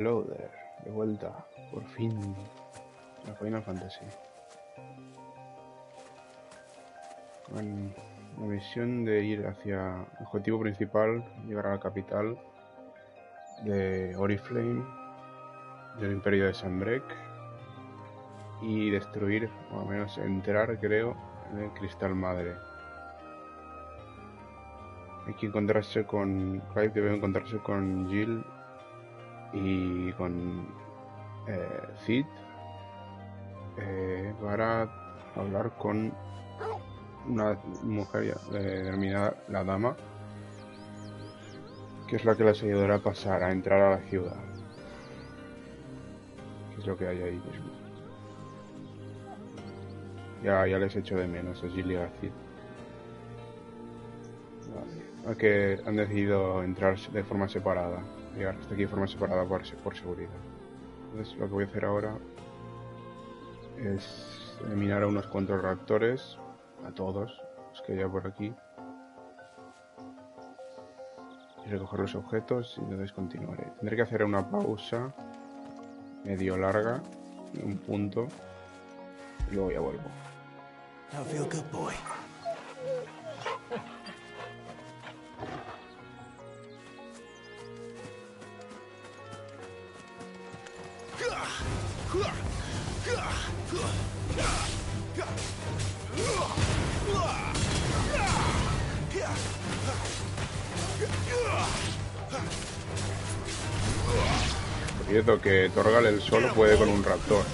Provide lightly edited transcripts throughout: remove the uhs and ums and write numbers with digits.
Hello there, de vuelta, por fin, a Final Fantasy. Con la misión de ir hacia el objetivo principal, llegar a la capital de Oriflame, del Imperio de Sanbreque, y destruir, o al menos entrar, creo, en el Cristal Madre. Hay que encontrarse con... Clive debe encontrarse con Jill y con Cid para hablar con una mujer denominada la Dama, que es la que les ayudará a pasar, a entrar a la ciudad. Que es lo que hay ahí mismo. Ya les echo de menos a Jill y a Cid. Vale. Que han decidido entrar de forma separada, llegar hasta aquí de forma separada por seguridad. Entonces lo que voy a hacer ahora es eliminar a unos cuantos reactores, a todos los que haya por aquí, y recoger los objetos, y entonces continuaré. Tendré que hacer una pausa medio larga, en un punto, y luego ya vuelvo. Now feel good, boy. Por cierto, que Torgal él solo puede con un raptor.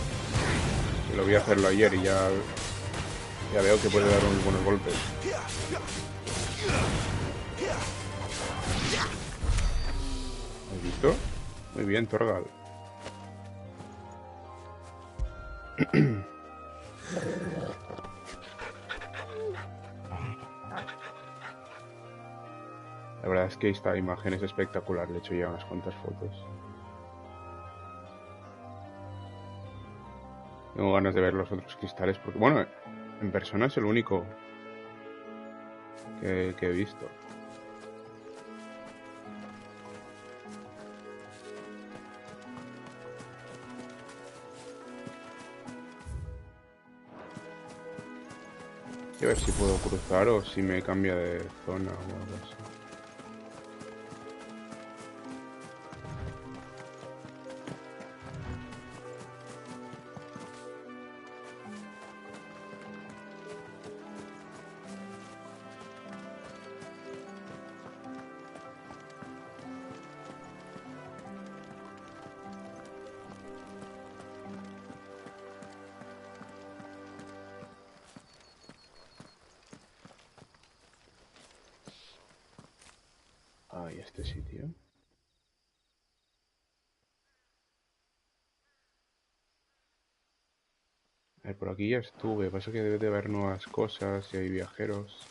Lo vi hacerlo ayer y ya veo que puede dar unos buenos golpes. ¿Has visto? Muy bien, Torgal. La verdad es que esta imagen es espectacular. Le he hecho ya unas cuantas fotos. Tengo ganas de ver los otros cristales porque, bueno, en persona es el único que he visto. Y a ver si puedo cruzar o si me cambia de zona o algo así. Ay, este sitio. A ver, por aquí ya estuve. Pasa que debe de haber nuevas cosas y hay viajeros.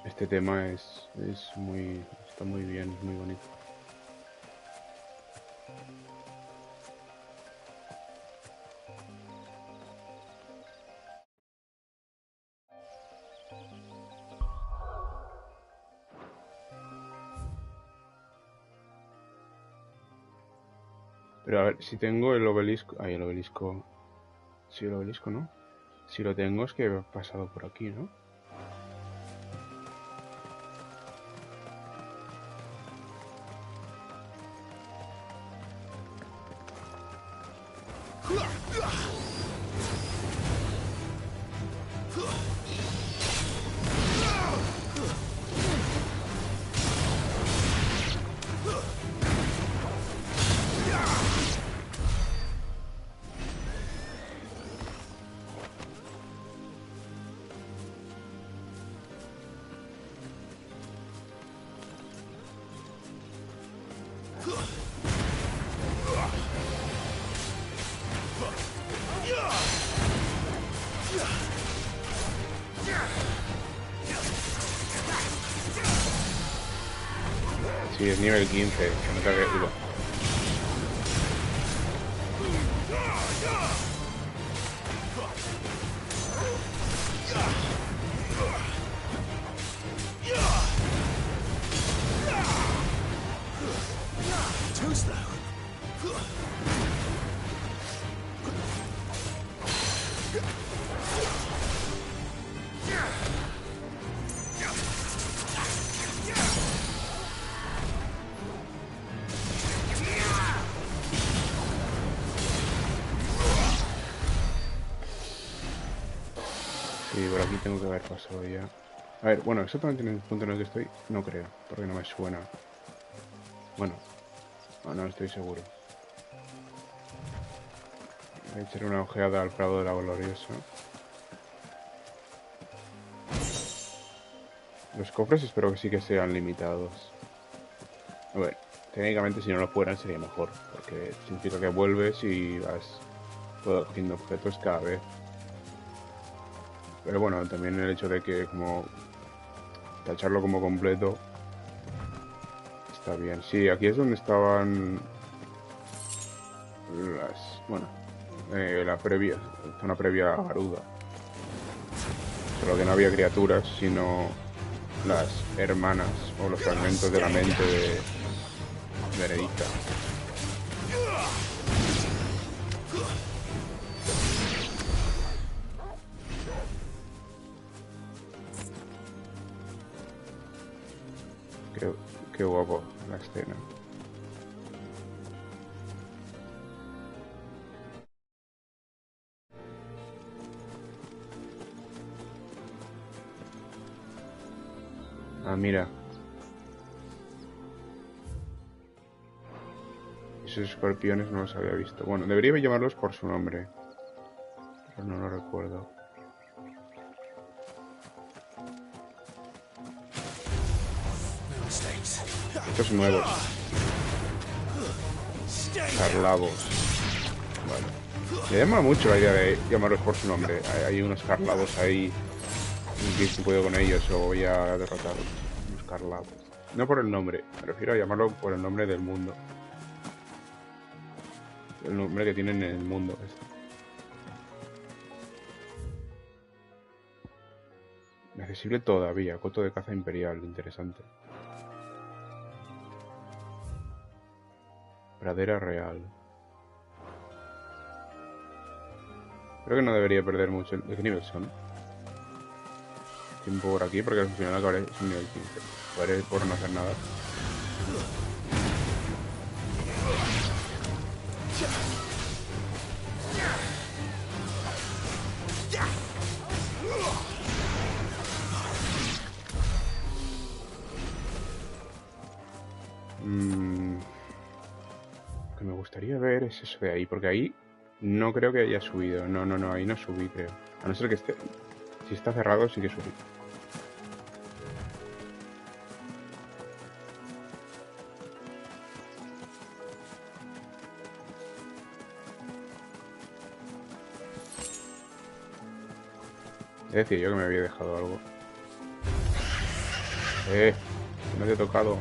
Este tema está muy bien, es muy bonito. Pero a ver, si tengo el obelisco... Ay, el obelisco... Sí, el obelisco, ¿no? Si lo tengo es que he pasado por aquí, ¿no? Sí, es nivel 15, se nota que... Too slow. Sí, por aquí tengo que haber pasado ya. A ver, bueno, exactamente en el punto en el que estoy, no creo, porque no me suena. Bueno, no estoy seguro. Voy a echar una ojeada al Prado de la Gloriosa. Los cofres espero que sí que sean limitados. A ver, técnicamente si no lo fueran sería mejor, porque significa que vuelves y vas cogiendo objetos cada vez. Pero bueno, también el hecho de que como tacharlo como completo está bien. Sí, aquí es donde estaban las... bueno, la zona previa a Garuda. Solo que no había criaturas, sino las hermanas o los fragmentos de la mente de Benedicta. Qué guapo la escena. Ah, mira. Esos escorpiones no los había visto. Bueno, debería llamarlos por su nombre, pero no lo recuerdo. Estos nuevos. Carlavos. Vale. Me llama mucho la idea de llamarlos por su nombre. Hay unos carlavos ahí. Y si puedo con ellos o voy a derrotarlos. Unos carlavos. No por el nombre. Me refiero a llamarlo por el nombre del mundo. El nombre que tienen en el mundo. Accesible todavía. Coto de caza imperial. Interesante. Pradera real. Creo que no debería perder mucho. ¿De qué nivel son? Tiempo por aquí porque al final acabaré es un nivel 15. Podré por no hacer nada. Lo que me gustaría ver es eso de ahí, porque ahí no creo que haya subido. No, ahí no subí, creo. A no ser que esté... Si está cerrado, sí que subí. Es decir, yo que me había dejado algo. No te he tocado.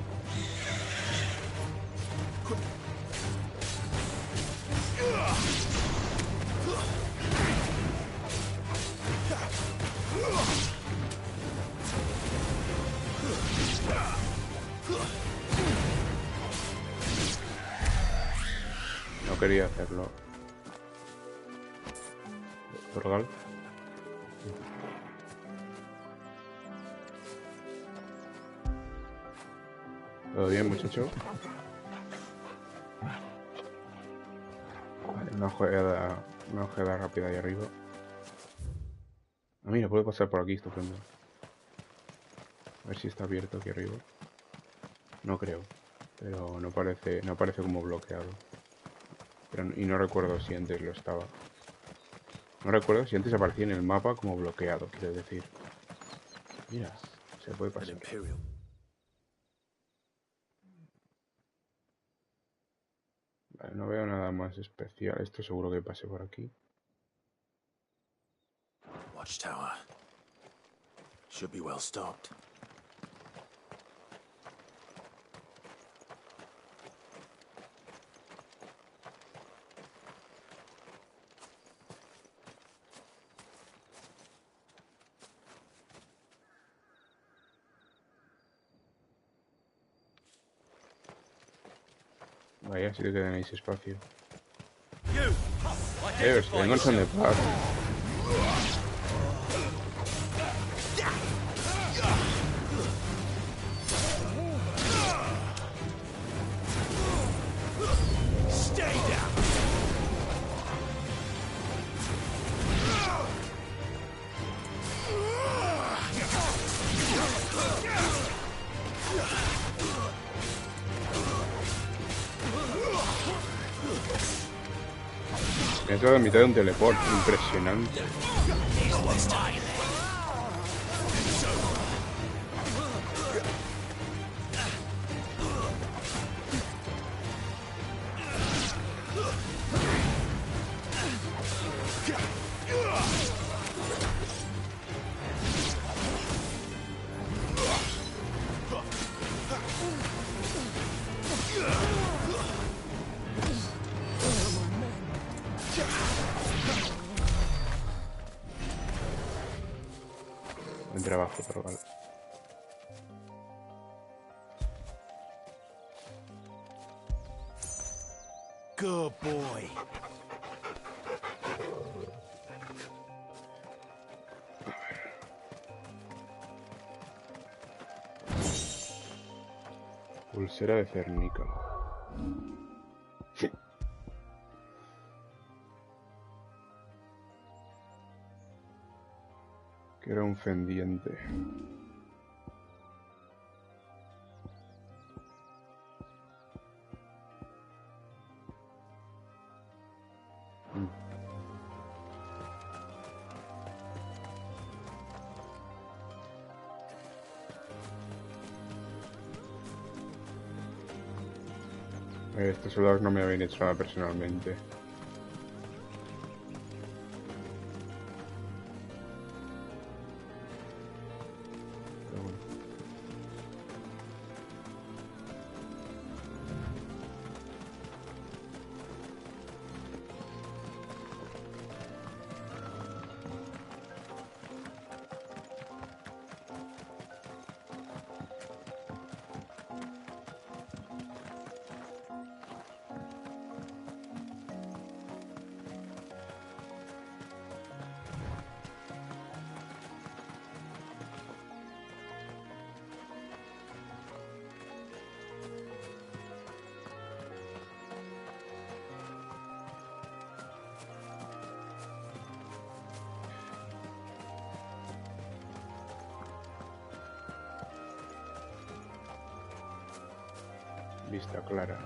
No quería hacerlo. Torgal. ¿Todo bien, muchacho? Vale, Una ojeada rápida ahí arriba. Ah, mira, puedo pasar por aquí, estupendo. A ver si está abierto aquí arriba. No creo, pero no aparece como bloqueado. Y no recuerdo si antes lo estaba. No recuerdo si antes aparecía en el mapa como bloqueado, quiero decir. Mira, se puede pasar. Vale, no veo nada más especial. Esto seguro que pase por aquí. Watchtower. Should be well stocked. Vaya, sí que tenéis espacio. Los que vengan son de paz. Stay down. Me he entrado en mitad de un teleport. Impresionante. Buen trabajo, pero vale. Good boy. Pulsera de Cernica. Que era un fendiente. Estos soldados no me habían hecho nada personalmente. Pero bueno. Vista clara.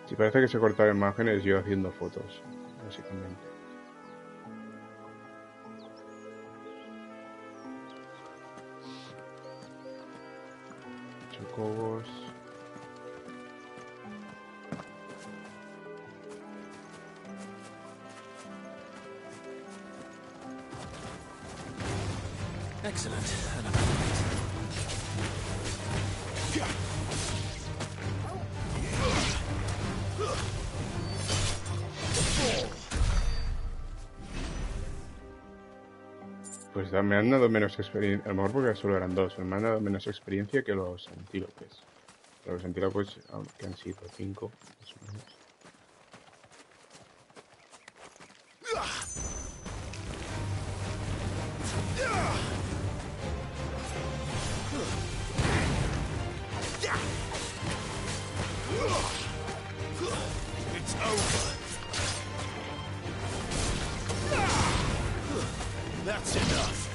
Si parece que se cortaron imágenes, yo haciendo fotos, básicamente. Chocobos. Excellent. Pues me han dado menos experiencia, a lo mejor porque solo eran dos, me han dado menos experiencia que los antílopes. Pero los antílopes, que han sido 5, más o menos. It's over. That's enough.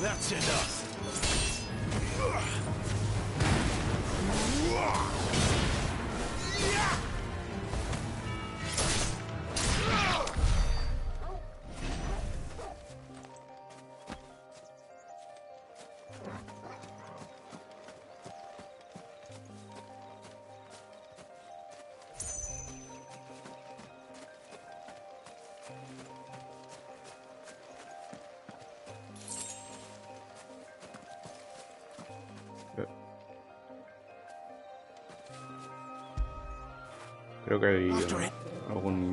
That's enough. Creo que hay algún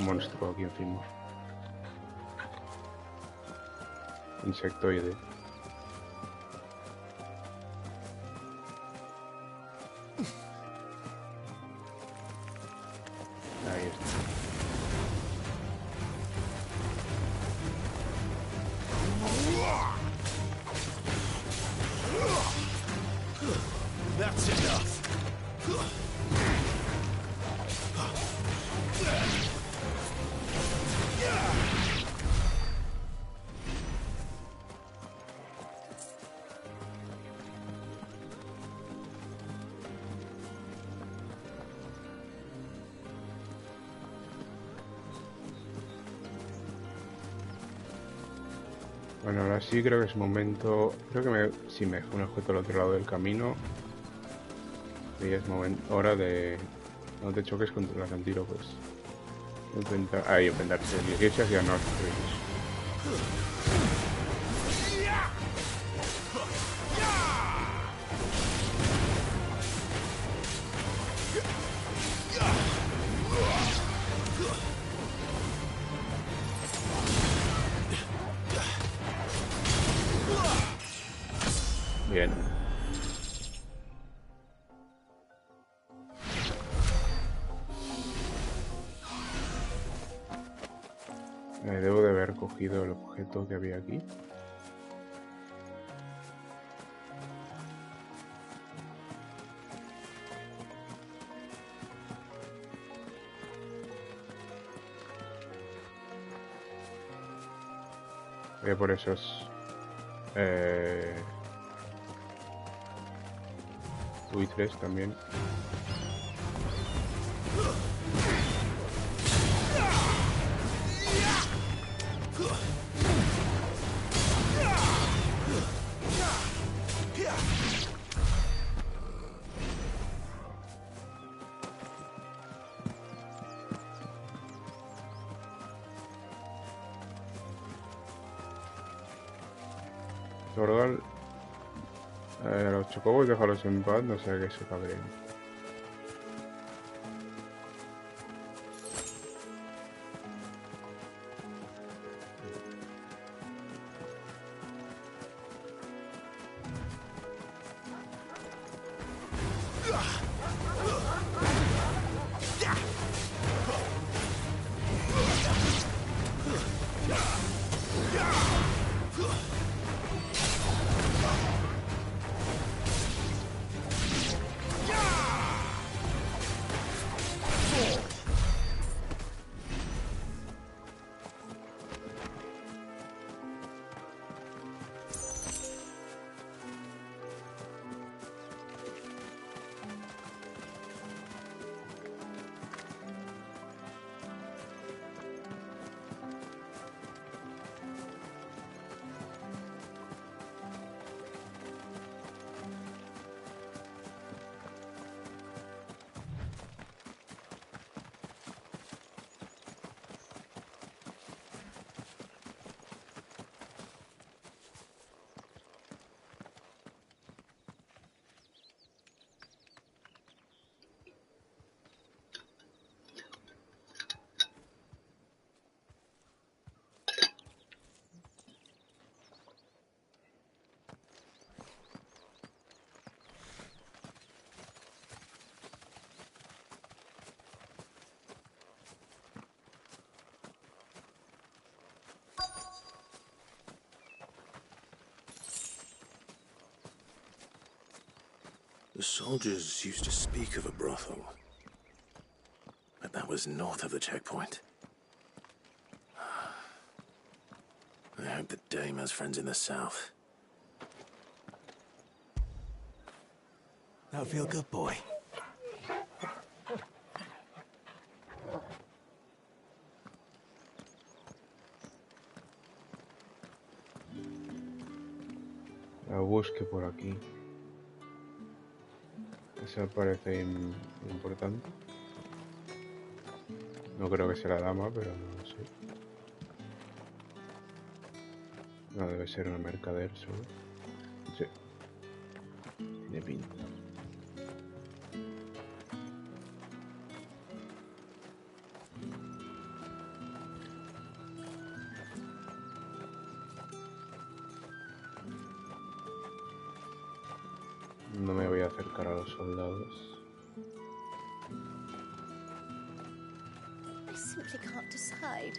monstruo aquí encima. Insectoide. Ahí está. That's enough. Bueno, ahora sí creo que es momento. Creo que si me dejo un objeto al otro lado del camino. Y es hora de. No te choques contra las antílopes. Ahí, enfrentarse. 18 hacia norte. Bien. Debo de haber cogido el objeto que había aquí. Voy a por esos... buitres también. Torgal, los chocobos déjalos en paz, no sea que se cabreen. The soldiers used to speak of a brothel, but that was north of the checkpoint. I hope the dame has friends in the south. That'll feel good, boy. La busque por aquí. Esa parece importante. No creo que sea la dama, pero no lo sé. No, debe ser un mercader solo. Sí. Tiene pinta. No me voy a acercar a los soldados. I simply can't decide.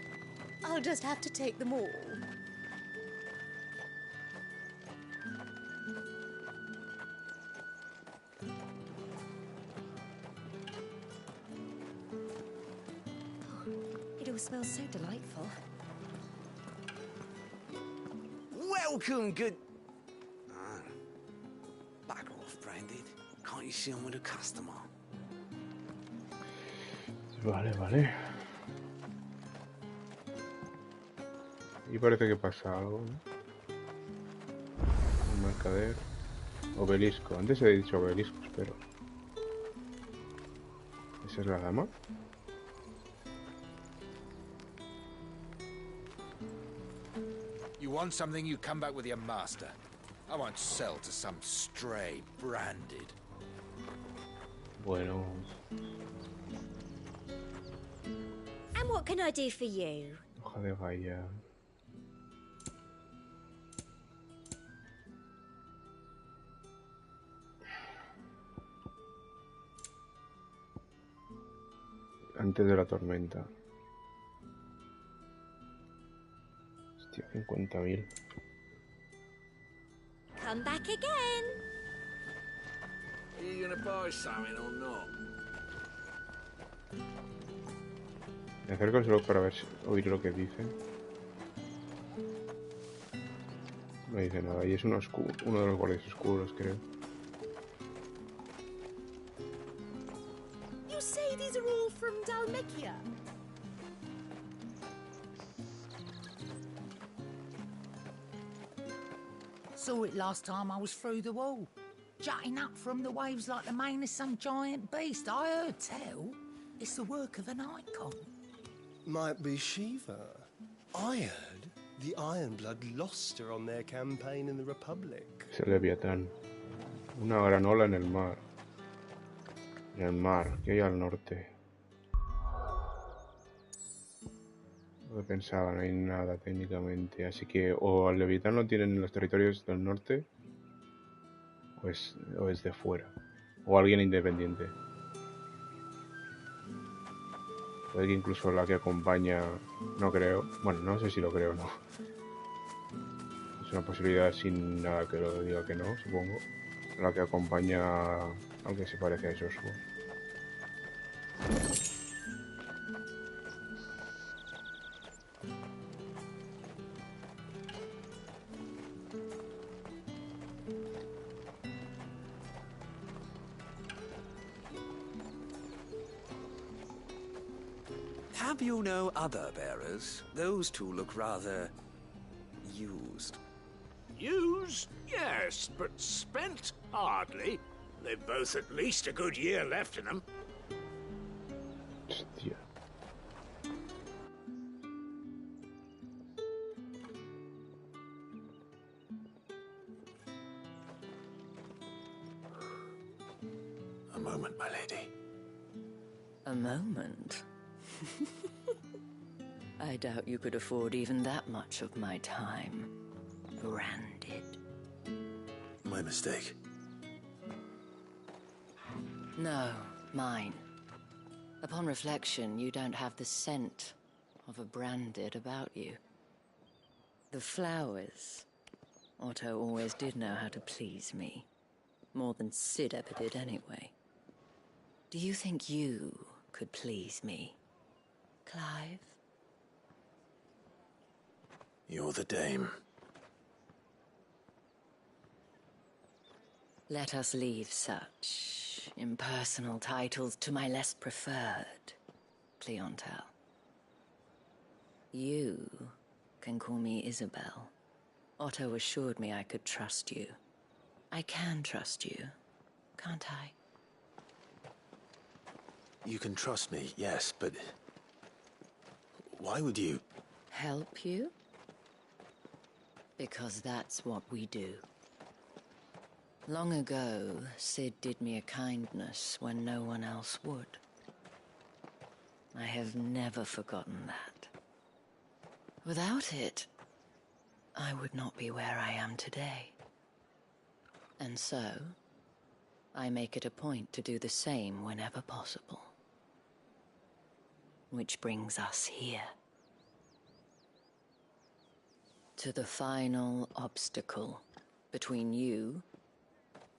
I'll just have to take them all. It all smells so delightful. Welcome, good... Back off, Branded. Can't you see I'm with a customer? Vale. Y parece que pasa algo, ¿no? Un mercader. Obelisco. Antes he dicho obelisco, espero. ¿Esa es la dama? You want something, you come back with your master. I won't sell to some stray branded. Bueno. And what can I do for you? Hoja de Gaia. Antes de la tormenta. Hostia, 50.000. Come back again. Are you gonna buy something or not? Me acerco solo para ver oír lo que dice. No dice nada. Y es uno de los guardias oscuros, creo. You say these are all from Dalmekia? Saw it last time I was through the wall. Jutting up from the waves like the mane of some giant beast. I heard tell. It's the work of an icon. Might be Shiva. I heard the Ironblood lost her on their campaign in the Republic. Es el Leviatán. Una granola en el mar. En el mar, que hay al norte. Lo que pensaba, no hay nada técnicamente. Así que o al Leviatán lo tienen en los territorios del norte, o es de fuera. O alguien independiente. Puede que incluso la que acompaña, no creo, bueno, no sé si lo creo o no. Es una posibilidad sin nada que lo diga que no, supongo. La que acompaña al que se parece a Joshua. Have you no other bearers? Those two look rather... used. Used? Yes, but spent? Hardly. They've both at least a good year left in them. Hostia. A moment, my lady. A moment? I doubt you could afford even that much of my time. Branded. My mistake. No, mine. Upon reflection, you don't have the scent of a branded about you. The flowers. Otto always did know how to please me. More than Sid ever did anyway. Do you think you could please me, Clive? You're the dame. Let us leave such impersonal titles to my less preferred clientele. You can call me Isabel. Otto assured me I could trust you. I can trust you, can't I? You can trust me, yes, but... why would you... Help you? Because that's what we do. Long ago, Sid did me a kindness when no one else would. I have never forgotten that. Without it, I would not be where I am today. And so, I make it a point to do the same whenever possible. Which brings us here. To the final obstacle between you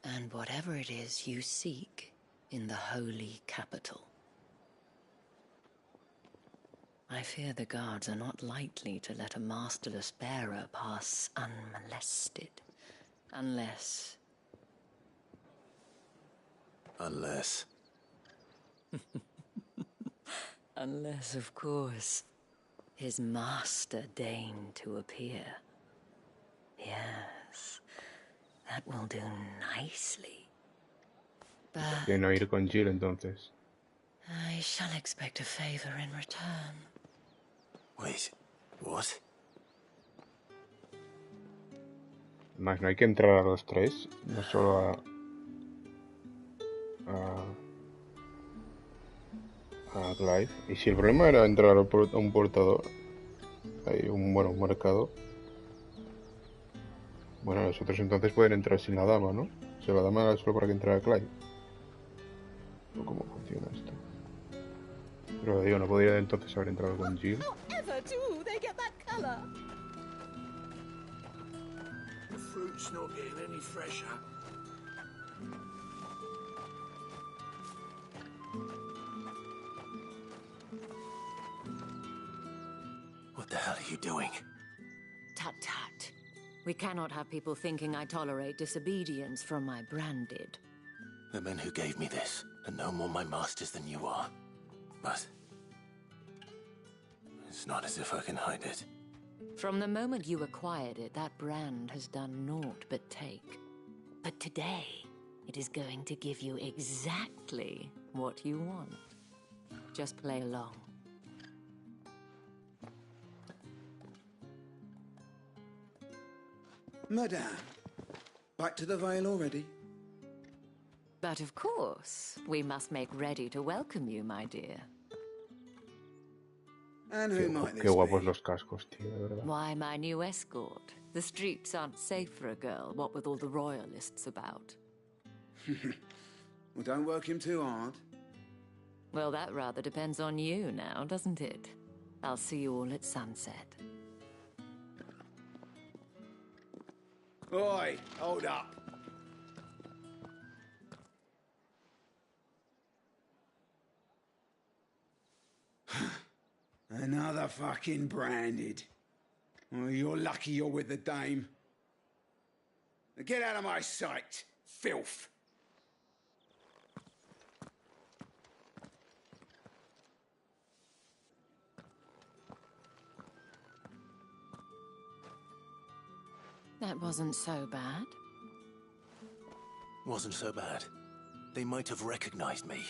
and whatever it is you seek in the holy capital. I fear the guards are not likely to let a masterless bearer pass unmolested. Unless... Unless... Unless, of course, his master deigned to appear. Yes, that will do nicely. But Que no ir con Jill entonces. I shall expect a favor in return. Wait, what? Además, no hay que entrar a los tres, no solo a Clive. Y si el problema era entrar a un portador, hay un mercado. Bueno, los otros entonces pueden entrar sin la dama, ¿no? O sea, la dama era solo para que entrara Clive. ¿O cómo funciona esto? Pero digo, no podría entonces haber entrado con Jill. However do they get that color? The fruit's not getting any fresher. What the hell are you doing? Tut tut. We cannot have people thinking I tolerate disobedience from my branded. The men who gave me this are no more my masters than you are. But... it's not as if I can hide it. From the moment you acquired it, that brand has done naught but take. But today, it is going to give you exactly what you want. Just play along. Madame, back to the Vale already? But of course, we must make ready to welcome you, my dear. And who might Qué this guapos be? los cascos, tío, de verdad. Why, my new escort. The streets aren't safe for a girl, what with all the royalists about. Well, don't work him too hard. Well, that rather depends on you now, doesn't it? I'll see you all at sunset. Oi, hold up. Another fucking branded. Well, you're lucky you're with the dame. Now get out of my sight, filth. That wasn't so bad. Wasn't so bad. They might have recognized me.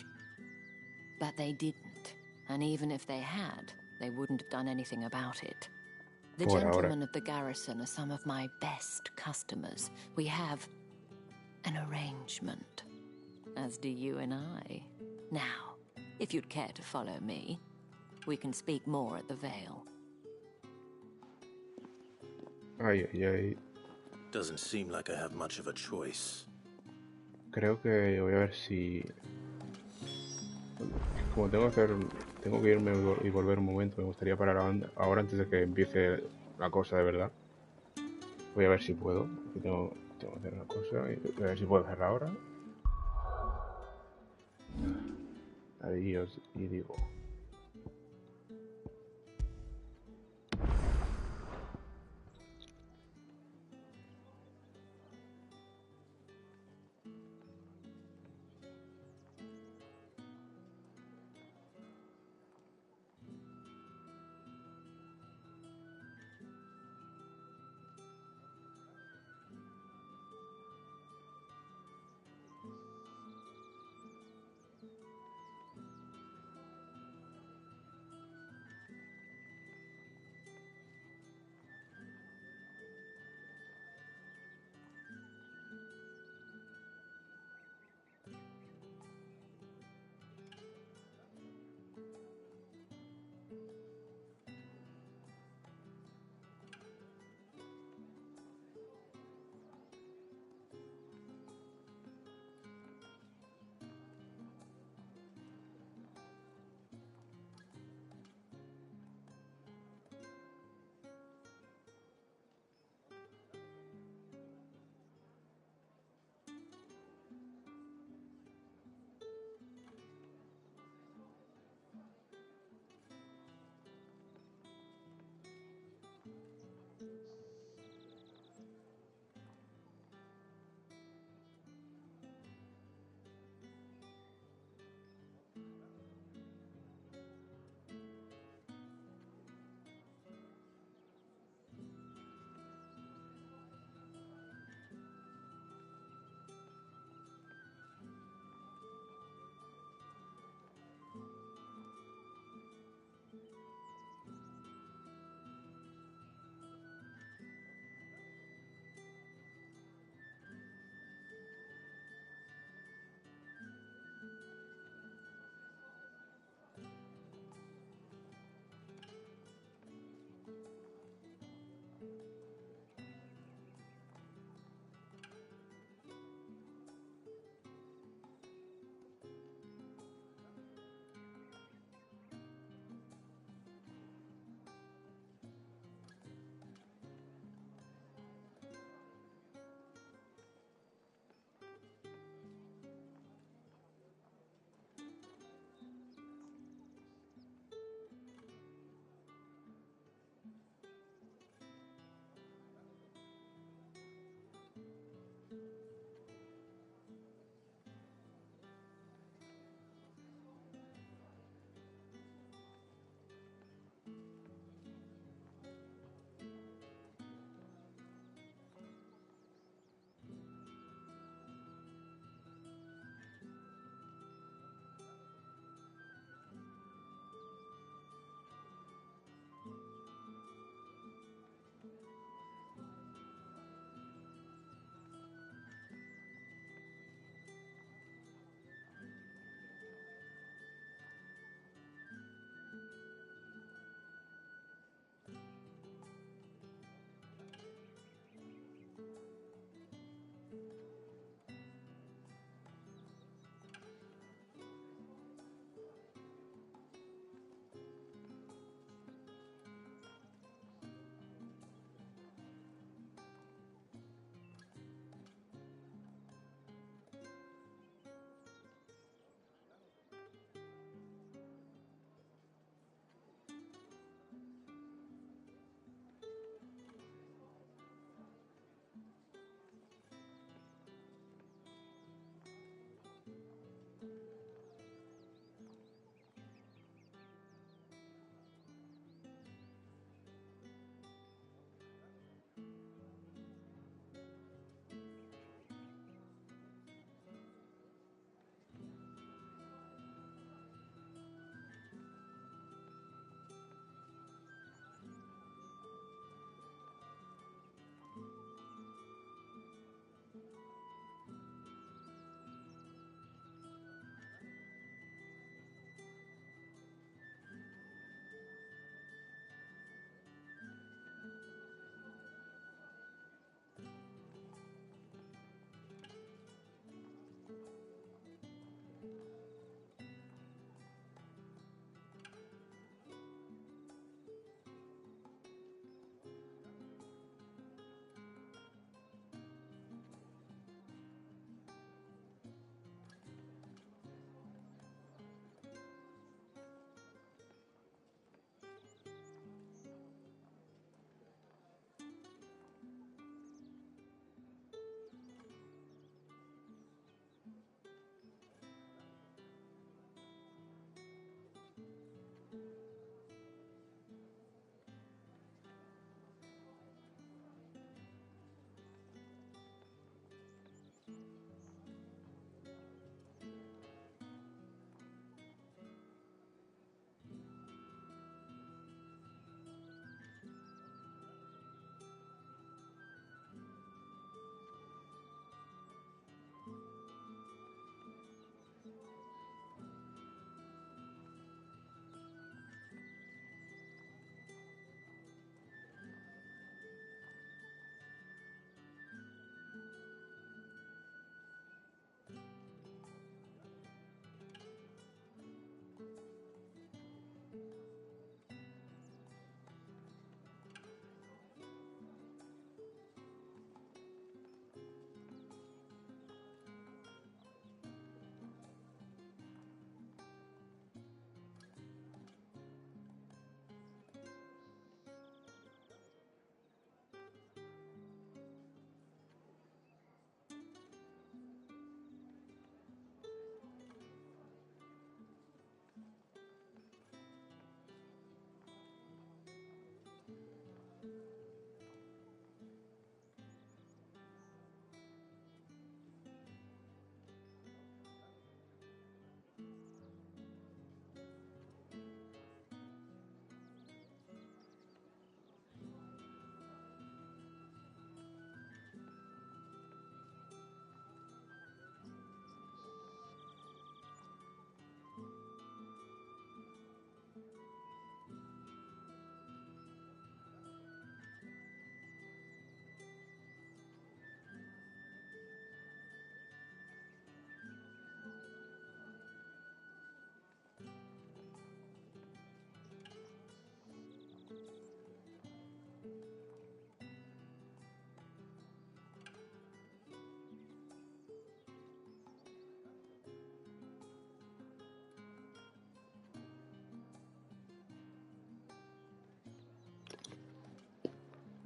But they didn't. And even if they had, they wouldn't have done anything about it. The Por ahora. gentlemen of the garrison are some of my best customers. We have an arrangement, as do you and I. Now, if you'd care to follow me, we can speak more at the Vale. Ay, ay, ay. Doesn't seem like I have much of a choice. Creo que voy a ver si... Como tengo que irme y volver un momento, me gustaría parar ahora antes de que empiece la cosa de verdad. Voy a ver si puedo. Aquí tengo Tengo que hacer una cosa. A ver si puedo hacerla ahora. Adiós y digo.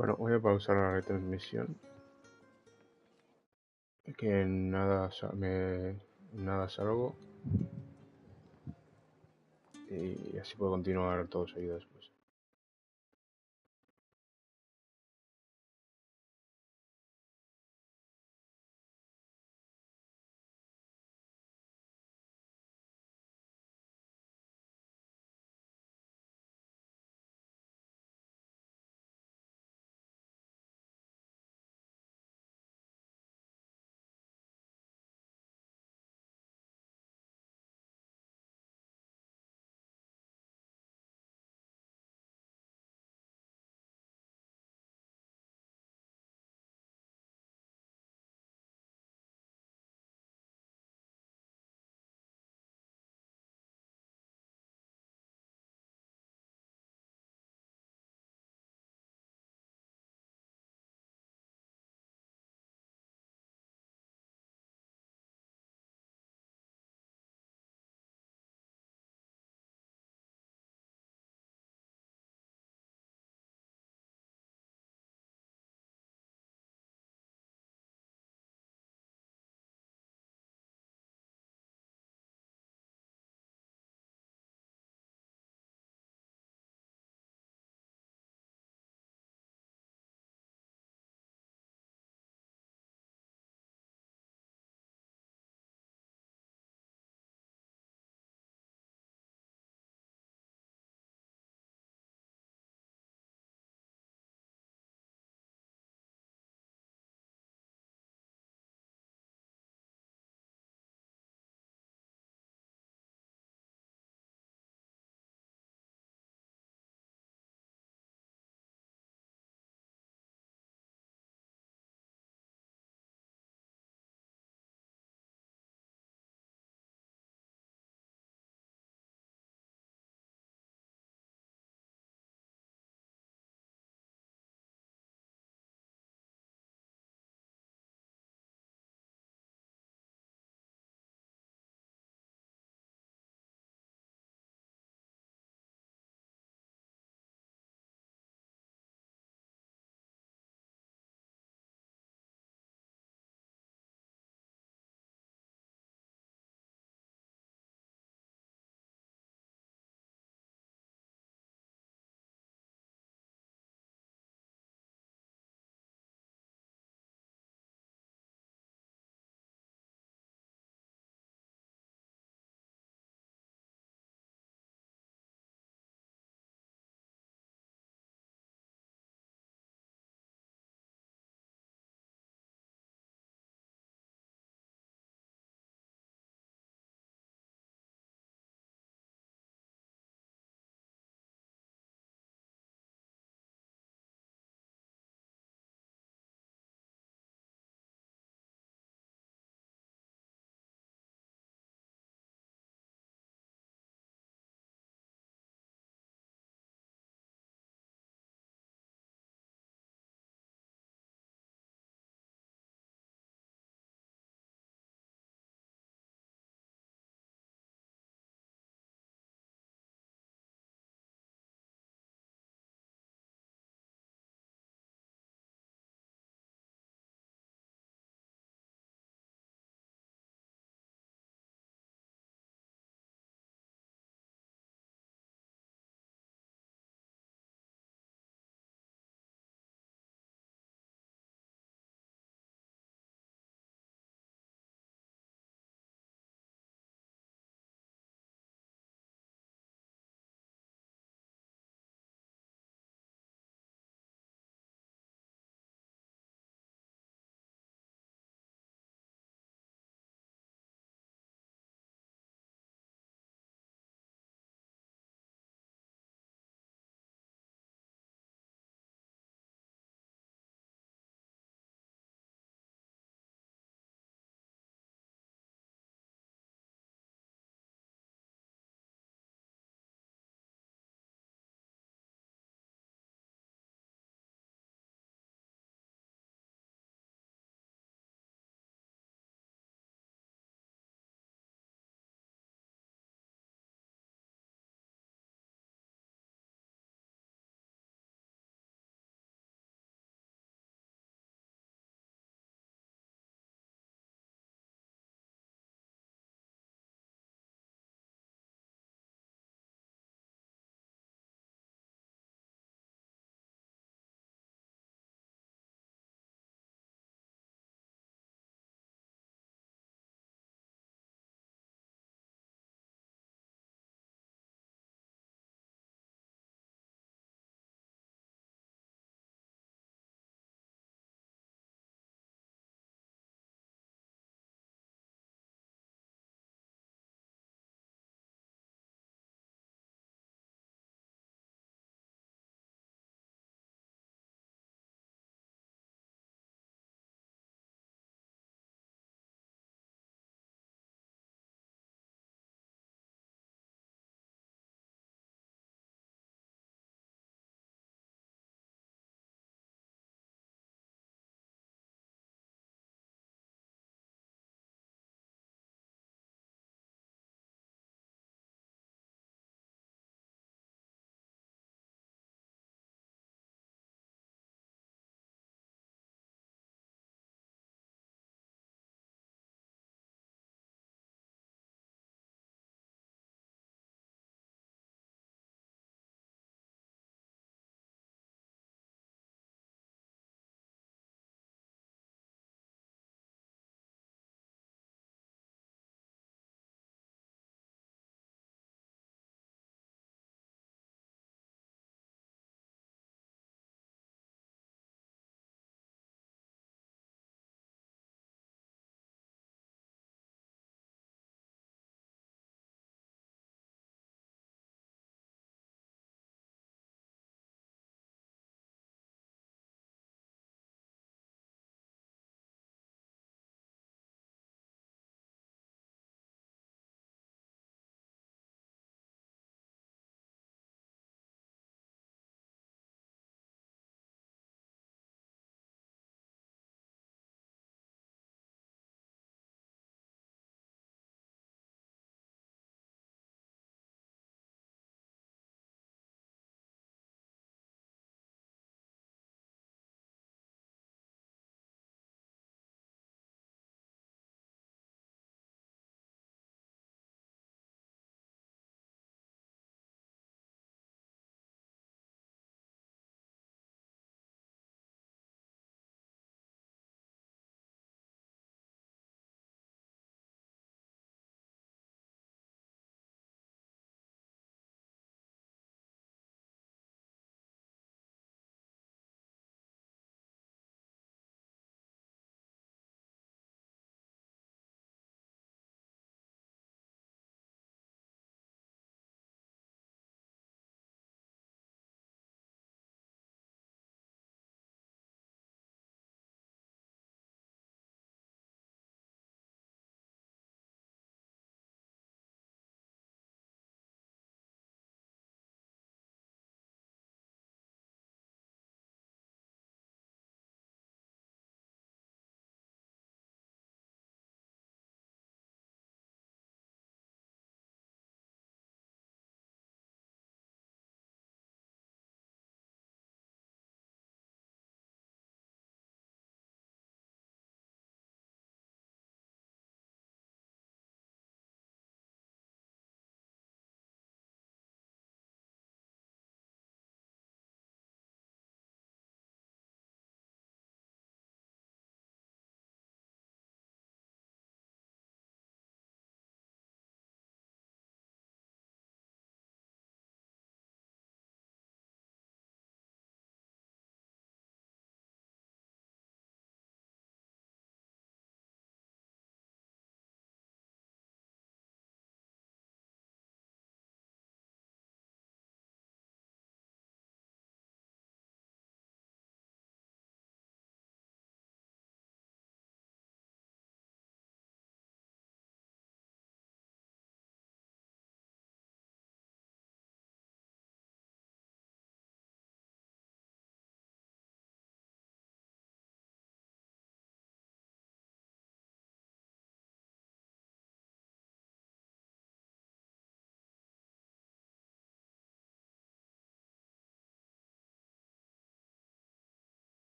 Bueno, voy a pausar la retransmisión. Que en nada, nada salgo. Y así puedo continuar todo seguido después.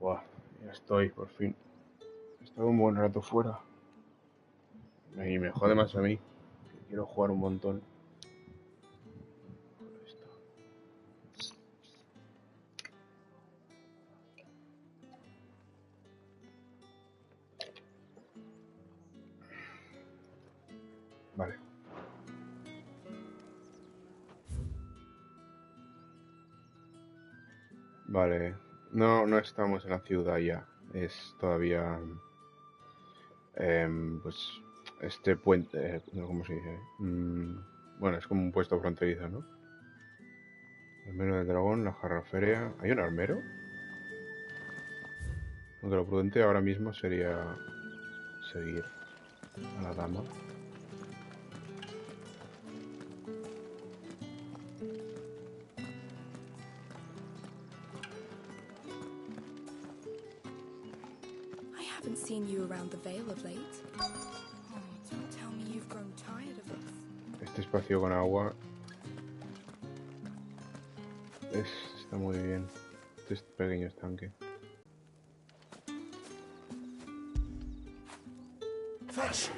Buah, ya estoy, por fin. He estado un buen rato fuera. Y me jode más a mí. Que quiero jugar un montón. Vale. Vale. No, no estamos en la ciudad ya. Es todavía... pues... Este puente... no, ¿cómo se dice? Bueno, es como un puesto fronterizo, ¿no? Armero del dragón, la jarraferia... ¿Hay un armero? Aunque lo prudente ahora mismo sería... seguir a la dama. I haven't seen you around the Vale of late. Oh, don't tell me you've grown tired of us. Este espacio con agua está muy bien. Este pequeño estanque. Fish!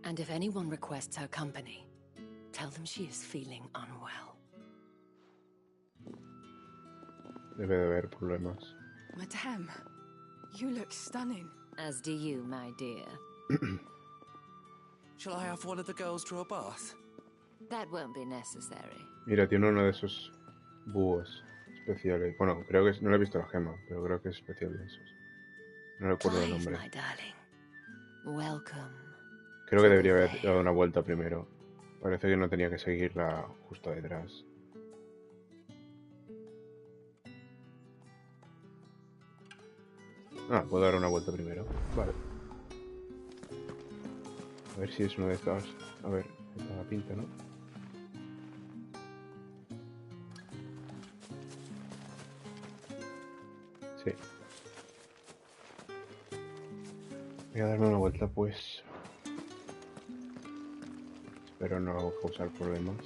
And if anyone requests her company, tell them she is feeling unwell. Debe de haber problemas. Madame, you look stunning. As do you, my dear. Shall I have one of the girls draw a bath? That won't be necessary. Mira, tiene uno de esos búhos especiales. Bueno, creo que no le he visto la gema, pero creo que es especial de esos. No recuerdo el nombre. My darling. Welcome. Creo que debería haber dado una vuelta primero. Parece que no tenía que seguirla justo detrás. Ah, puedo dar una vuelta primero. Vale. A ver si es uno de estos. A ver, esta la pinta, ¿no? Sí. Voy a darme una vuelta, pues. Espero no causar problemas.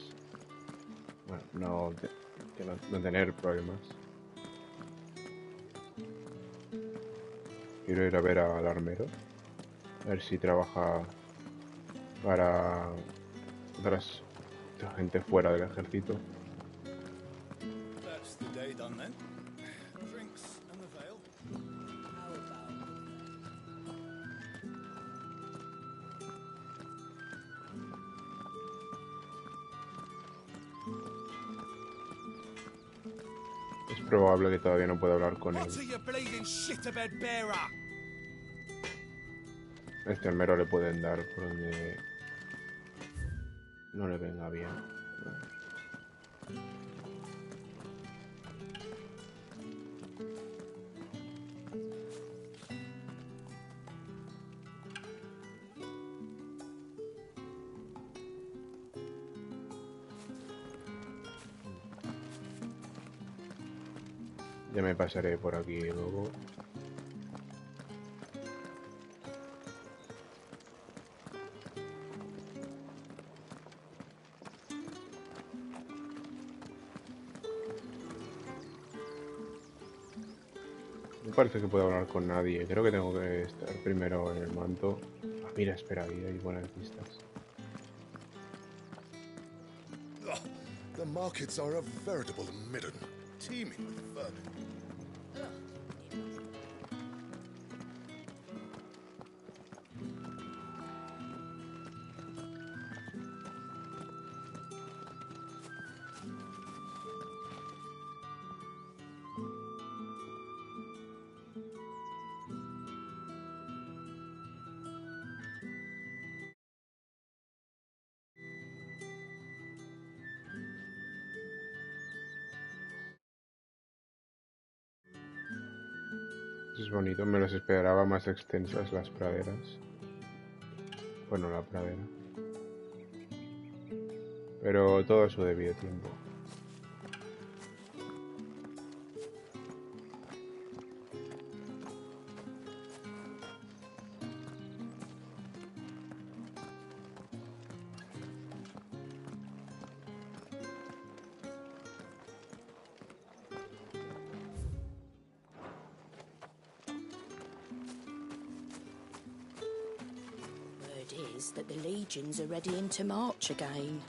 Bueno, no tener problemas. Quiero ir a ver al armero. A ver si trabaja para otras gente fuera del ejército. That's the day done then. Drinks and the veil. Es probable que todavía no pueda hablar con él. What are you bleeding shit-a-bed bearer? Este armero le pueden dar por donde no le venga bien. Ya me pasaré por aquí luego. No parece que pueda hablar con nadie. Creo que tengo que estar primero en el manto. Ah, mira, espera, ahí hay buenas vistas. The markets are a veritable midden, teeming with vermin. Es bonito, me las esperaba más extensas las praderas. Bueno, la pradera. Pero todo a su debido tiempo. means that the legions are readying to march again.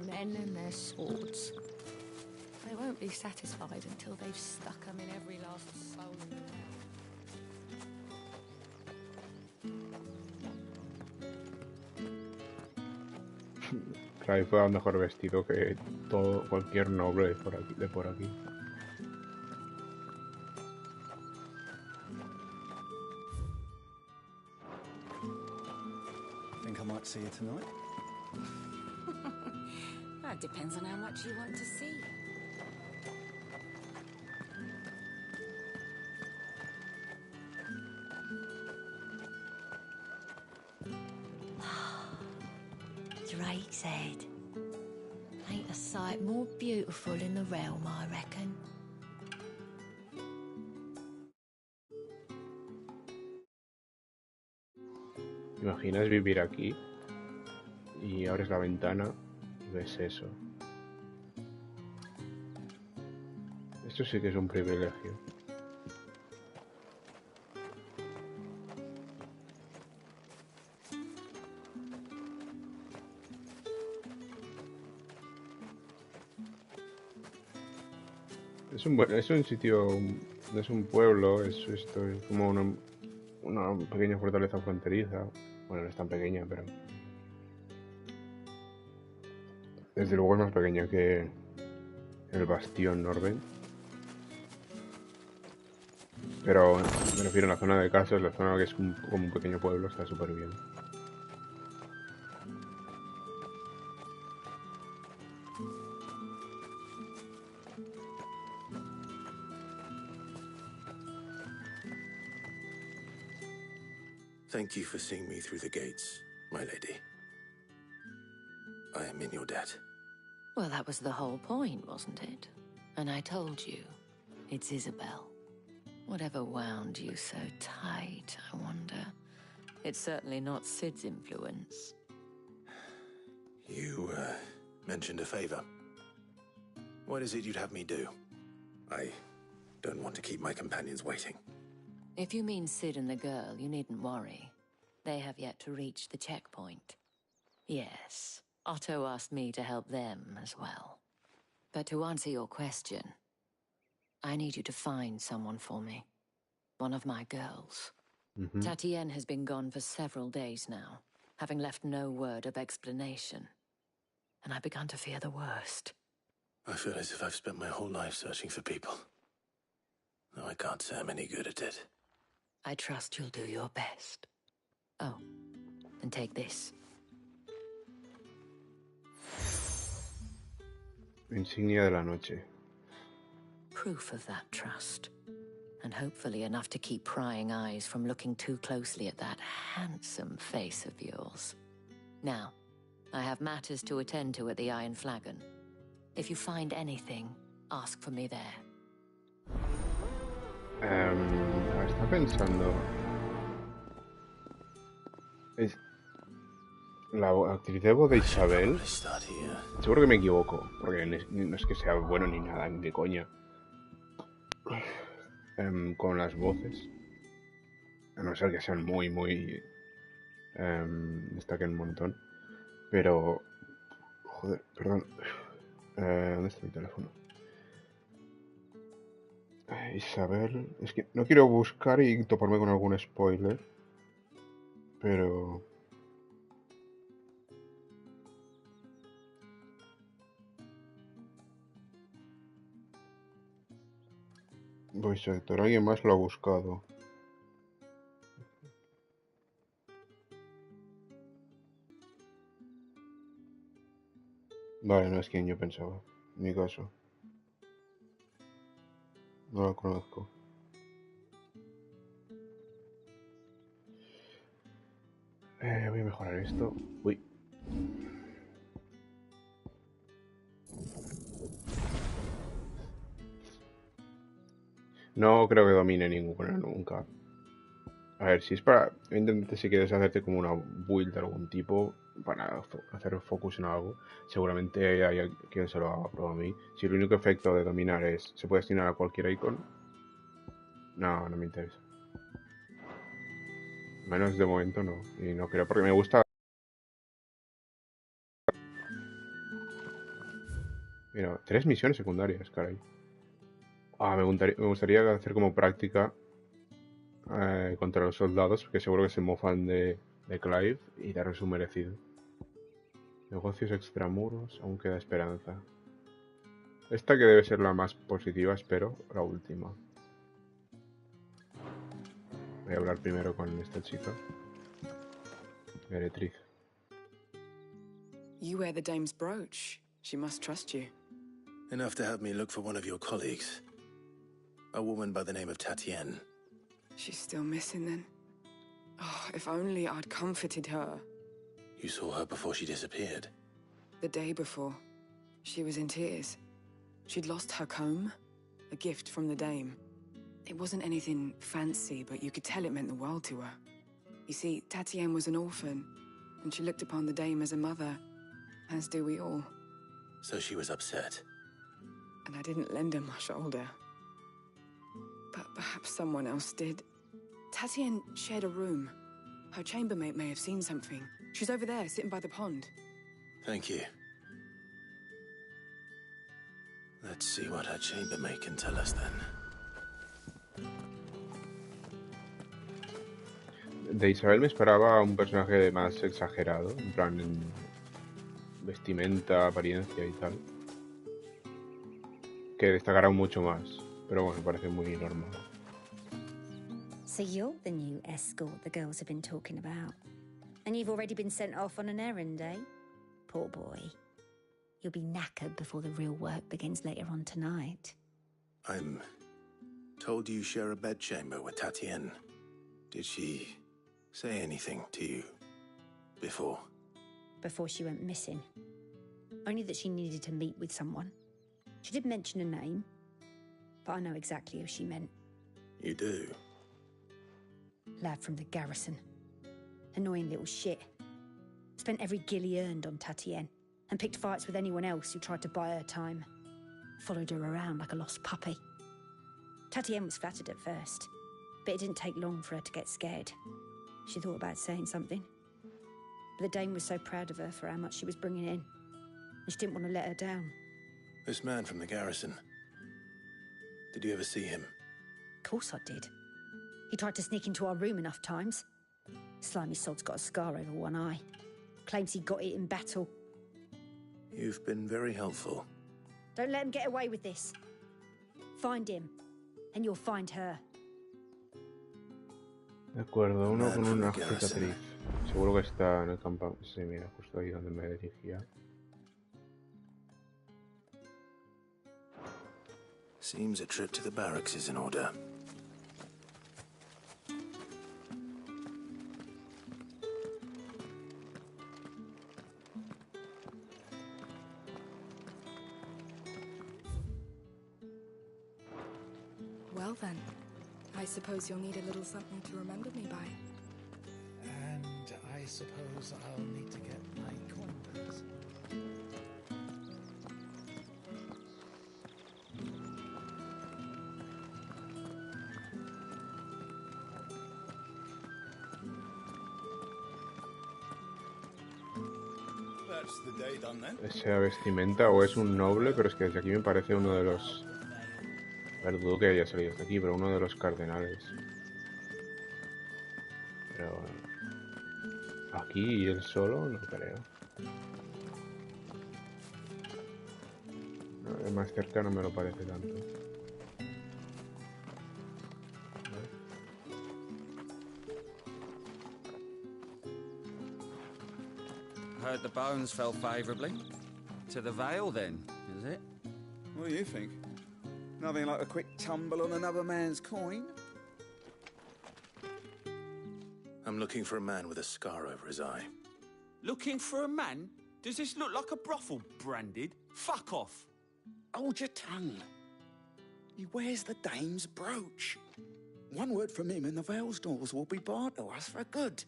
Men and their swords. They won't be satisfied until they've stuck them in every last soul in the town. Clive va mejor vestido que todo cualquier noble de por aquí. Think I might see you tonight? That depends on how much you want to see. Drake's Head. Ain't a sight more beautiful in the realm, I reckon. ¿Te imaginas vivir aquí? Y abres la ventana y ves eso. Esto sí que es un privilegio. Es un sitio, no es un pueblo, esto es como una pequeña fortaleza fronteriza. Bueno, no es tan pequeña, pero desde luego es más pequeña que el bastión Norden. Pero me refiero a la zona de casas, la zona que es como un pequeño pueblo, está súper bien. Thank you for seeing me through the gates, my lady. I am in your debt. Well, that was the whole point, wasn't it? And I told you, it's Isabel. Whatever wound you so tight, I wonder. It's certainly not Sid's influence. You, mentioned a favor. What is it you'd have me do? I don't want to keep my companions waiting. If you mean Sid and the girl, you needn't worry. They have yet to reach the checkpoint. Yes, Otto asked me to help them as well. But to answer your question, I need you to find someone for me. One of my girls. Tatienne has been gone for several days now, having left no word of explanation. And I've begun to fear the worst. I feel as if I've spent my whole life searching for people. Though I can't say I'm any good at it. I trust you'll do your best. Oh, and take this. Insignia de la noche. Proof of that trust. And hopefully enough to keep prying eyes from looking too closely at that handsome face of yours. Now, I have matters to attend to at the Iron Flagon. If you find anything, ask for me there. Está pensando... La actriz de voz de Isabel... Seguro que me equivoco, porque no es que sea bueno ni nada, ni de coña. Con las voces. A no ser que sean muy... destaquen un montón. Pero... Joder, perdón. ¿Dónde está mi teléfono? Isabel... Es que no quiero buscar y toparme con algún spoiler. Pero... Voice actor, alguien más lo ha buscado. Vale, no es quien yo pensaba. En mi caso. No lo conozco. Voy a mejorar esto. Uy. No creo que domine ninguna nunca. A ver, si es para... Intente si quieres hacerte como una build de algún tipo para hacer focus en algo, seguramente haya quien se lo haga, pero a mí, si el único efecto de dominar es... se puede destinar a cualquier icon, no me interesa. Menos de momento no. Y no creo, porque me gusta... Mira, 3 misiones secundarias, caray. Me gustaría hacer como práctica contra los soldados, porque seguro que se mofan de Clive y darle su merecido. Negocios extramuros, aún queda esperanza. Esta que debe ser la más positiva, espero, la última. Voy a hablar primero con esta chica. Meretriz. You wear the dame's brooch. She must trust you. Enough to have me look for one of your colleagues. A woman by the name of Tatienne. She's still missing then. Oh, if only I'd comforted her. You saw her before she disappeared? The day before. She was in tears. She'd lost her comb, a gift from the dame. It wasn't anything fancy, but you could tell it meant the world to her. You see, Tatienne was an orphan, and she looked upon the dame as a mother, as do we all. So she was upset. And I didn't lend her my shoulder. But perhaps someone else did. Tatienne shared a room. Her chambermaid may have seen something. She's over there, sitting by the pond. Thank you. Let's see what her chambermaid can tell us then. De Isabel me esperaba un personaje más exagerado, en plan en vestimenta, apariencia y tal, que destacara mucho más, pero bueno, parece muy normal. So you're the new escort the girls have been talking about. And you've already been sent off on an errand, eh? Poor boy. You'll be knackered before the real work begins later on tonight. I'm told you share a bedchamber with Tatienne. Did she say anything to you before? Before she went missing. Only that she needed to meet with someone. She did mention a name, but I know exactly who she meant. You do? Lad from the garrison. Annoying little shit. Spent every gil he earned on Tatienne, and picked fights with anyone else who tried to buy her time. Followed her around like a lost puppy. Tatienne was flattered at first, but it didn't take long for her to get scared. She thought about saying something. But the dame was so proud of her for how much she was bringing in, and she didn't want to let her down. This man from the garrison. Did you ever see him? Of course I did. He tried to sneak into our room enough times. Slimy sod's got a scar over one eye. Claims he got it in battle. You've been very helpful. Don't let him get away with this. Find him, and you'll find her. De acuerdo, uno con una cicatriz. Seguro que está en el campamento. Sí, mira, justo ahí donde me dirigía. Seems a trip to the barracks is in order. Well then, I suppose you'll need a little something to remember me by. And I suppose I'll need to get my coins. That's the day done then. Esa vestimenta o es un noble, pero es que desde aquí me parece uno de los... A ver, dudo que haya salido desde aquí, pero uno de los cardenales. Pero bueno. Aquí y él solo, no creo. No, el más cercano me lo parece tanto. Heard the bones fell favourably. To the Vale, then, is it? What do you think? Nothing like a quick tumble on another man's coin? I'm looking for a man with a scar over his eye. Looking for a man? Does this look like a brothel, Branded? Fuck off! Hold your tongue. He wears the dame's brooch. One word from him and the Vale's doors will be barred to us for good.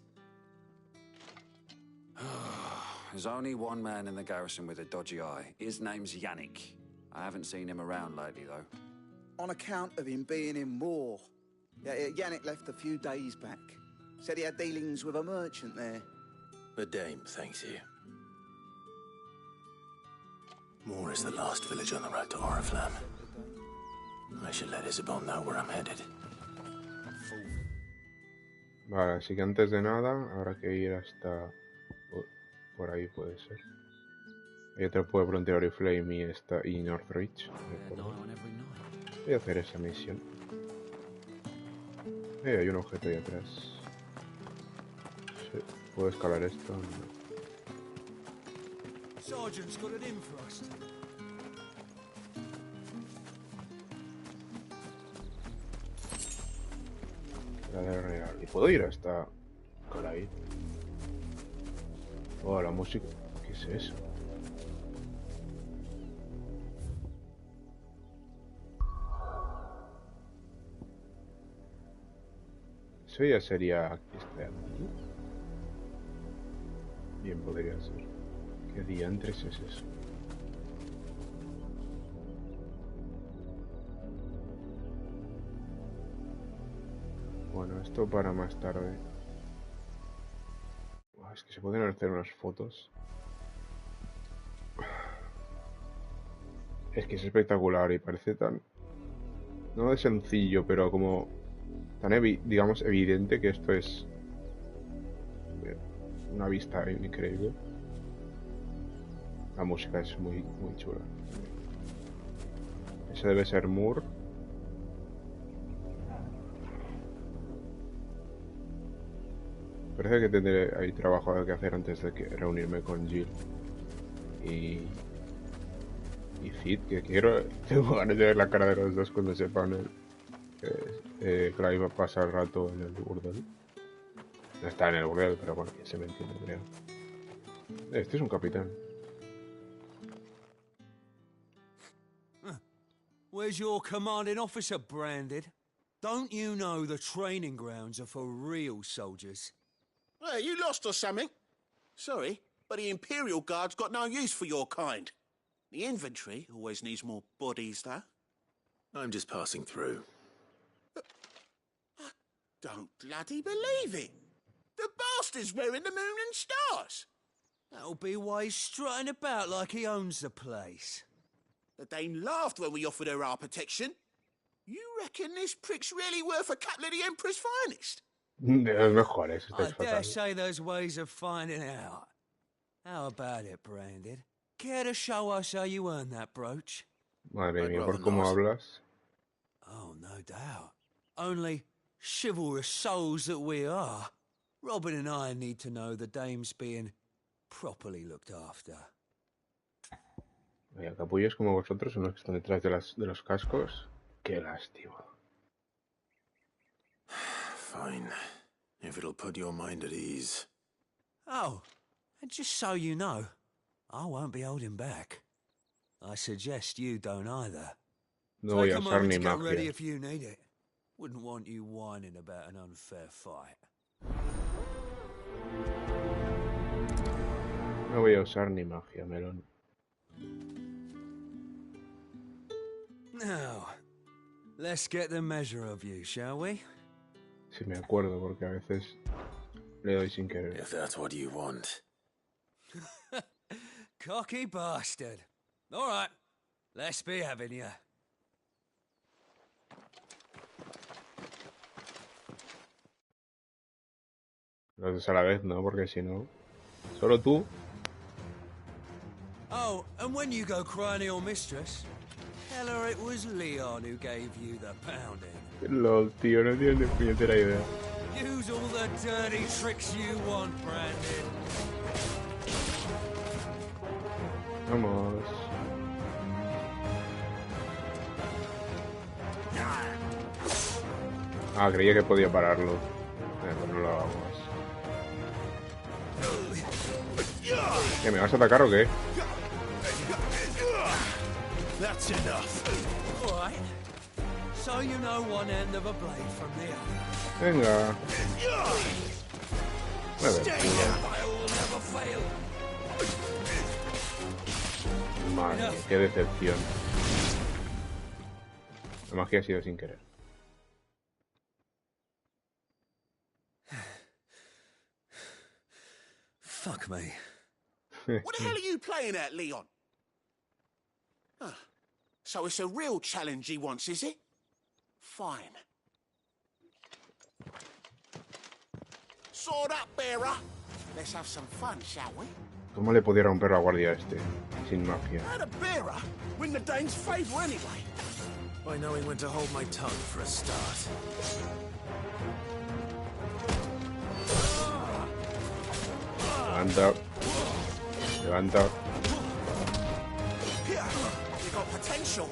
There's only one man in the garrison with a dodgy eye. His name's Yannick. I haven't seen him around lately, though. On account of him being in war. Yeah, Yannick left a few days back. Said he had dealings with a merchant there. The dame thanks you. Moore is the last village on the road to Oriflamme. I should let Isabel know where I'm headed. Vale, así que antes de nada habrá que ir hasta... por ahí puede ser. Hay otro pueblo entre Oriflame y Northridge. Voy a hacer esa misión. Hay un objeto ahí atrás. Sí, ¿puedo escalar esto? No. Sergeant's got it in for us. Real. ¿Y puedo ir hasta Calaid? Oh, la música. ¿Qué es eso? Eso ya sería este aquí. Bien podría ser. ¿Qué diantres es eso? Bueno, esto para más tarde. Es que se pueden hacer unas fotos. Es que es espectacular y parece tan... no de sencillo, pero como... tan digamos evidente que esto es... una vista increíble. La música es muy chula. Ese debe ser Moore. Parece que tendré ahí trabajo que hacer antes de reunirme con Jill y Cid, que tengo ganas de ver la cara de los dos cuando sepan que Clive va a pasar rato en el burdel. No está en el burdel, pero bueno, ya se me entiende, creo. Este es un capitán. Where's your commanding officer, Branded? Don't you know the training grounds are for real soldiers? Hey, you lost or something? Sorry, but the Imperial Guard's got no use for your kind. The infantry always needs more bodies, though. I'm just passing through. I don't bloody believe it. The bastard's wearing the moon and stars. That'll be why he's strutting about like he owns the place. The Dame laughed when we offered her our protection. You reckon this prick's really worth a couple of the Emperor's finest? De los mejores, I dare say there's ways of finding out. How about it, Branded? Care to show us how you earned that brooch? Madre mía, por cómo hablas. Oh, no doubt. Only chivalrous souls that we are, Robin and I need to know the dame's being properly looked after. Vaya, capullos como vosotros son los que están detrás de los cascos. Qué lástima. Fine, if it'll put your mind at ease. Oh, and just so you know, I won't be holding back. I suggest you don't either. No voy a Take a usar moment ni to get ready magia. if you need it. Wouldn't want you whining about an unfair fight. No voy a usar ni magia, melón. Now, let's get the measure of you, shall we? Si me acuerdo, porque a veces le doy sin querer. If that's what you want. Cocky bastard. All right, let's be having you. Los dos a la vez, ¿no? Porque si no... Solo tú. Oh, and when you go crying to your mistress, tell her it was Leon who gave you the pounding. LOL, tío, no tienes ni puñetera idea. Use all the dirty tricks you want, Brandon. Vamos. Ah, creía que podía pararlo. Pues no lo hagamos. ¿Qué, me vas a atacar o qué? That's enough. All right. So you know one end of a blade from the other. Venga. Madre mía, qué decepción. La magia ha sido sin querer. fuck me. What the hell are you playing at, Leon? So it's a real challenge he wants, is it? Fine. Sword up, bearer. Let's have some fun, shall we? ¿Cómo le podía romper la guardia a este? Sin magia. How the bearer win the Dane's favour anyway? By knowing when to hold my tongue for a start. Levanta. Levanta. Here, you got potential.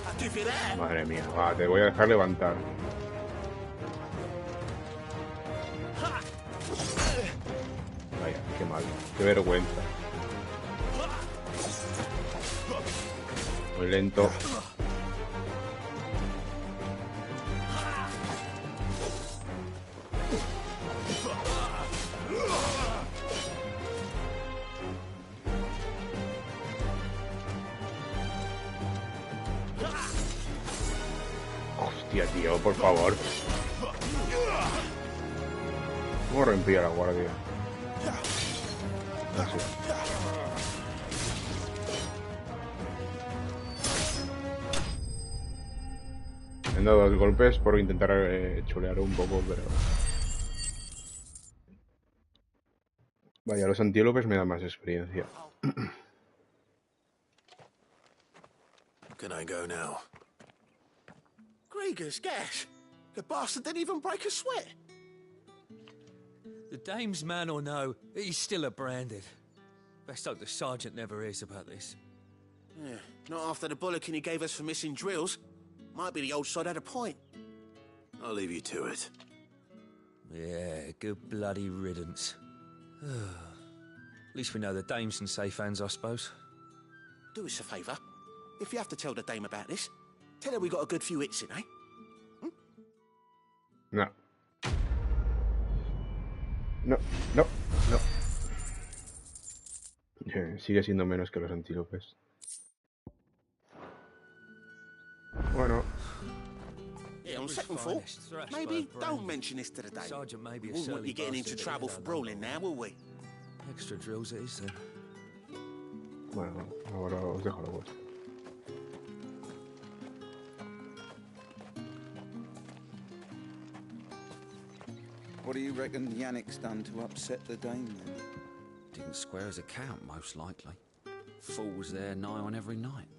I'll give you that. Madre mía, va, te voy a dejar levantar. Vaya, qué mal, qué vergüenza. Muy lento. Hostia, tío, por favor. ¿Cómo rompía la guardia? Así. Me han dado 2 golpes por intentar chulear un poco, pero... Vaya, los antílopes me dan más experiencia. Can I go now? Grieger's gas. The bastard didn't even break a sweat. The dame's man or no, he's still a branded. Best hope the sergeant never hears about this. Yeah, not after the bullocking he gave us for missing drills. Might be the old sod had a point. I'll leave you to it. Yeah, good bloody riddance. At least we know the dame's in safe hands, I suppose. Do us a favour. If you have to tell the dame about this, tell her we got a good few hits in, eh? No. No, no, no. Sigue siendo menos que los antílopes. Bueno. Yeah, on second thought, maybe don't mention this to the dame. Sergeant may be a We won't surly be getting into bastard, trouble but for brawling now, will we? Extra drills it is then. Bueno, ahora os dejo la vuelta. What do you reckon Yannick's done to upset the dame then? Didn't square his account, most likely. Fool was there nigh on every night.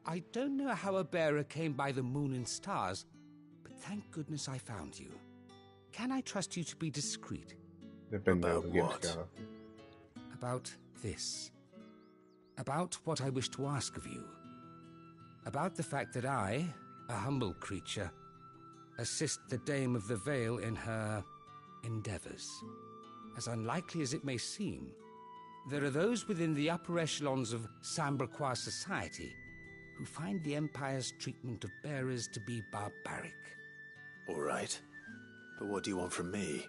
I don't know how a bearer came by the moon and stars, but thank goodness I found you. Can I trust you to be discreet? Depende de lo que quieras que haga. About this. About what I wish to ask of you. About the fact that I, a humble creature, assist the Dame of the Vale in her endeavors. As unlikely as it may seem, there are those within the upper echelons of Sambraquois society who find the Empire's treatment of bearers to be barbaric. All right. But what do you want from me?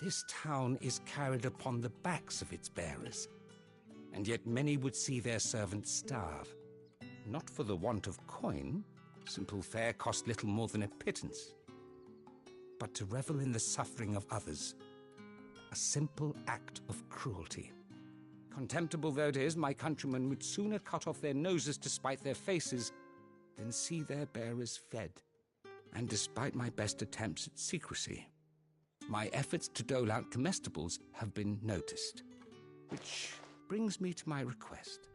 This town is carried upon the backs of its bearers, and yet many would see their servants starve. Not for the want of coin, simple fare cost little more than a pittance, but to revel in the suffering of others, a simple act of cruelty. Contemptible though it is, my countrymen would sooner cut off their noses to spite their faces than see their bearers fed. And despite my best attempts at secrecy, my efforts to dole out comestibles have been noticed. Which brings me to my request.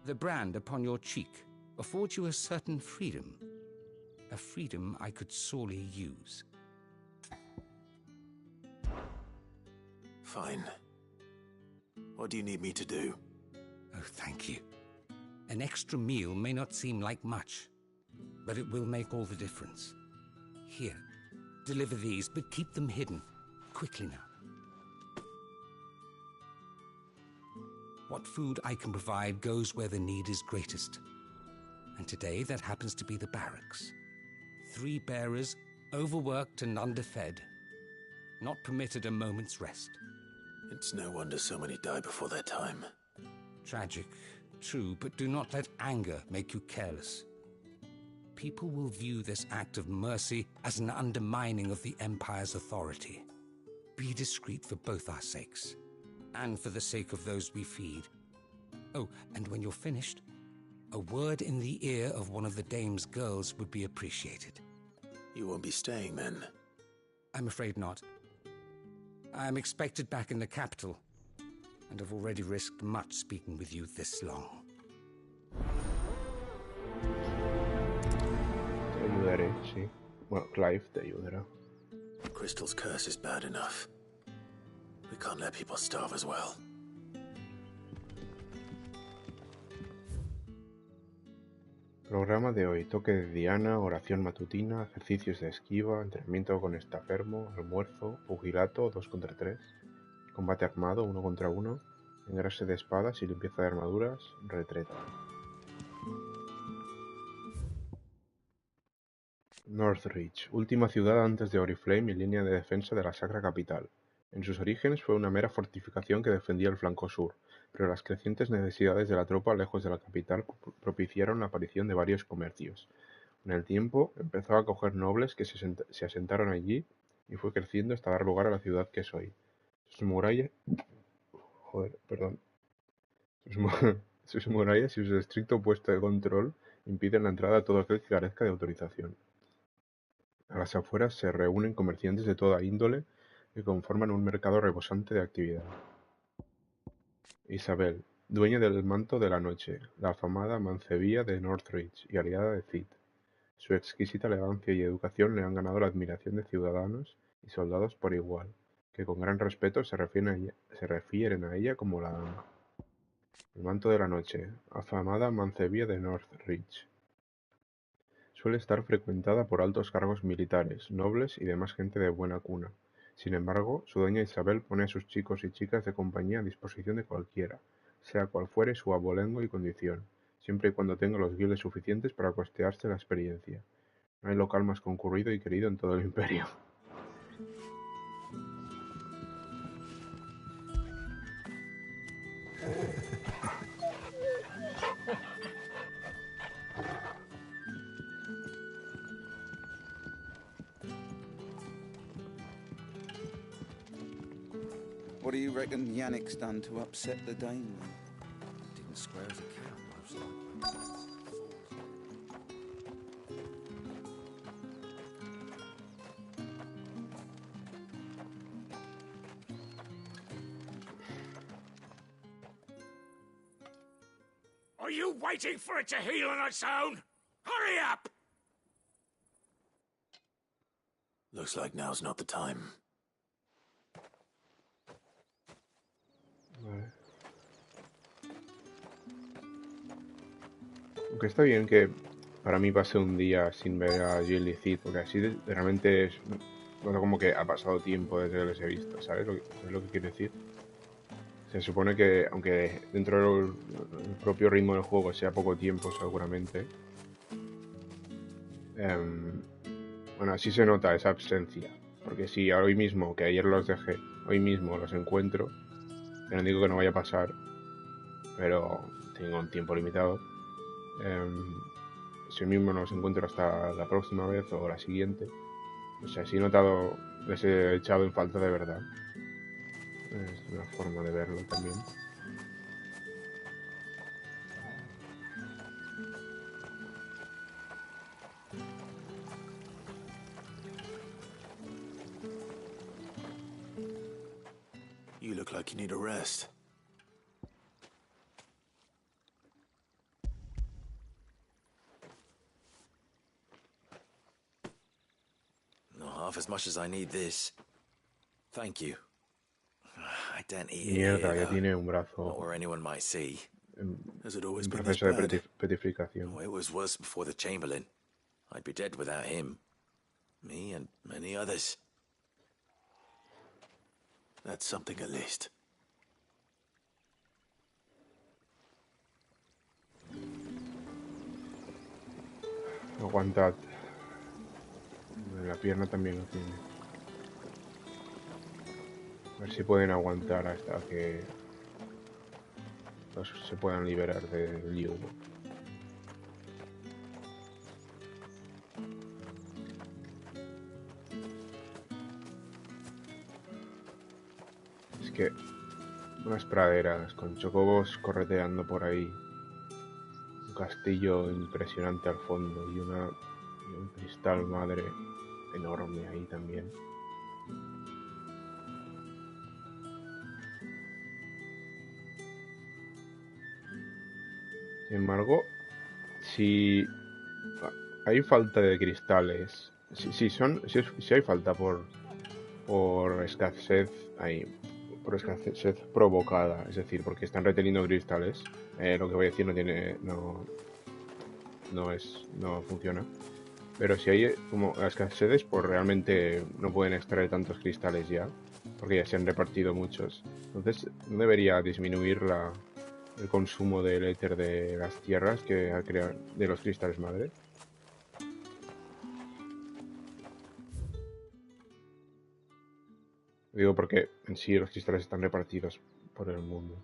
The brand upon your cheek affords you a certain freedom. A freedom I could sorely use. Fine. What do you need me to do? Oh, thank you. An extra meal may not seem like much, but it will make all the difference. Here, deliver these, but keep them hidden. Quickly now. What food I can provide goes where the need is greatest. And today that happens to be the barracks. 3 bearers, overworked and underfed, not permitted a moment's rest. It's no wonder so many die before their time. Tragic, true, but do not let anger make you careless. People will view this act of mercy as an undermining of the Empire's authority. Be discreet for both our sakes, and for the sake of those we feed. Oh, and when you're finished, a word in the ear of one of the dame's girls would be appreciated. You won't be staying then? I'm afraid not. I'm expected back in the capital, and have already risked much speaking with you this long. Te ayudaré, sí. Bueno, Clive te ayudará. Crystal's curse is bad enough. We can't let people starve as well. Programa de hoy: toque de Diana, oración matutina, ejercicios de esquiva, entrenamiento con estafermo, almuerzo, pugilato 2 contra 3, combate armado 1 contra 1, engrase de espadas y limpieza de armaduras, retreta. Northridge, última ciudad antes de Oriflame y línea de defensa de la Sacra Capital. En sus orígenes fue una mera fortificación que defendía el flanco sur, pero las crecientes necesidades de la tropa lejos de la capital propiciaron la aparición de varios comercios. Con el tiempo empezó a acoger nobles que se asentaron allí y fue creciendo hasta dar lugar a la ciudad que es hoy. Sus murallas... Sus murallas y su estricto puesto de control impiden la entrada a todo aquel que carezca de autorización. A las afueras se reúnen comerciantes de toda índole que conforman un mercado rebosante de actividad. Isabel, dueña del manto de la noche, la afamada mancebía de Northridge y aliada de Cid. Su exquisita elegancia y educación le han ganado la admiración de ciudadanos y soldados por igual, que con gran respeto se refieren a ella como la dama. El manto de la noche, afamada mancebía de Northridge. Suele estar frecuentada por altos cargos militares, nobles y demás gente de buena cuna. Sin embargo, su dueña Isabel pone a sus chicos y chicas de compañía a disposición de cualquiera, sea cual fuere su abolengo y condición, siempre y cuando tenga los guildes suficientes para costearse la experiencia. No hay local más concurrido y querido en todo el imperio. What do you reckon Yannick's done to upset the Dane? Didn't square as a cow, most likely. Are you waiting for it to heal on its own? Hurry up! Looks like now's not the time. Vale. Aunque está bien que para mí pase un día sin ver a Jill y Cid, porque así realmente es como que ha pasado tiempo desde que les he visto, ¿sabes lo que quiero decir? Se supone que, aunque dentro del propio ritmo del juego sea poco tiempo seguramente, bueno, así se nota esa ausencia, porque si hoy mismo, que ayer los dejé, hoy mismo los encuentro, yo no digo que no vaya a pasar, pero tengo un tiempo limitado. Si hoy mismo no los encuentro hasta la próxima vez o la siguiente, o sea, sí he notado, les he echado en falta de verdad. Es una forma de verlo también. You look like you need a rest. Not half as much as I need this. Thank you. I don't eat Mierda, here, ya tiene un brazo. not where anyone might see. Has it always En been this proceso de bad? petrificación. Oh, it was worse before the Chamberlain. I'd be dead without him. Me and many others. That's something at least. Aguantad. La pierna también lo tiene. A ver si pueden aguantar hasta que se puedan liberar del yugo. Es que unas praderas con chocobos correteando por ahí, un castillo impresionante al fondo y un cristal madre enorme ahí también. Sin embargo, si hay falta de cristales, si hay falta por escasez, por escasez provocada, es decir, porque están reteniendo cristales, lo que voy a decir no funciona. Pero si hay como escasez, pues realmente no pueden extraer tantos cristales ya, porque ya se han repartido muchos. Entonces, ¿no debería disminuir el consumo del éter de las tierras de los cristales madre? Digo porque en sí los cristales están repartidos por el mundo.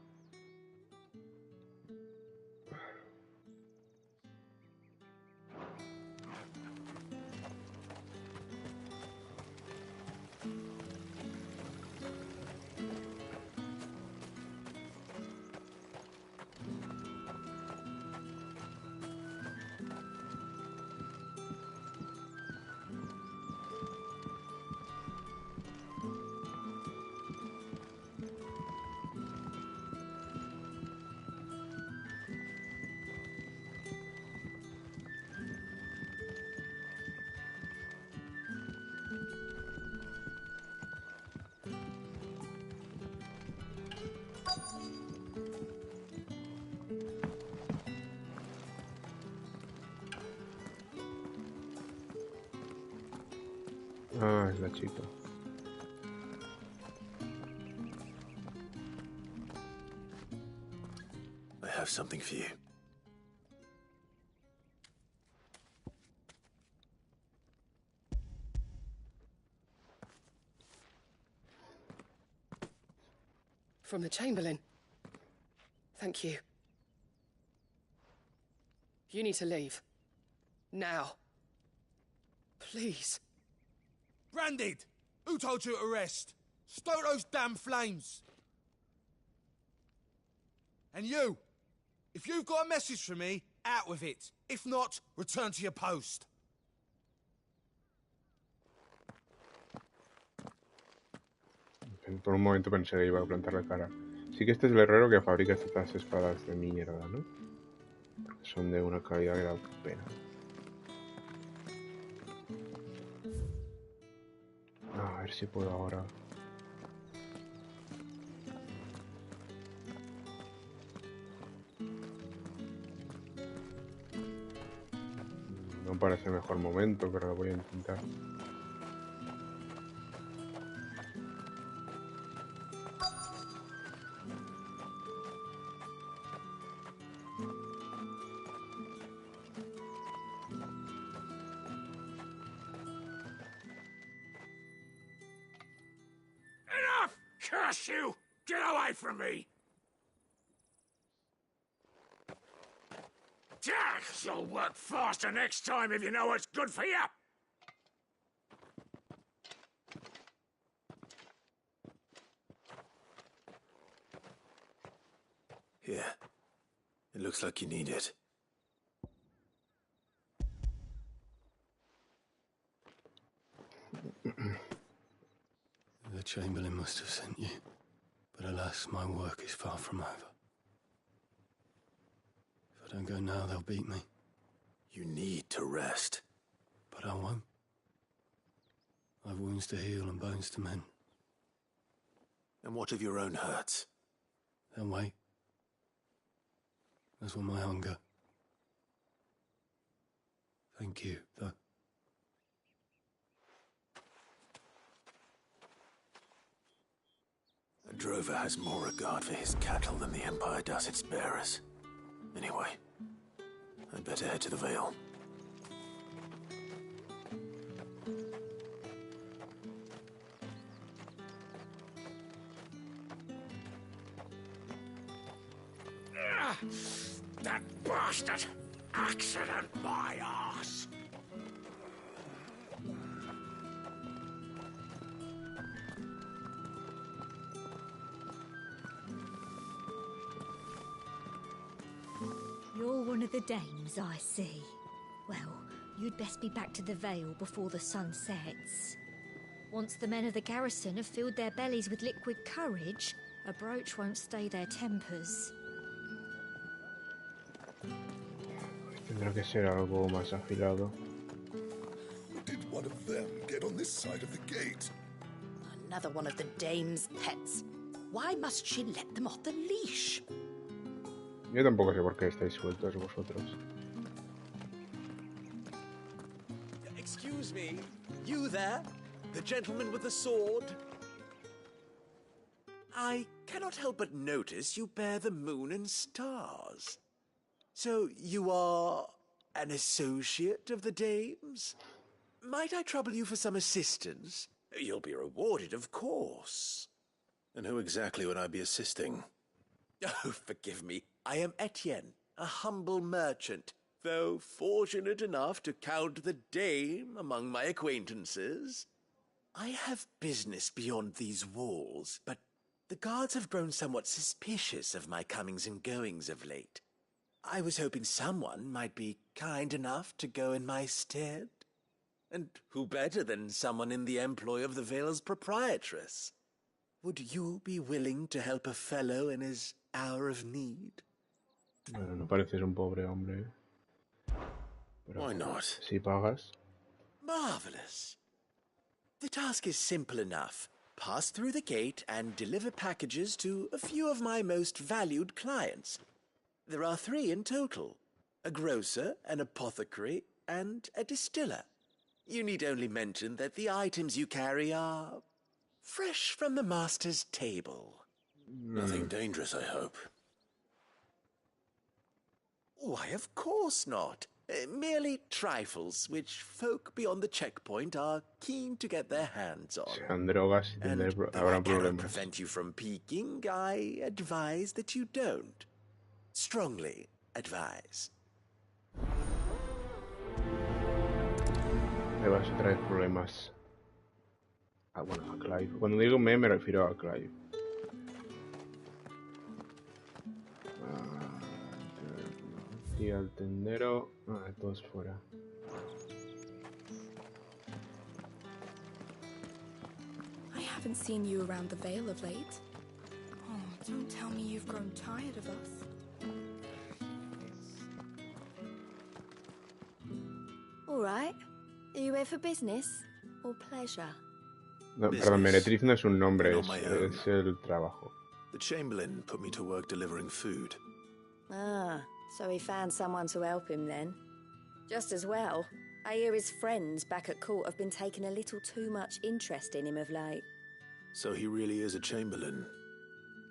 Ah, es la chica. I have something for you. From the Chamberlain. Thank you. You need to leave. Now. Please. Branded! Who told you to rest? Stoke those damn flames! And you! If you've got a message for me, out with it. If not, return to your post. Por un momento pensé que iba a plantar la cara. Sí que este es el herrero que fabrica estas espadas de mierda, ¿no? Son de una calidad que da pena. A ver si puedo ahora. No parece el mejor momento, pero lo voy a intentar. Enough! Curse you! Get away from me! You'll work faster next time if you know what's good for you! Here. It looks like you need it. The Chamberlain must have sent you. But alas, my work is far from over. If I don't go now, they'll beat me. You need to rest. But I won't. I've wounds to heal and bones to mend. And what of your own hurts? They'll wait. As will my hunger. Thank you, though. A drover has more regard for his cattle than the Empire does its bearers. Anyway, I'd better head to the Vale. That bastard! Accident, my ass! You're one of the dames, I see. Well, you'd best be back to the Vale before the sun sets. Once the men of the garrison have filled their bellies with liquid courage, a brooch won't stay their tempers. Tendrá que ser algo más afilado. Did one of them get on this side of the gate? Another one of the dame's pets. Why must she let them off the leash? Yo tampoco sé por qué estáis sueltos vosotros. Excuse me, you there? The gentleman with the sword? I cannot help but notice you bear the moon and stars. So you are an associate of the dames? Might I trouble you for some assistance? You'll be rewarded, of course. And who exactly would I be assisting? Oh, forgive me. I am Etienne, a humble merchant, though fortunate enough to count the dame among my acquaintances. I have business beyond these walls, but the guards have grown somewhat suspicious of my comings and goings of late. I was hoping someone might be kind enough to go in my stead. And who better than someone in the employ of the Vale's proprietress? Would you be willing to help a fellow in his hour of need? Bueno, no pareces un pobre hombre. Pero why not? Si pagas. Marvelous. The task is simple enough. Pass through the gate and deliver packages to a few of my most valued clients. There are 3 in total: a grocer, an apothecary, and a distiller. You need only mention that the items you carry are fresh from the master's table. Nothing dangerous, I hope. Why, of course not. Merely trifles which folk beyond the checkpoint are keen to get their hands on. Sean drogas y And though I habrán cannot problemas. prevent you from peeking, I advise that you don't. Strongly advise. Me vas a traer problemas. Ah, bueno, a Clive. Cuando digo me refiero a Clive. Y al tendero. Todos fuera. I haven't seen you around the Vale of late. Oh, don't tell me you've grown tired of us. All right. Are you here for business or pleasure? No, Business. perdón, meretriz no es un nombre, And on my own. es el trabajo. The Chamberlain put me to work delivering food. Ah, so he found someone to help him then. Just as well. I hear his friends back at court have been taking a little too much interest in him of late. So he really is a Chamberlain.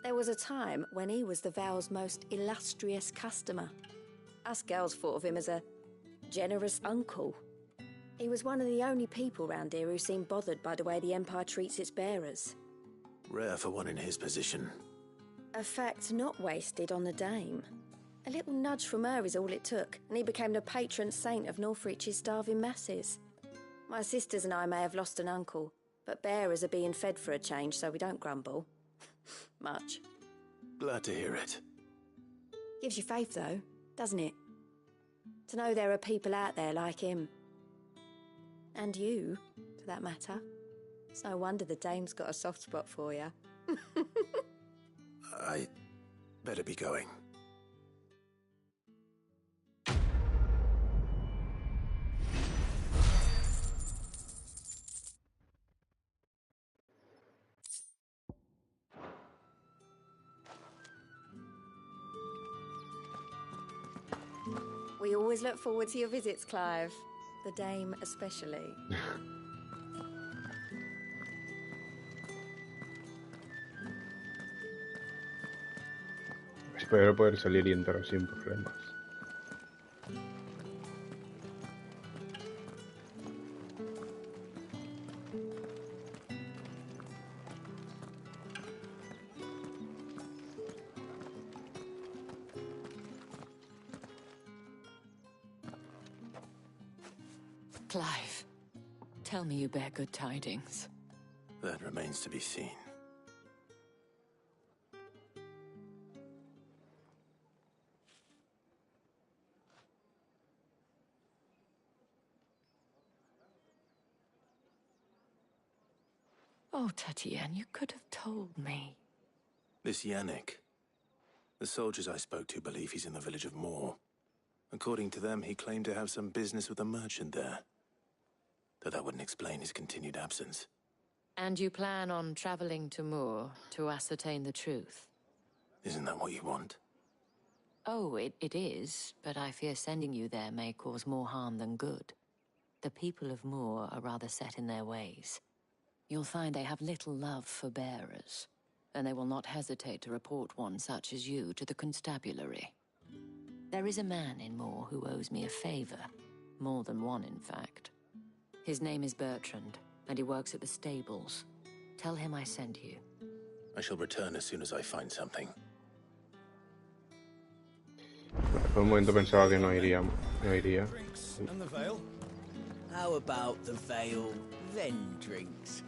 There was a time when he was the Vale's most illustrious customer. Us girls thought of him as a generous uncle. He was one of the only people round here who seemed bothered by the way the Empire treats its bearers. Rare for one in his position. A fact not wasted on the dame. A little nudge from her is all it took, and he became the patron saint of Northreach's starving masses. My sisters and I may have lost an uncle, but bearers are being fed for a change, so we don't grumble. Much. Glad to hear it. Gives you faith, though, doesn't it? To know there are people out there like him. And you, for that matter. It's no wonder the dame's got a soft spot for you. I better be going. We always look forward to your visits, Clive. The dame especially. Espero poder salir y entrar sin problemas. Clive, tell me you bear good tidings. That remains to be seen. Oh, Tatienne, you could have told me. This Yannick. The soldiers I spoke to believe he's in the village of Moor. According to them, he claimed to have some business with a merchant there. Though that wouldn't explain his continued absence. And you plan on traveling to Moor to ascertain the truth? Isn't that what you want? Oh, it is, but I fear sending you there may cause more harm than good. The people of Moor are rather set in their ways. You'll find they have little love for bearers, and they will not hesitate to report one such as you to the constabulary. There is a man in Moor who owes me a favor. More than one, in fact. His name is Bertrand, and he works at the stables. Tell him I sent you. I shall return as soon as I find something. Por un momento pensaba que no iría. And the Vale? How about the Vale, then drinks?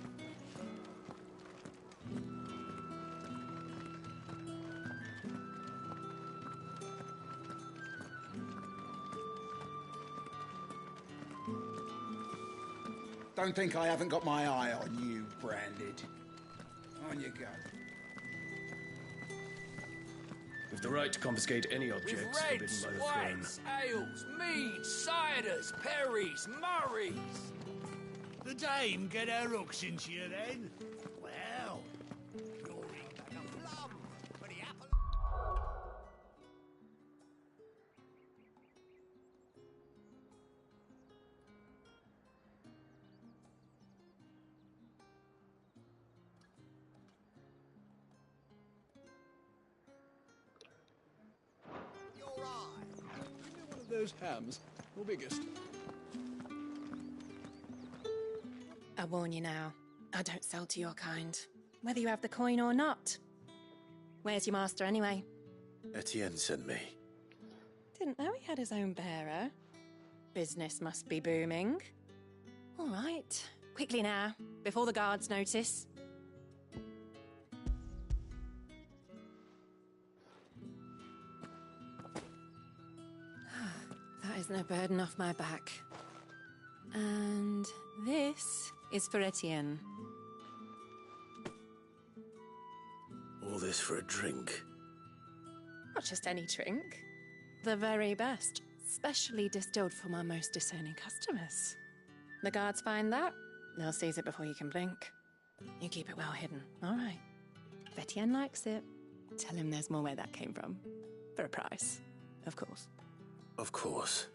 Don't think I haven't got my eye on you, Branded. On you go. With the right to confiscate any objects forbidden Reds, by the whites, ales, meads, ciders, perries, murrays. The dame get her hooks into you then? Well, you're in like a plum for the apple. Those hams, or biggest. I warn you now, I don't sell to your kind, whether you have the coin or not. Where's your master anyway? Etienne sent me. Didn't know he had his own bearer. Business must be booming. All right, quickly now, before the guards notice. That isn't a burden off my back. And this is for Etienne. All this for a drink. Not just any drink. The very best, specially distilled for my most discerning customers. The guards find that, they'll seize it before you can blink. You keep it well hidden, all right? If Etienne likes it, tell him there's more where that came from. For a price, of course. Of course.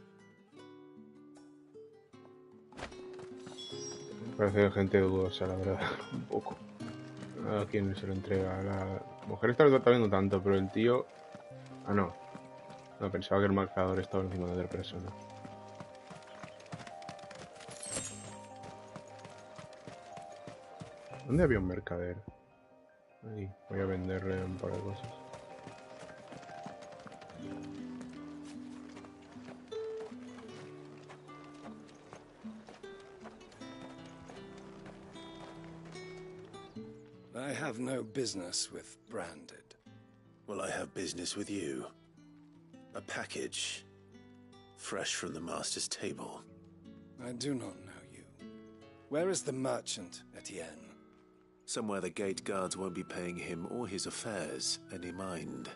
Parece gente dudosa, la verdad. Un poco. A quién se lo entrega. La mujer está viendo tanto, pero el tío... Ah, no. No, pensaba que el marcador estaba encima de otra persona. ¿Dónde había un mercader? Ahí. Voy a venderle un par de cosas. I have no business with Branded. Well, I have business with you. A package. Fresh from the master's table. I do not know you. Where is the merchant, Etienne? Somewhere the gate guards won't be paying him or his affairs any mind.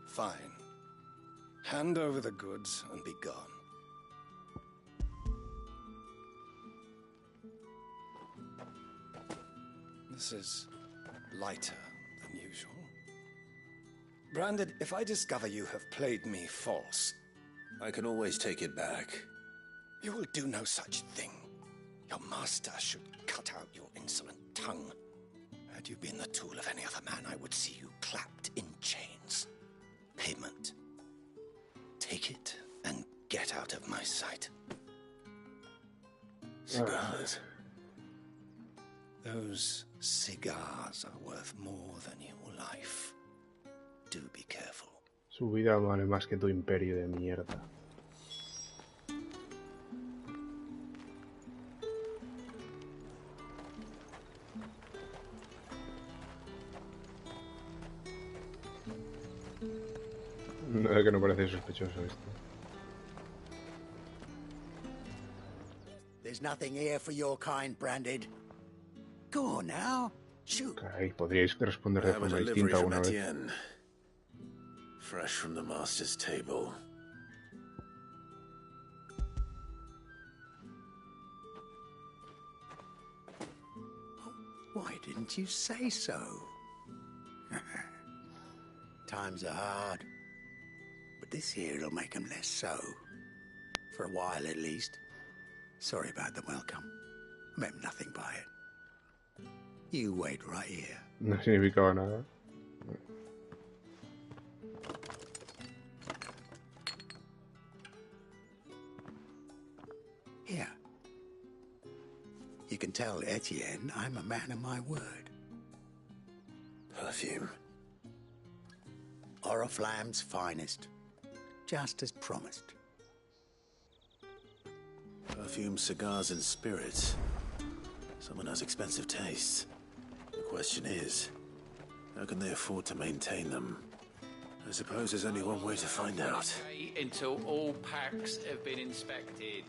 Fine. Hand over the goods and be gone. This is lighter than usual. Branded, if I discover you have played me false... I can always take it back. You will do no such thing. Your master should cut out your insolent tongue. Had you been the tool of any other man, I would see you clapped in chains. Payment. Take it and get out of my sight. Cigars. Those cigars are worth more than your life. Do be careful. Su vida vale más que tu imperio de mierda. Nada que no parece sospechoso esto. There's nothing here for your kind, Branded. Go on now. Shoot. Caray, podríais responder de I have a forma delivery distinta from alguna vez. Etienne. Fresh from the master's table. Why didn't you say so? Times are hard. But this here'll make 'em less so. For a while, at least. Sorry about the welcome. I meant nothing by it. You wait right here. No significaba nada. Here. You can tell Etienne I'm a man of my word. Perfume. Oriflamme's finest. Just as promised. Perfume, cigars, and spirits. Someone has expensive tastes. The question is, how can they afford to maintain them? I suppose there's only one way to find out. Until all packs have been inspected.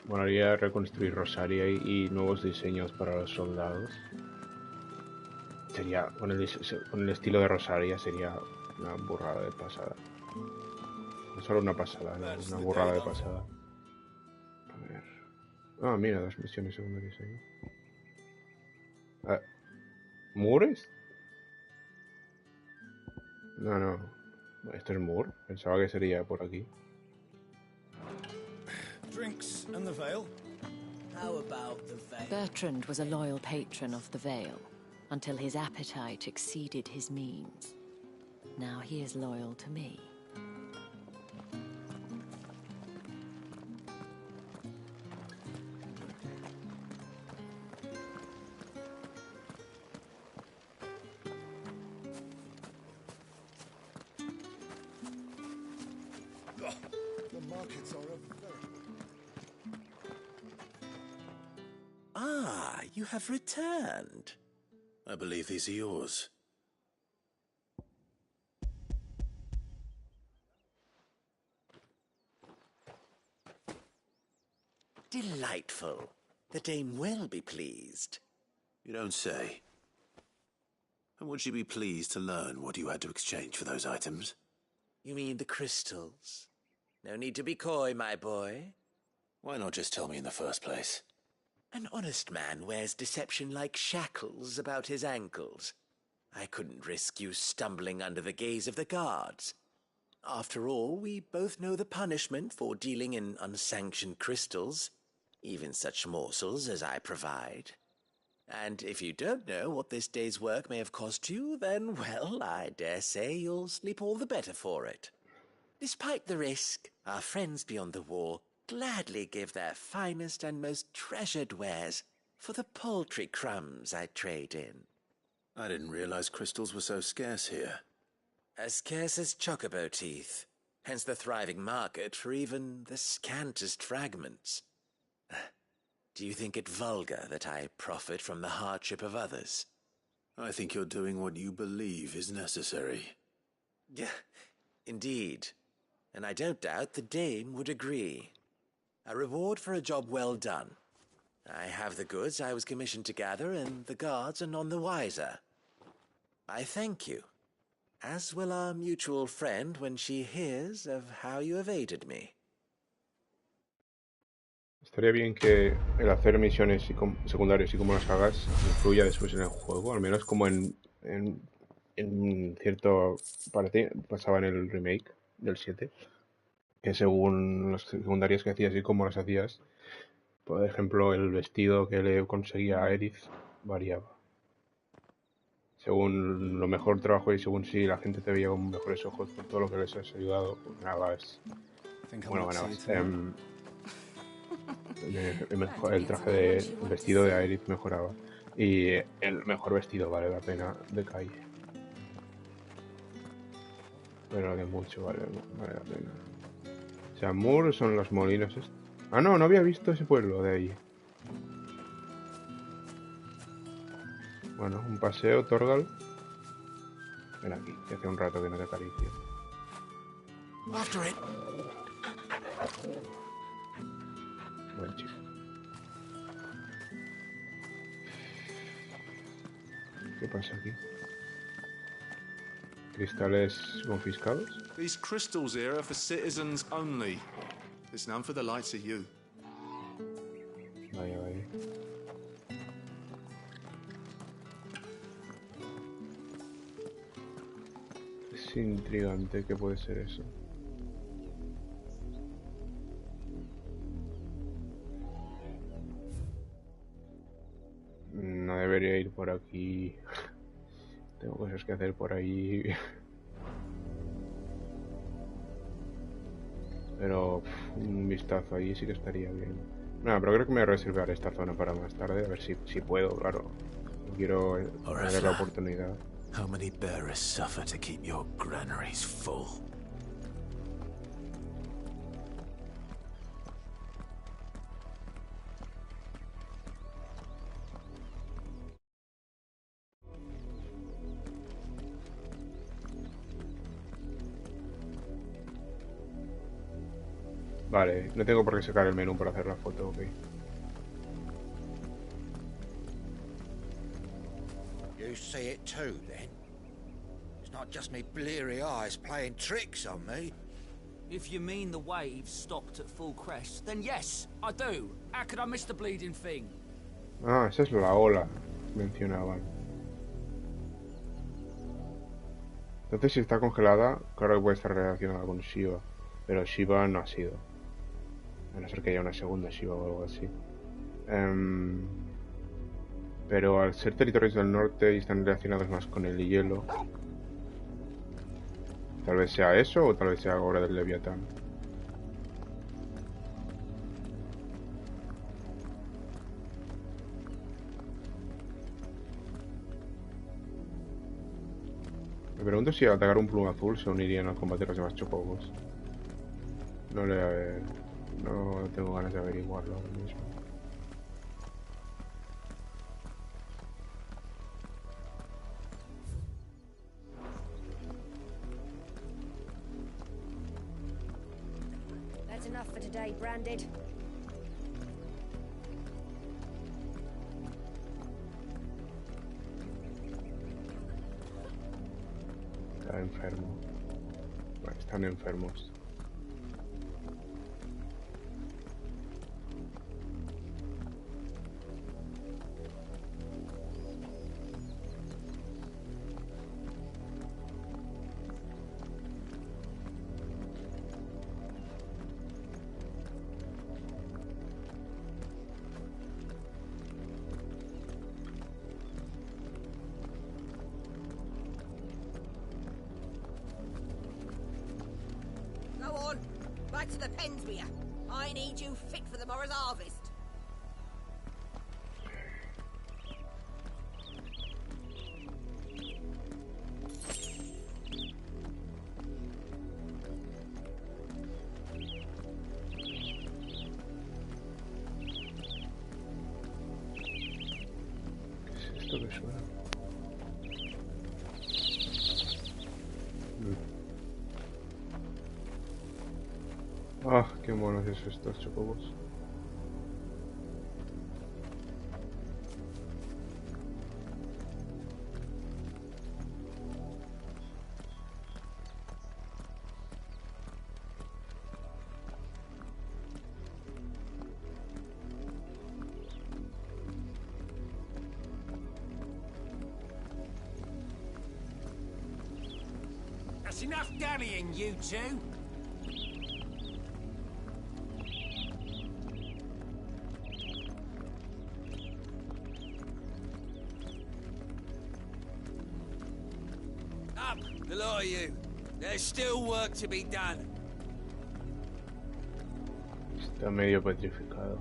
Molaría reconstruir Rosaria y nuevos diseños para los soldados. Sería, con el estilo de Rosaria sería una burrada de pasada. No solo una pasada, no, una burrada de pasada. A ver. Ah, mira, 2 misiones secundarias ahí. ¿Mures? No. ¿Esto es Moore? Pensaba que sería por aquí. Drinks and the Vale? How about the Vale? Bertrand was a loyal patron of the Vale, until his appetite exceeded his means. Now he is loyal to me. The markets are a very... Ah, you have returned. I believe these are yours. Delightful. The dame will be pleased. You don't say. And would she be pleased to learn what you had to exchange for those items? You mean the crystals? No need to be coy, my boy. Why not just tell me in the first place? An honest man wears deception like shackles about his ankles. I couldn't risk you stumbling under the gaze of the guards. After all, we both know the punishment for dealing in unsanctioned crystals, even such morsels as I provide. And if you don't know what this day's work may have cost you, then, well, I dare say you'll sleep all the better for it. Despite the risk, our friends beyond the wall gladly give their finest and most treasured wares for the paltry crumbs I trade in. I didn't realize crystals were so scarce here. As scarce as chocobo teeth, hence the thriving market for even the scantest fragments. Do you think it vulgar that I profit from the hardship of others? I think you're doing what you believe is necessary. Yeah, indeed. And I don't doubt the dame would agree. A reward for a job well done. I have the goods I was commissioned to gather, and the guards are none the wiser. I thank you, as will our mutual friend when she hears of how you have aided me. Estaría bien que el hacer misiones secundarias y cómo las hagas influya después en el juego, al menos como en cierto parte pasaba en el remake del 7, que según las secundarias que hacías y cómo las hacías, por ejemplo, el vestido que le conseguía a Aerith variaba. Según lo mejor trabajo y según si la gente te veía con mejores ojos por todo lo que les has ayudado, pues nada más. El traje de vestido de Aerith mejoraba. Y el mejor vestido vale la pena de calle. Pero de mucho vale la pena. O sea, Moore son los molinos. Ah, no había visto ese pueblo de ahí. Bueno, un paseo, Torgal. Ven aquí, que hace un rato que no te acaricio. After it. Buen chico. ¿Qué pasa aquí? ¿Cristales confiscados? These crystals here are for citizens only. There's none for the likes of you. Vaya. Es intrigante, ¿qué puede ser eso? No debería ir por aquí. Tengo cosas que hacer por ahí. Pero un vistazo ahí sí que estaría bien. Nada, pero creo que me voy a reservar esta zona para más tarde. A ver si puedo, claro. No quiero perder la oportunidad. How many bearers suffer to keep your granaries full? Vale, no tengo por qué sacar el menú para hacer la foto, ok. You see it too, then? It's not just me bleary eyes playing tricks on me. If you mean the waves stopped at full crest, then yes, I do. How could I miss the bleeding thing? Ah, esa es la ola que mencionaban. Entonces, si está congelada, claro que puede estar relacionada con Shiva. Pero Shiva no ha sido. A no ser que haya una segunda Shiva o algo así. Pero al ser territorios del norte y están relacionados más con el hielo, tal vez sea eso o tal vez sea ahora del Leviatán. Me pregunto si al atacar un pluma azul se unirían al combate los demás chocobos. No tengo ganas de averiguarlo ahora mismo. That's enough for today, Branded. Está enfermo. Bueno, están enfermos. Go on, back to the pens with ya. I need you fit for the morrow's harvest. ¿Qué es esto que suena? Ah, qué monos es estos chocobos. That's enough dallying, you two. Up, the lot of you. There's still work to be done. Está medio petrificado.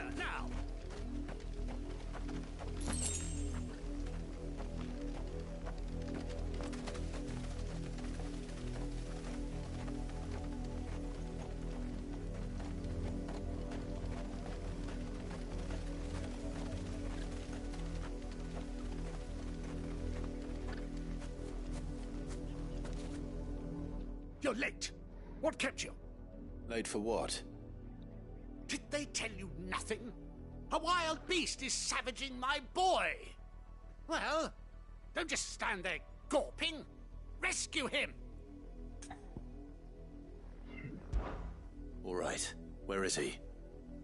Here, now! You're late. What kept you? Late for what? Did they tell you nothing? A wild beast is savaging my boy. Well, don't just stand there gawping. Rescue him. All right. Where is he?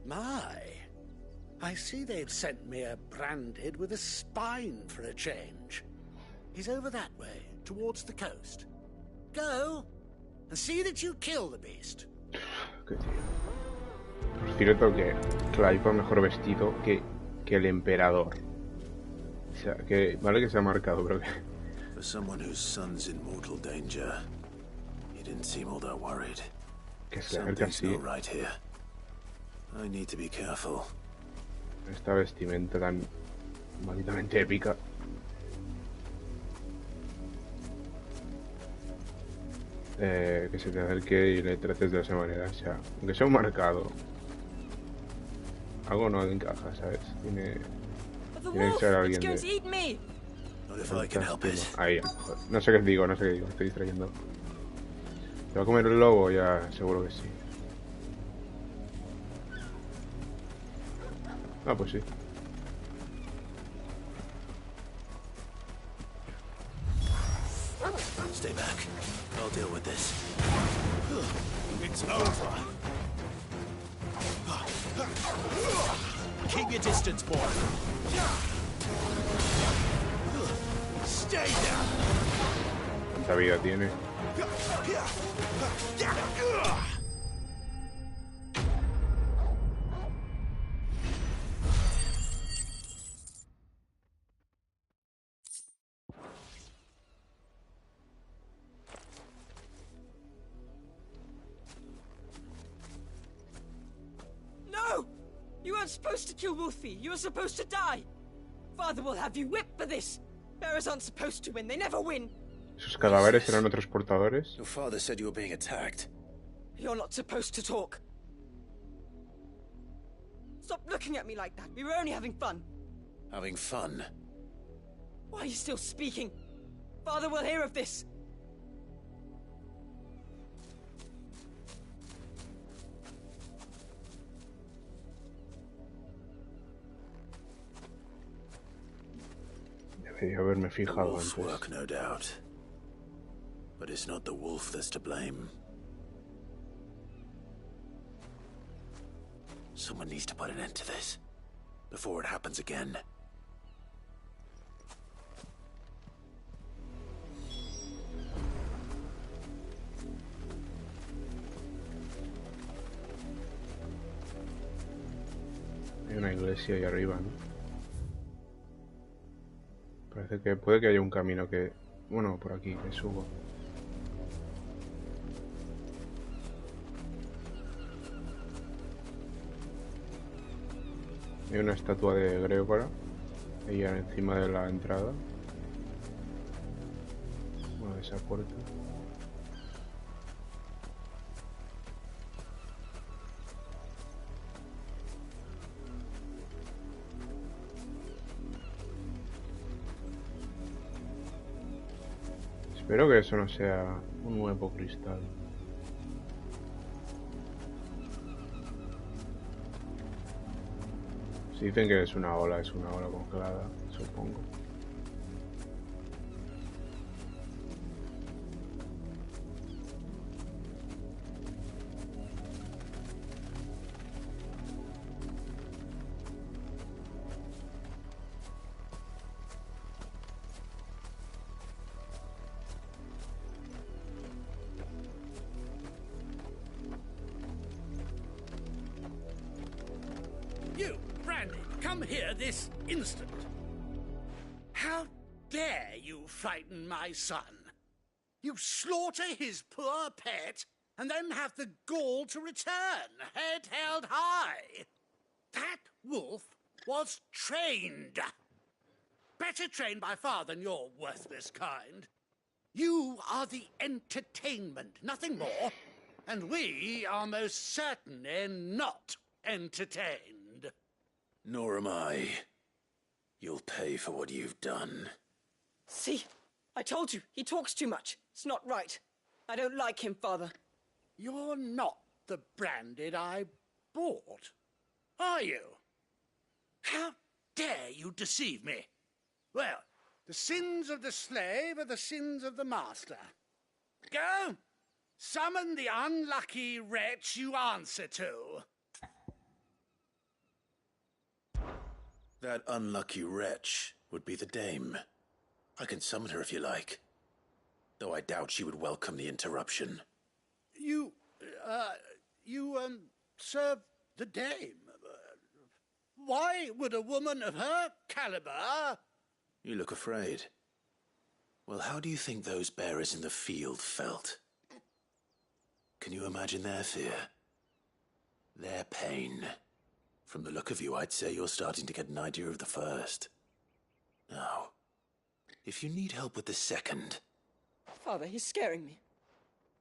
My. I see they've sent me a branded with a spine for a change. He's over that way, towards the coast. Go, and see that you kill the beast. Qué tío. Por cierto que Clive va mejor vestido que el emperador. O sea, que vale que se ha marcado, pero que... For someone whose son's in mortal danger, he didn't seem all that worried. Que se acerca Something's así. not right here. I need to be careful. Esta vestimenta tan malditamente épica. Que se te acerque y le trates de esa manera, o sea, aunque sea un marcado, algo no encaja, ¿sabes? Tiene que ser alguien de... Ahí, joder. No sé qué digo, estoy distrayendo. ¿Te va a comer el lobo? Ya, seguro que sí. Ah, pues sí. Stay back. I'll deal with this. It's over. Keep your distance, boy. Stay down. ¿Cuánta vida tiene? No! You weren't supposed to kill Wolfie. You were supposed to die. Father will have you whipped for this. Bearers aren't supposed to win. They never win. ¿Sus cadáveres eran otros portadores? Your father said you were being attacked. You're not supposed to talk. Stop looking at me like that. We were only having fun. Having fun? Why are you still speaking? Father will hear of this. Debería haberme fijado Wolf's antes. work, no doubt. But it's not the wolf that's to blame. Someone needs to put an end to this before it happens again. Hay una iglesia ahí arriba, ¿no? Parece que puede que haya un camino que... Bueno, por aquí, que subo. Hay una estatua de Gregora ahí encima de la entrada. Bueno, de esa puerta. Espero que eso no sea un nuevo cristal. Si dicen que es una ola congelada, supongo. You, Brandy, come here this instant. How dare you frighten my son? You slaughter his poor pet and then have the gall to return, head held high. That wolf was trained. Better trained by far than your worthless kind. You are the entertainment, nothing more. And we are most certainly not entertained. Nor am I. You'll pay for what you've done. See? I told you, he talks too much. It's not right. I don't like him, Father. You're not the branded I bought, are you? How dare you deceive me? Well, the sins of the slave are the sins of the master. Go, summon the unlucky wretch you answer to. That unlucky wretch would be the dame. I can summon her if you like. Though I doubt she would welcome the interruption. You serve the dame. Why would a woman of her caliber... You look afraid. Well, how do you think those bearers in the field felt? Can you imagine their fear? Their pain? From the look of you, I'd say you're starting to get an idea of the first. Now, if you need help with the second... Father, he's scaring me.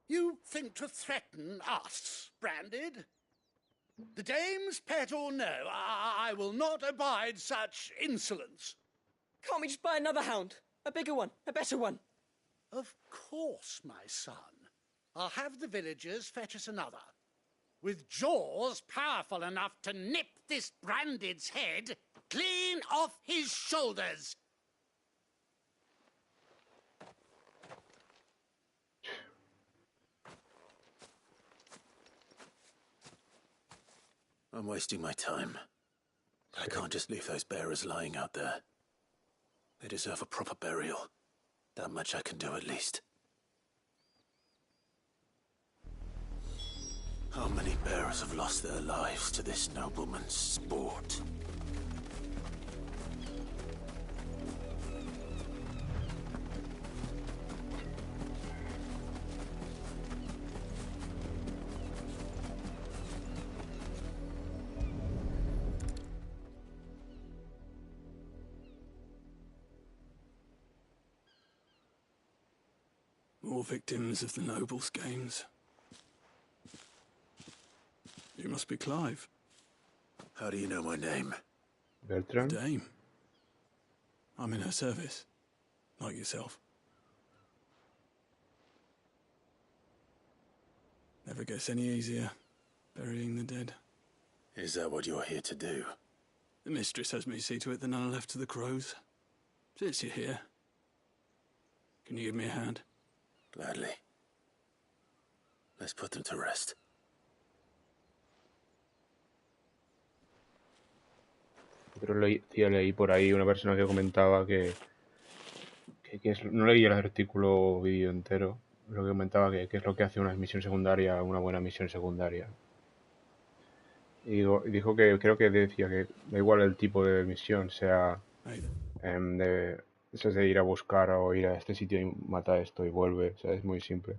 You think to threaten us, Branded? The dame's pet or no, I will not abide such insolence. Can't we just buy another hound? A bigger one, a better one. Of course, my son. I'll have the villagers fetch us another. With jaws powerful enough to nip this Branded's head clean off his shoulders. I'm wasting my time. I can't just leave those bearers lying out there. They deserve a proper burial. That much I can do at least. How many bearers have lost their lives to this nobleman's sport? More victims of the nobles' games. You must be Clive. How do you know my name? Bertrand? Dame. I'm in her service, like yourself. Never gets any easier, burying the dead. Is that what you're here to do? The mistress has me see to it that none are left to the crows. Since you're here, can you give me a hand? Gladly. Let's put them to rest. Pero leí por ahí una persona que comentaba no leí el artículo vídeo entero, lo que comentaba que es lo que hace una misión secundaria una buena misión secundaria. Y dijo que creo que decía que da igual el tipo de misión, sea eso es de ir a buscar o ir a este sitio y mata esto y vuelve, o sea, es muy simple.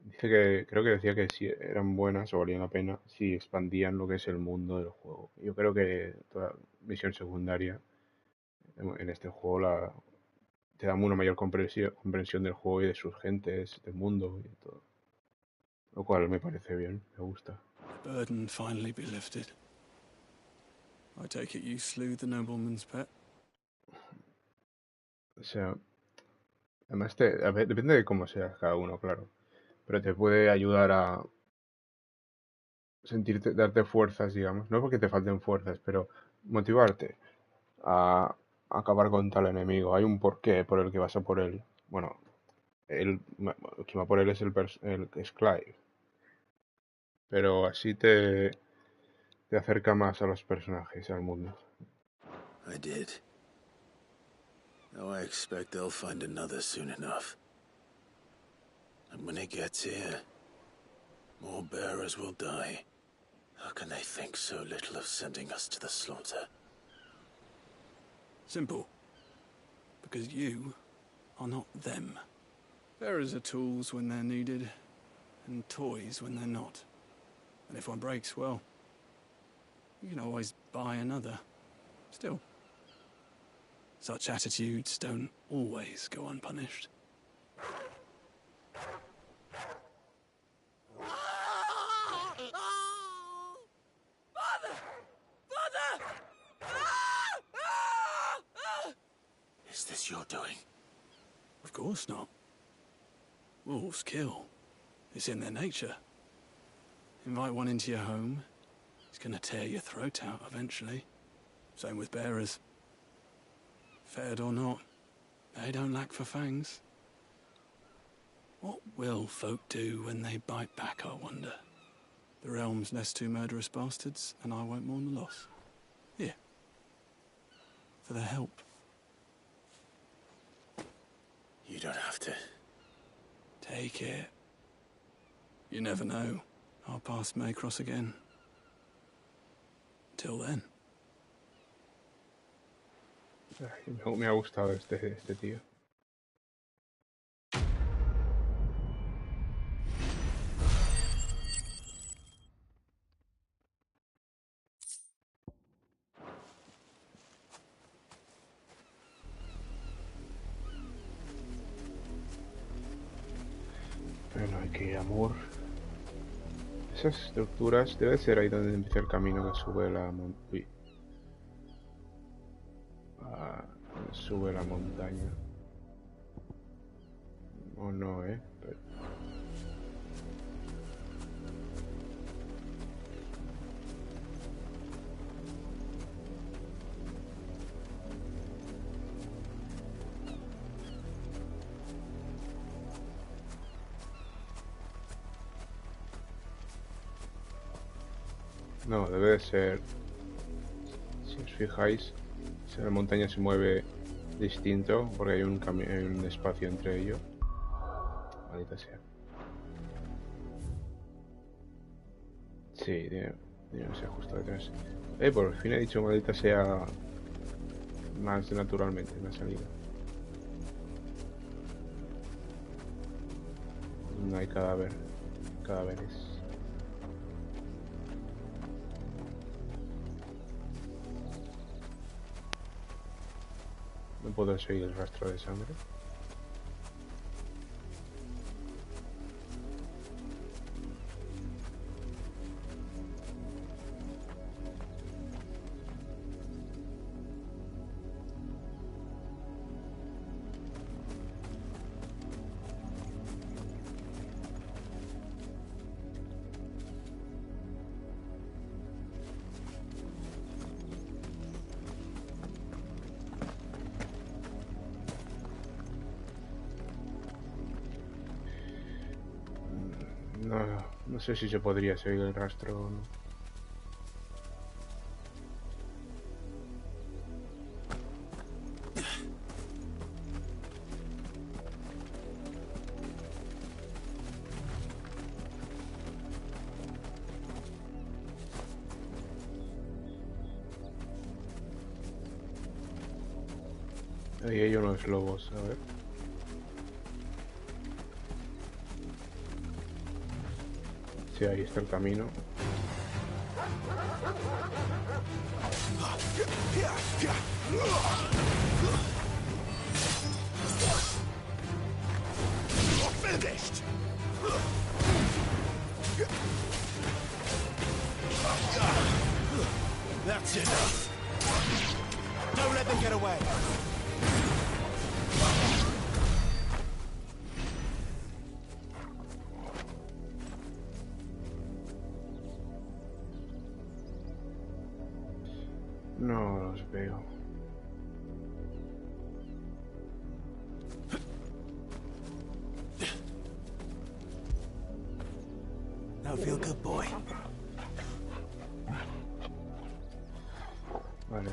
Dice que creo que decía que si eran buenas o valían la pena si expandían lo que es el mundo del juego. Yo creo que toda misión secundaria en este juego te da una mayor comprensión del juego y de sus gentes, del mundo y todo. Lo cual me parece bien, me gusta. The burden finally be lifted. I take it you slew the nobleman's pet? O sea, además depende de cómo seas cada uno, claro. Pero te puede ayudar a darte fuerzas, digamos. No porque te falten fuerzas, pero motivarte a acabar con tal enemigo. Hay un porqué por el que vas a por él. Bueno, quien va por él es el es Clive. Pero así te acerca más a los personajes, al mundo. I did. Now I expect they'll find another soon enough. And when it gets here, more bearers will die. How can they think so little of sending us to the slaughter? Simple. Because you are not them. Bearers are tools when they're needed, and toys when they're not. And if one breaks, well, You can always buy another. Still, such attitudes don't always go unpunished. Father! Father! Is this your doing? Of course not. Wolves kill. It's in their nature. Invite one into your home, he's gonna tear your throat out eventually. Same with bearers. Fed or not, they don't lack for fangs. What will folk do when they bite back, I wonder? The realm's less two murderous bastards, and I won't mourn the loss. Here. For their help. You don't have to. Take it. You never know. Our paths may cross again. Till then. Me ha gustado este tío. Bueno, aquí amor. Esas estructuras debe ser ahí donde empieza el camino que sube la montaña. Sube la montaña. O no, pero... No, debe de ser... Si os fijáis, si la montaña se mueve distinto, porque hay un espacio entre ellos. Maldita sea. Sí, tiene que ser justo detrás. Por fin he dicho maldita sea más naturalmente, me ha salido. No hay cadáveres. No puedo seguir el rastro de sangre. No sé si se podría seguir el rastro o no. Ahí hay unos lobos, a ver. Sí, ahí está el camino. Finished. That's enough. Don't let them get away. No los veo. Now feel good, boy. Vale.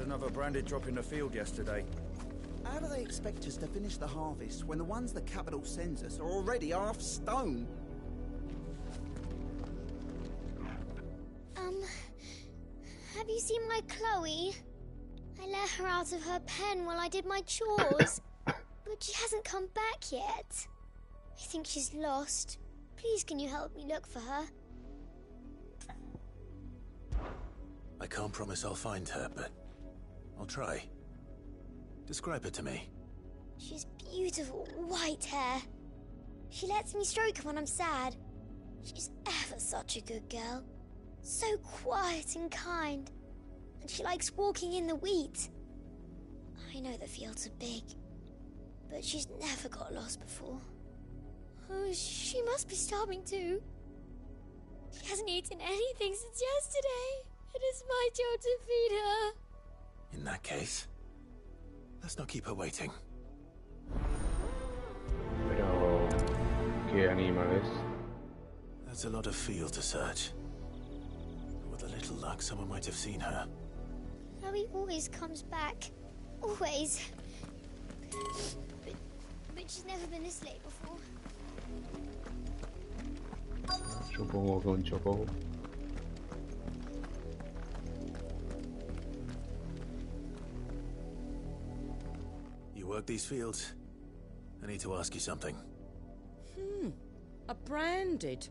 Another branded drop in the field yesterday. How do they expect us to finish the harvest when the ones the capital sends us are already half stone? Have you seen my Chloe? I let her out of her pen while I did my chores, but she hasn't come back yet. I think she's lost. Please, can you help me look for her? I can't promise I'll find her, but I'll try. Describe her to me. She's beautiful white hair. She lets me stroke her when I'm sad. She's ever such a good girl. So quiet and kind. And she likes walking in the wheat. I know the fields are big, but she's never got lost before. Oh, she must be starving too. She hasn't eaten anything since yesterday. It is my job to feed her. In that case, let's not keep her waiting. Pero... ¿qué animal es? That's a lot of field to search. With a little luck, someone might have seen her. Chloe always comes back. Always. But she's never been this late before. Supongo que un chocobo. You work these fields? I need to ask you something. A branded.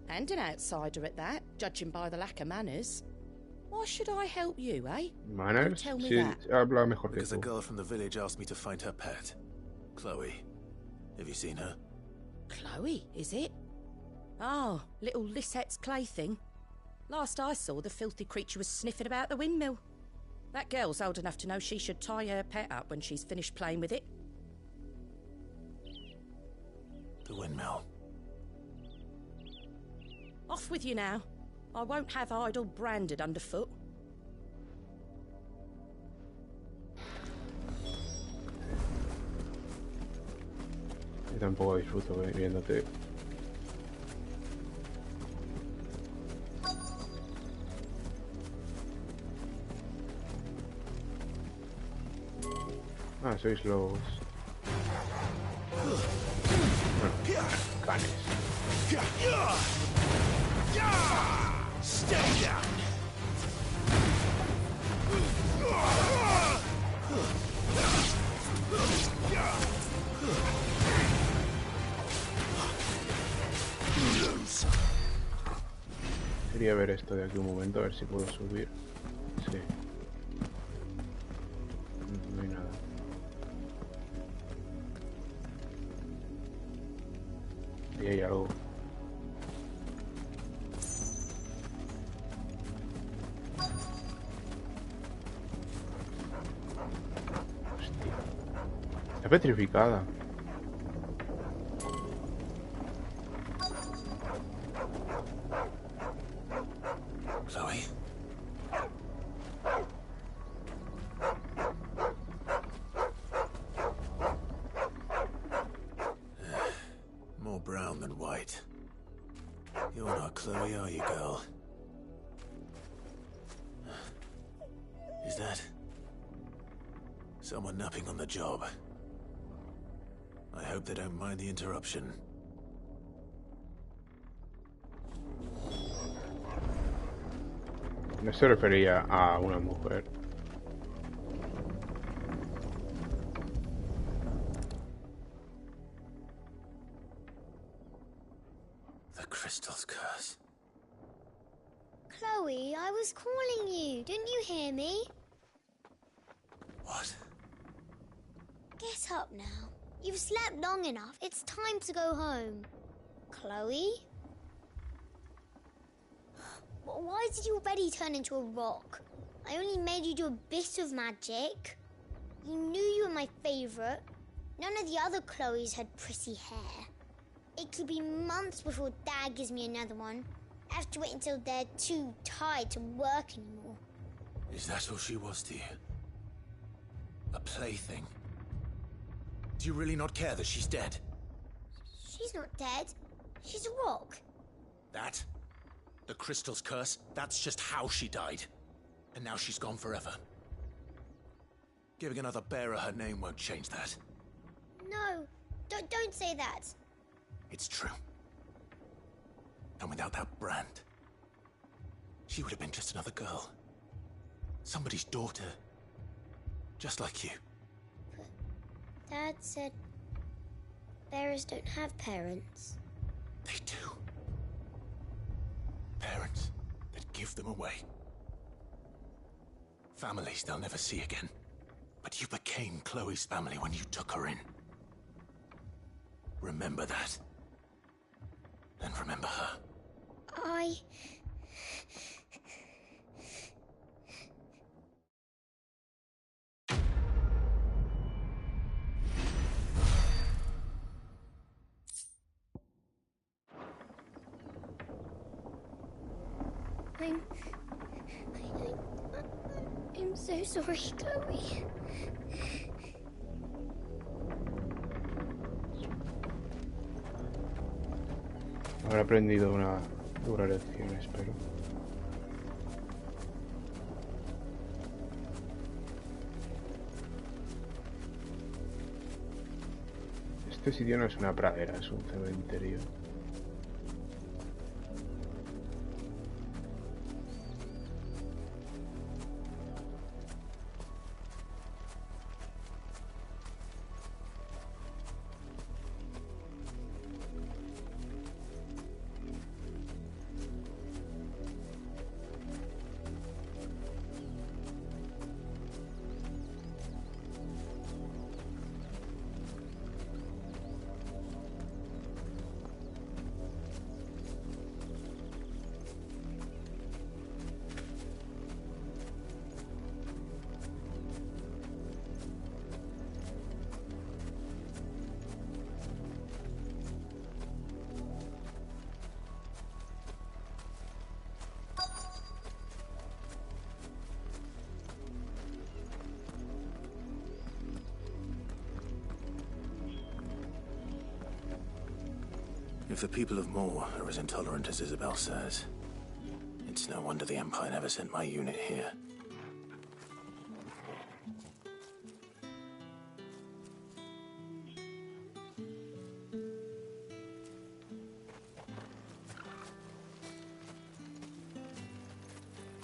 And an outsider at that, judging by the lack of manners. Why should I help you, eh? ¿Manners? Tell me Sí, that. habla mejor que Because a tú. girl from the village asked me to find her pet, Chloe. Have you seen her? Chloe, is it? Oh, little Lisette's plaything. Last I saw, the filthy creature was sniffing about the windmill. That girl's old enough to know she should tie her pet up when she's finished playing with it. The windmill. Off with you now. I won't have idle branded underfoot. Yo tampoco disfruto viéndote. Ah, sois los... Bueno, canes. Stay down! Quería ver esto de aquí un momento, a ver si puedo subir. Sí. No hay nada. Ahí hay algo. Hostia. Está petrificada. Chloe? More brown than white. You're not Chloe, are you, girl? Is that someone napping on the job? I hope they don't mind the interruption. No se refería a una mujer. The crystal's curse. Chloe, I was calling you. Didn't you hear me? What? Get up now. You've slept long enough. It's time to go home. Chloe? Why did you already turn into a rock? I only made you do a bit of magic. You knew you were my favourite. None of the other Chloes had pretty hair. It could be months before Dad gives me another one. I have to wait until they're too tired to work anymore. Is that all she was to you? A plaything? Do you really not care that she's dead? She's not dead. She's a rock. That? The crystal's curse? That's just how she died. And now she's gone forever. Giving another bearer her name won't change that. No, don't say that. It's true. And without that brand, she would have been just another girl. Somebody's daughter. Just like you. Dad said bearers don't have parents. They do. Parents that give them away. Families they'll never see again. But you became Chloe's family when you took her in. Remember that. And remember her. I'm so sorry, Chloe. Habrá aprendido una dura lección, espero. Este sitio no es una pradera, es un cementerio. If the people of Moor are as intolerant as Isabel says, it's no wonder the Empire never sent my unit here.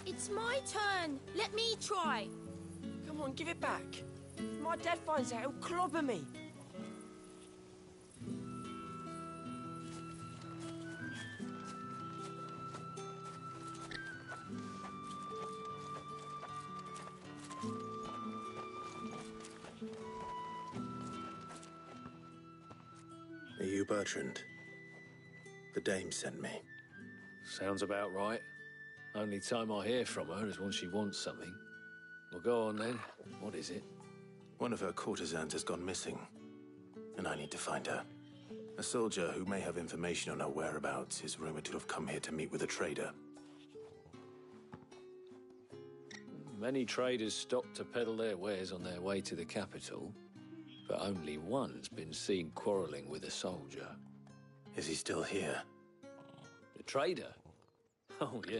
It's my turn. Let me try. Come on, give it back. If my dad finds out, he'll clobber me. Are you Bertrand? The dame sent me. Sounds about right. Only time I hear from her is when she wants something. Well, go on then. What is it? One of her courtesans has gone missing, and I need to find her. A soldier who may have information on her whereabouts is rumored to have come here to meet with a trader. Many traders stop to peddle their wares on their way to the capital, but only one's been seen quarrelling with a soldier. Is he still here? The trader? Oh, yeah.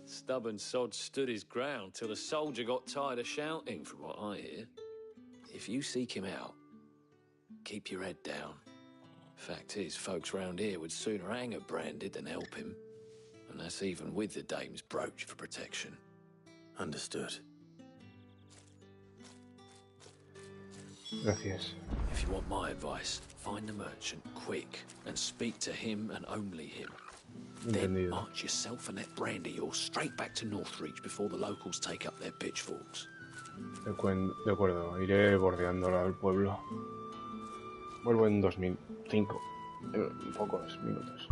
Stubborn sod stood his ground till the soldier got tired of shouting, from what I hear. If you seek him out, keep your head down. Fact is, folks round here would sooner hang a branded than help him. And that's even with the dame's brooch for protection. Understood. Gracias. If you want my advice, find the merchant quick and speak to him and only him. Then Entendido. march yourself and that brandy all straight back to Northreach before the locals take up their pitchforks. De acuerdo, iré bordeando el pueblo. Vuelvo en 2005, en pocos minutos.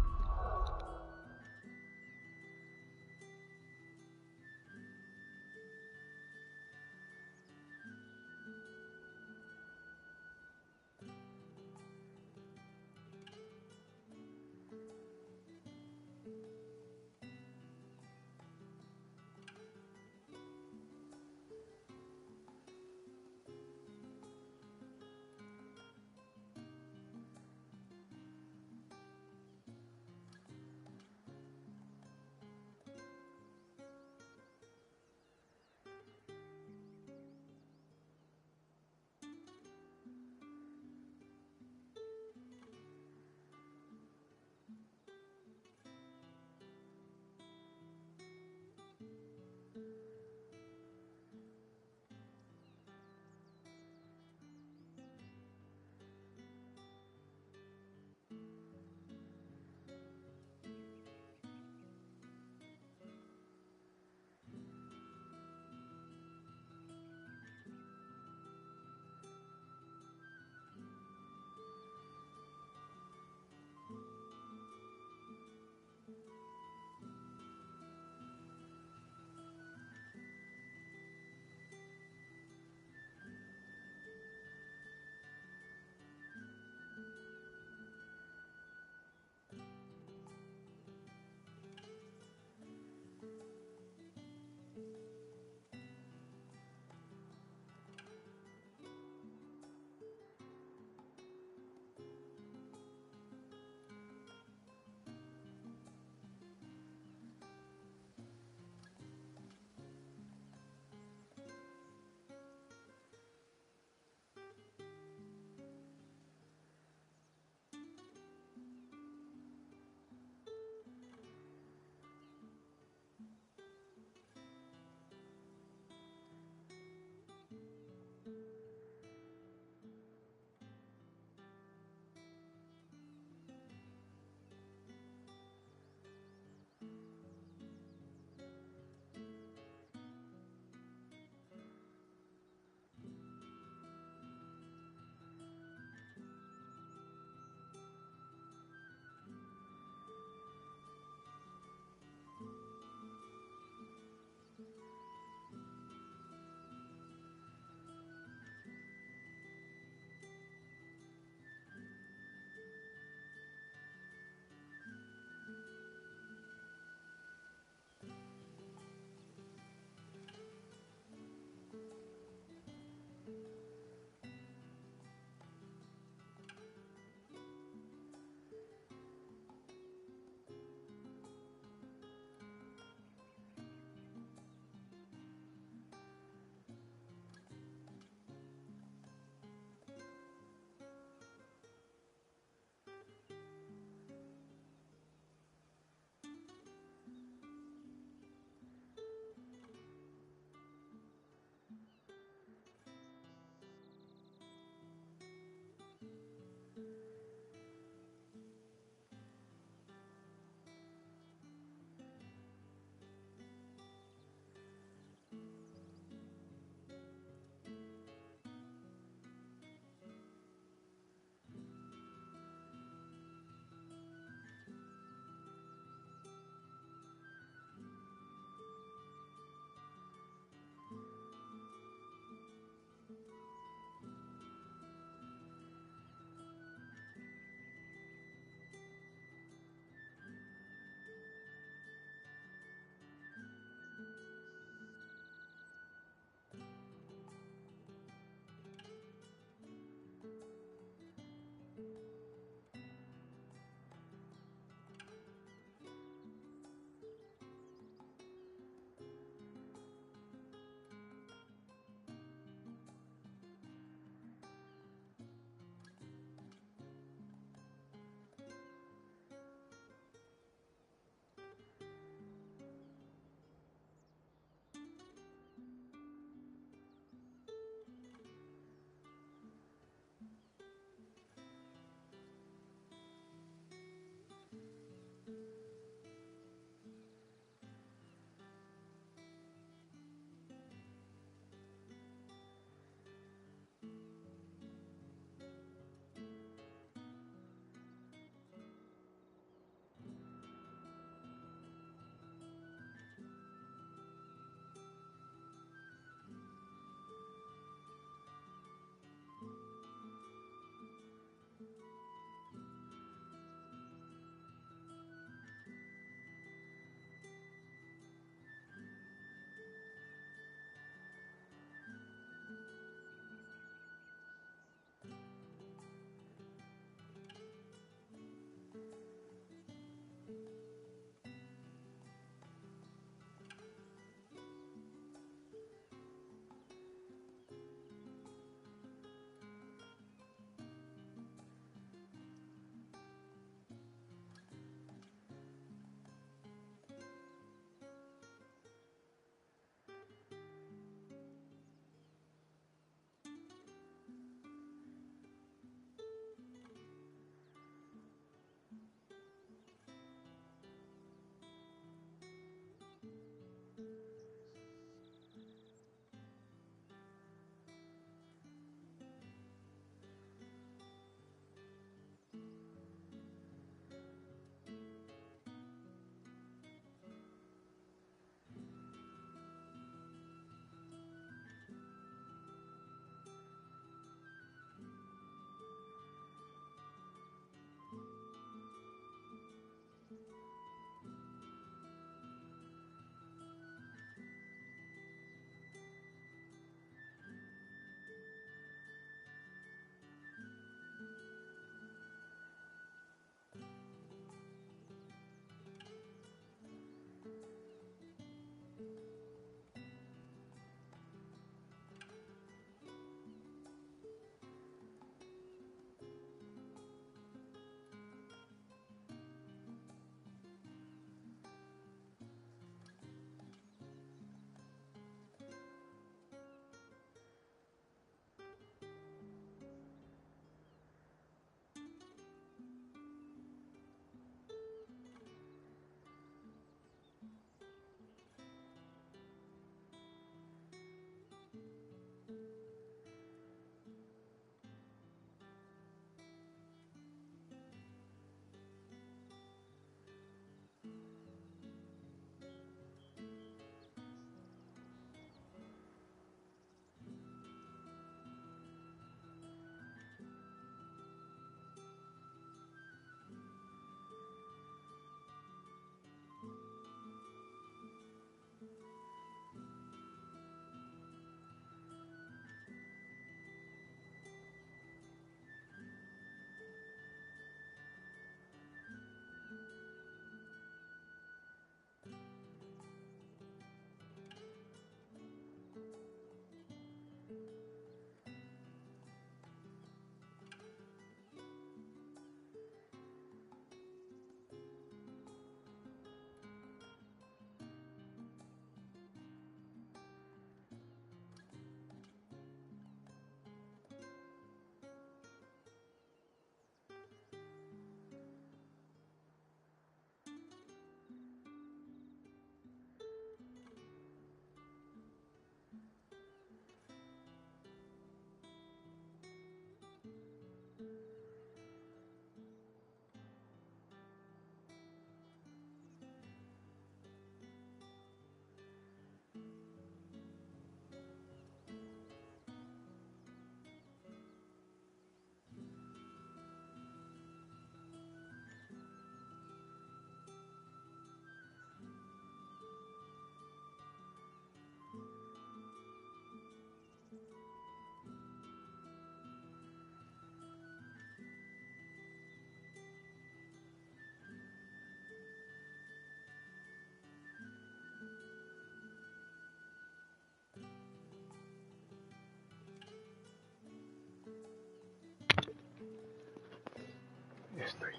Ya estoy.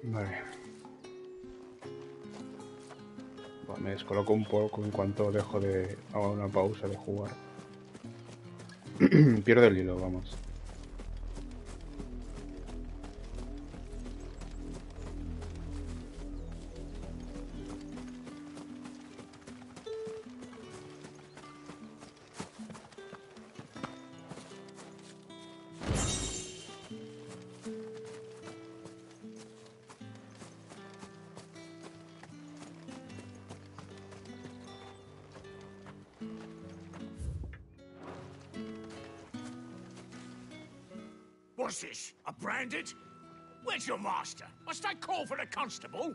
Vale. Bueno, me descoloco un poco en cuanto dejo de... hago una pausa de jugar. Pierdo el hilo, vamos. What's this? A branded? Where's your master? Must I call for the constable?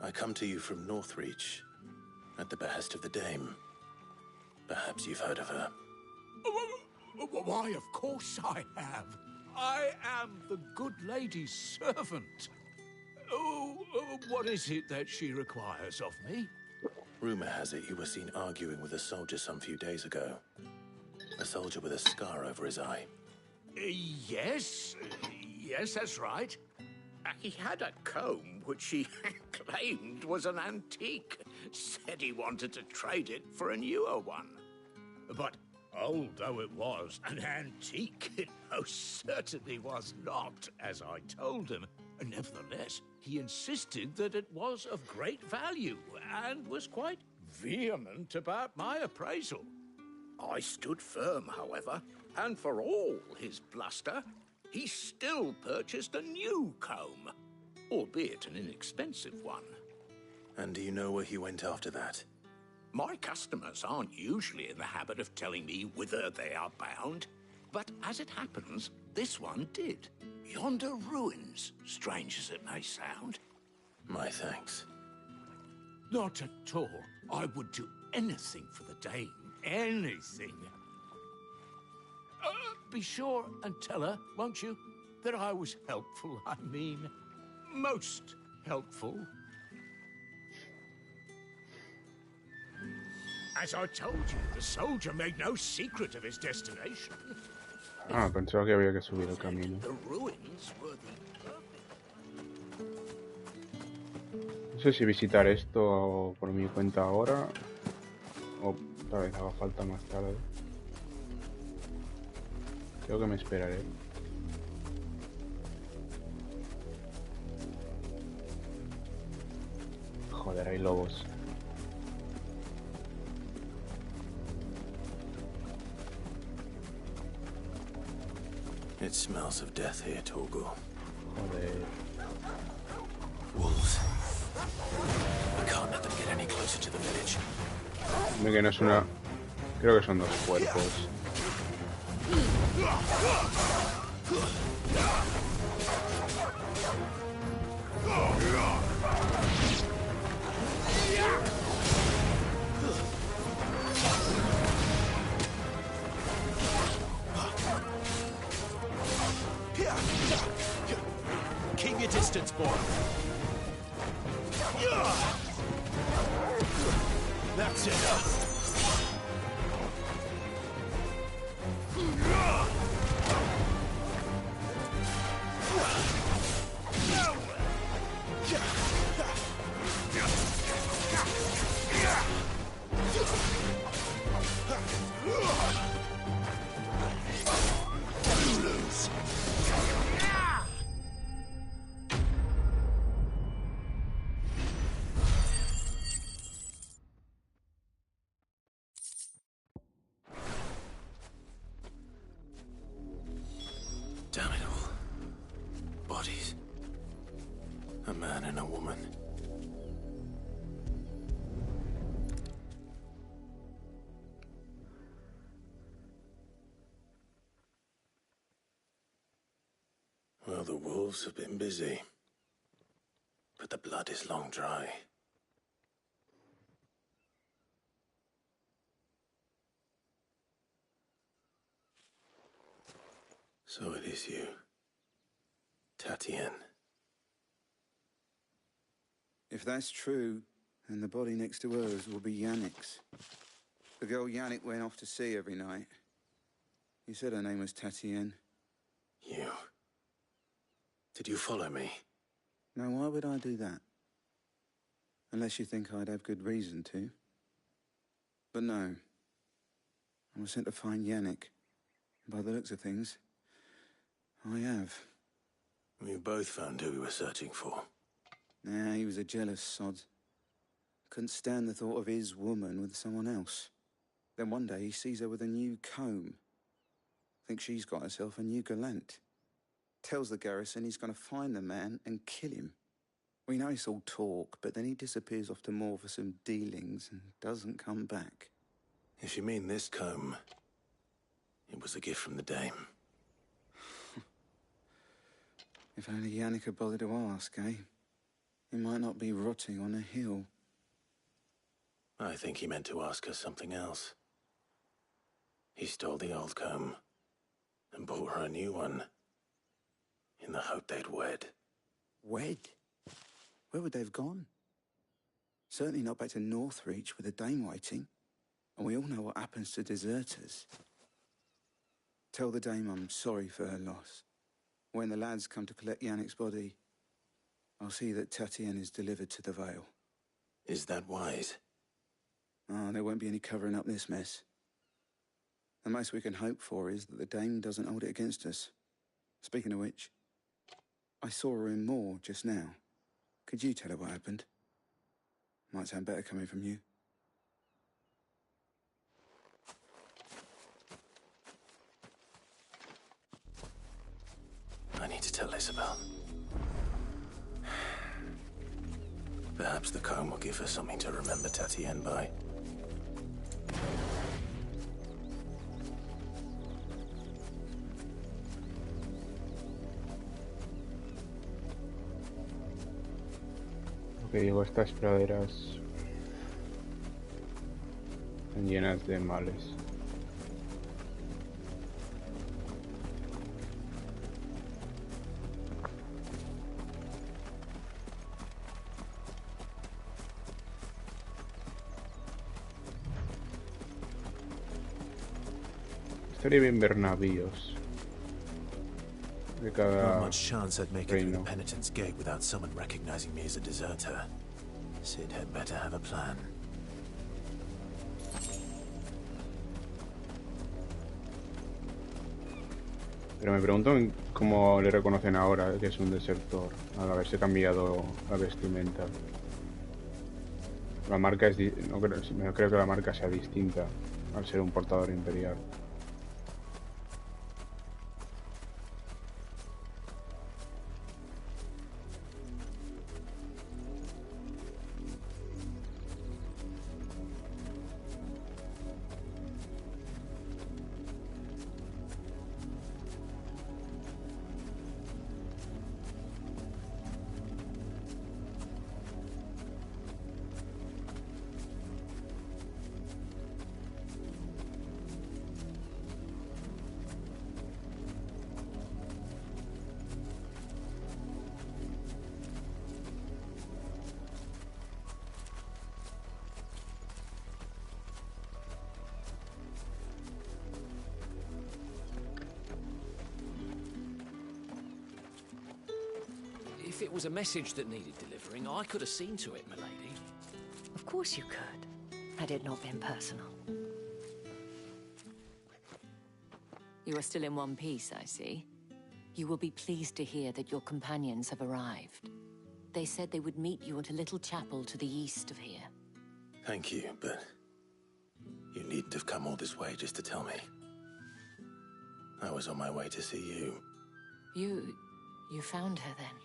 I come to you from Northreach, at the behest of the Dame. Perhaps you've heard of her. Why, of course I have. I am the good lady's servant. What is it that she requires of me? Rumor has it you were seen arguing with a soldier some few days ago. A soldier with a scar over his eye. Yes, that's right. He had a comb which he claimed was an antique. Said he wanted to trade it for a newer one. But old though it was, an antique it most certainly was not, as I told him. Nevertheless, he insisted that it was of great value and was quite vehement about my appraisal. I stood firm, however, and for all his bluster, he still purchased a new comb, albeit an inexpensive one. And do you know where he went after that? My customers aren't usually in the habit of telling me whither they are bound, but as it happens, this one did. Yonder ruins, strange as it may sound. My thanks. Not at all. I would do anything for the Dame. Anything. Be sure and tell her, won't you, that I was helpful. I mean, most helpful. As I told you, the soldier made no secret of his destination. Ah, pensaba que había que subir el camino. The ruins were the... No sé si visitar esto por mi cuenta ahora o tal vez haga falta más tarde. Creo que me esperaré. Joder, hay lobos. It smells of death here, Torgal. Joder. Wolves. We can't let them get any closer to the village. Dime que no es una... Creo que son dos cuerpos. Keep your distance, boy. That's enough. Damn it all. Bodies. A man and a woman. Well, the wolves have been busy. But the blood is long dry. So it is you, Tatienne. If that's true, then the body next to hers will be Yannick's. The girl Yannick went off to sea every night. He said her name was Tatienne. You... Did you follow me? Now, why would I do that? Unless you think I'd have good reason to. But no. I was sent to find Yannick. By the looks of things, I have. We both found who we were searching for. Nah, he was a jealous sod. Couldn't stand the thought of his woman with someone else. Then one day he sees her with a new comb. Thinks she's got herself a new gallant. Tells the garrison he's going to find the man and kill him. We know it's all talk, but then he disappears off to Moor for some dealings and doesn't come back. If you mean this comb, it was a gift from the dame. If only Yannick had bothered to ask, eh? He might not be rotting on a hill. I think he meant to ask her something else. He stole the old comb and bought her a new one in the hope they'd wed. Wed? Where would they have gone? Certainly not back to Northreach with a dame waiting. And we all know what happens to deserters. Tell the dame I'm sorry for her loss. When the lads come to collect Yannick's body, I'll see that Tatienne is delivered to the Vale. Is that wise? Oh, there won't be any covering up this mess. The most we can hope for is that the dame doesn't hold it against us. Speaking of which, I saw her in Moor just now. Could you tell her what happened? Might sound better coming from you. I need to tell Isabel. Perhaps the comb will give her something to remember Tatienne by. Ok, digo, estas praderas están llenas de males. Estaría bien ver navíos de cada Not much chance I'd make it through reino. the Penitent's Gate without someone recognizing me as a deserter. Sid had better have a plan. Pero me pregunto cómo le reconocen ahora que es un desertor, al haberse cambiado la vestimenta. La marca es... no creo que la marca sea distinta al ser un portador imperial. If it was a message that needed delivering, I could have seen to it, milady. Of course you could, had it not been personal. You are still in one piece, I see. You will be pleased to hear that your companions have arrived. They said they would meet you at a little chapel to the east of here. Thank you, but you needn't have come all this way just to tell me. I was on my way to see you. You found her then?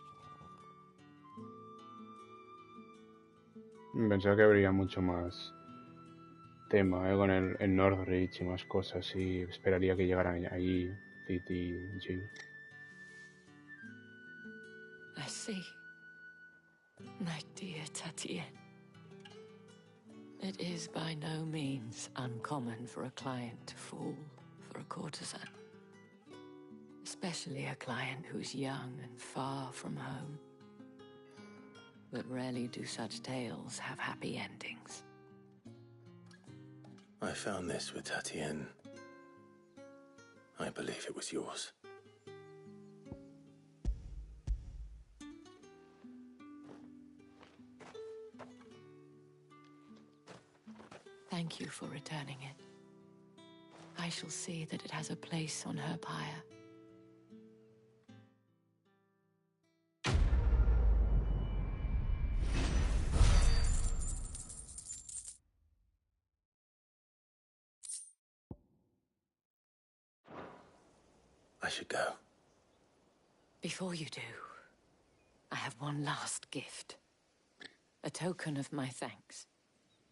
Pensaba que habría mucho más tema con el Northreach y más cosas, y esperaría que llegaran allí City y Jill. I see. My dear Tatienne. It is by no means uncommon for a client to fall for a courtesan. Especially a client who's young and far from home. But rarely do such tales have happy endings. I found this with Tatienne. I believe it was yours. Thank you for returning it. I shall see that it has a place on her pyre. I should go. Before you do, I have one last gift. A token of my thanks.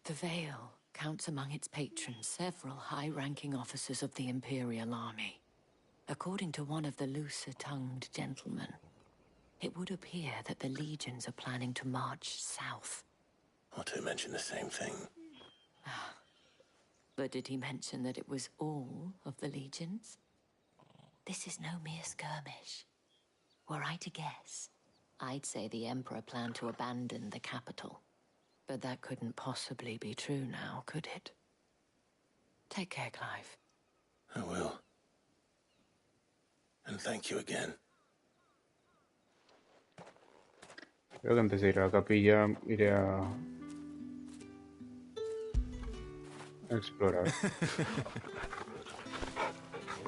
The Vale counts among its patrons several high-ranking officers of the Imperial Army. According to one of the looser-tongued gentlemen, it would appear that the legions are planning to march south. Or to mention the same thing. But did he mention that it was all of the legions? This is no mere skirmish. Were I to guess, I'd say the Emperor planned to abandon the capital. But that couldn't possibly be true now, could it? Take care, Clive. I will. And thank you again. Creo que antes de ir a la capilla iré a explorar.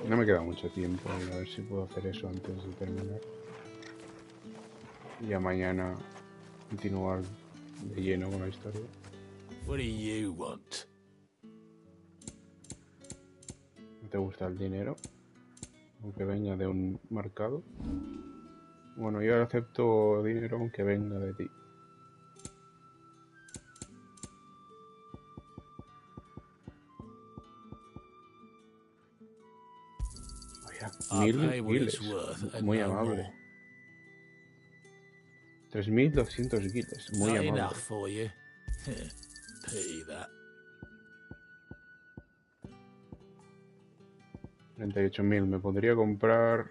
No me queda mucho tiempo, a ver si puedo hacer eso antes de terminar. Y ya mañana continuar de lleno con la historia. What do you want? ¿No te gusta el dinero? Aunque venga de un mercado. Bueno, yo acepto dinero aunque venga de ti. Oye, 1000 guiles. Muy amable. 3200 guiles. Muy Not amable. enough for you. Pity that. 38.000. Me podría comprar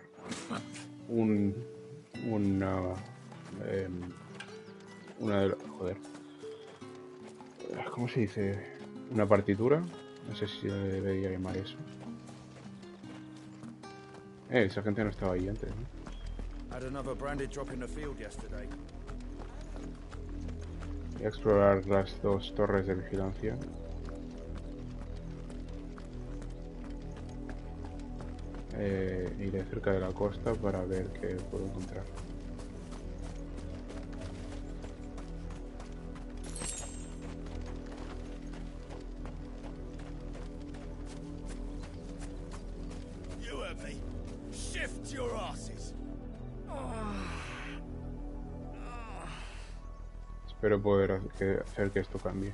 una de las... Joder. ¿Cómo se dice? Una partitura. No sé si debería llamar eso. Esa gente no estaba ahí antes, ¿no? Had another branded drop in the field yesterday. Voy a explorar las dos torres de vigilancia. Iré cerca de la costa para ver qué puedo encontrar. You heard me. Shift your asses. Espero poder hacer que esto cambie.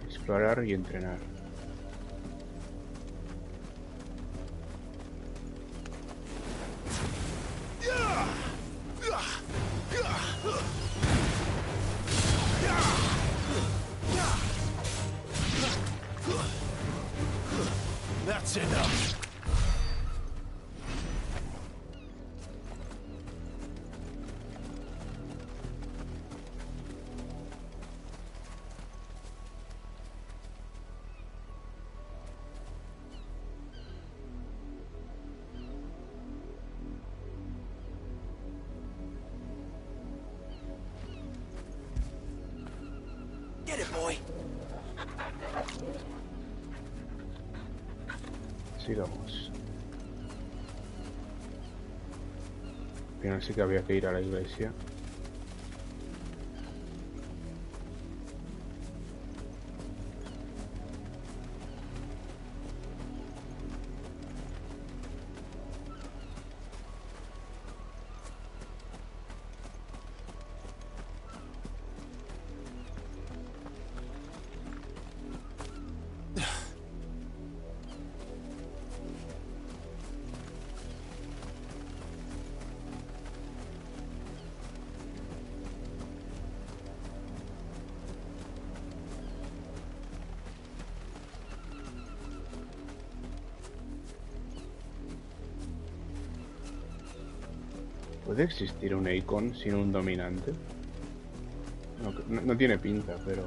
Explorar y entrenar. That's enough. Get it, boy. Sigamos. Al final sí que había que ir a la iglesia. ¿Puede existir un icon sin un dominante? No tiene pinta, pero...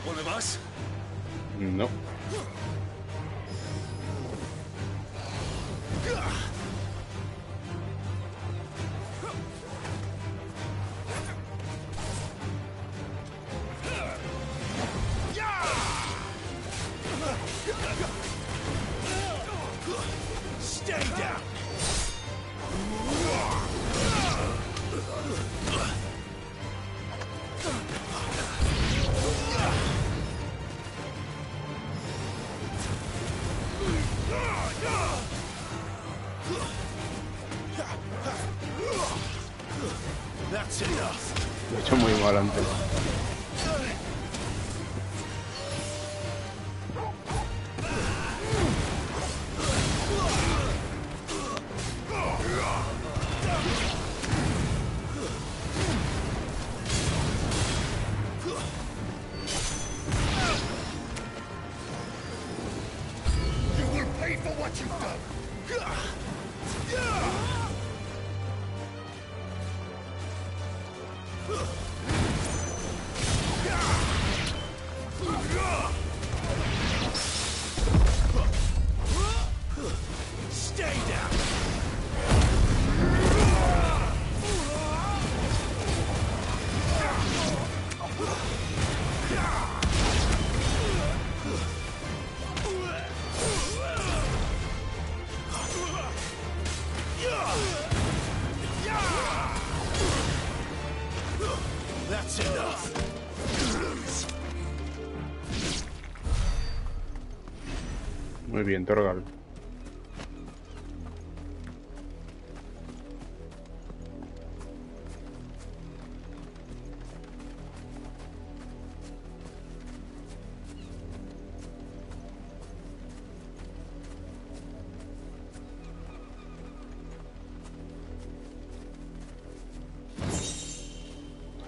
One of us? No. Stay down. That's enough. Lo he hecho muy mal antes. You will pay for what you've done. Stay down. That's enough. Muy bien, Torgal.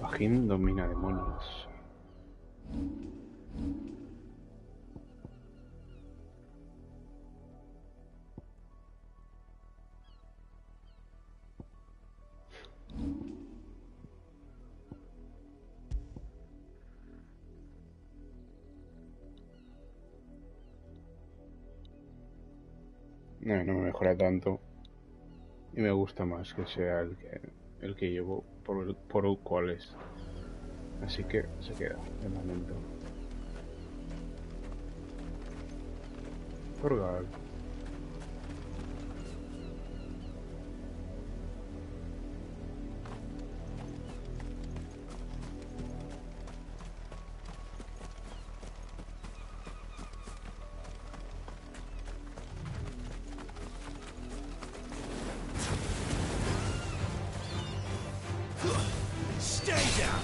Fajín domina demonios. No, no me mejora tanto. Y me gusta más que sea el que llevo por cuál es. Así que se queda de momento. Torgal. Stay down.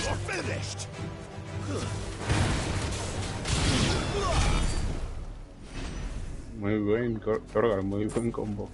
You're finished. Muy buen Torgal, muy buen combo.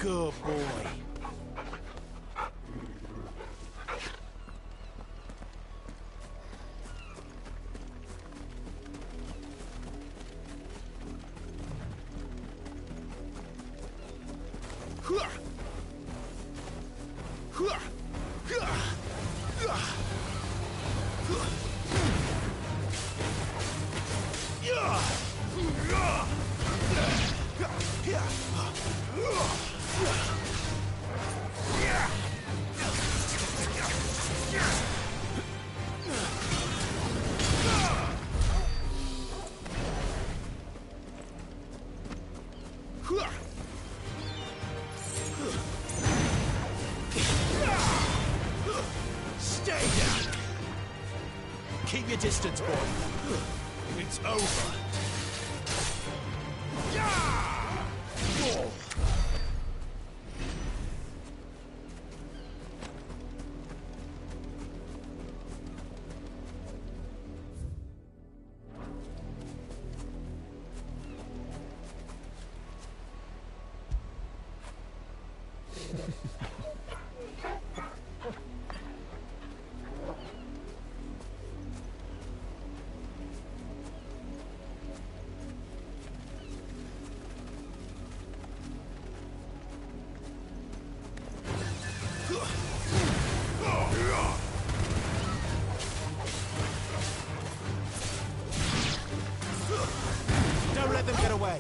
Good boy. Stay down. Keep your distance, boy. It's over. Don't let them get away.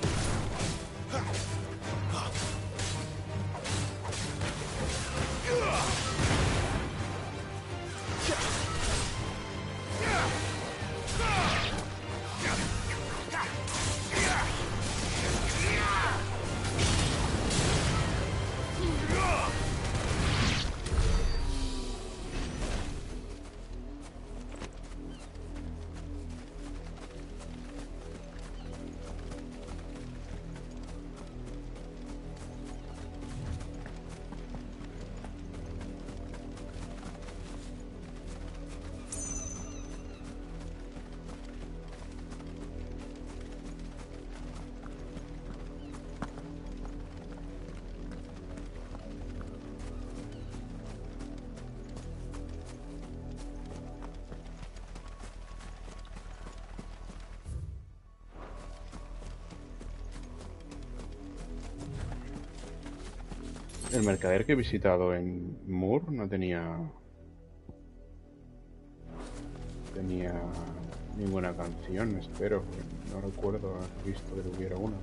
El mercader que he visitado en Moore no tenía ninguna canción, espero. No recuerdo haber visto que hubiera una.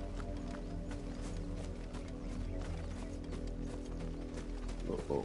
Oh.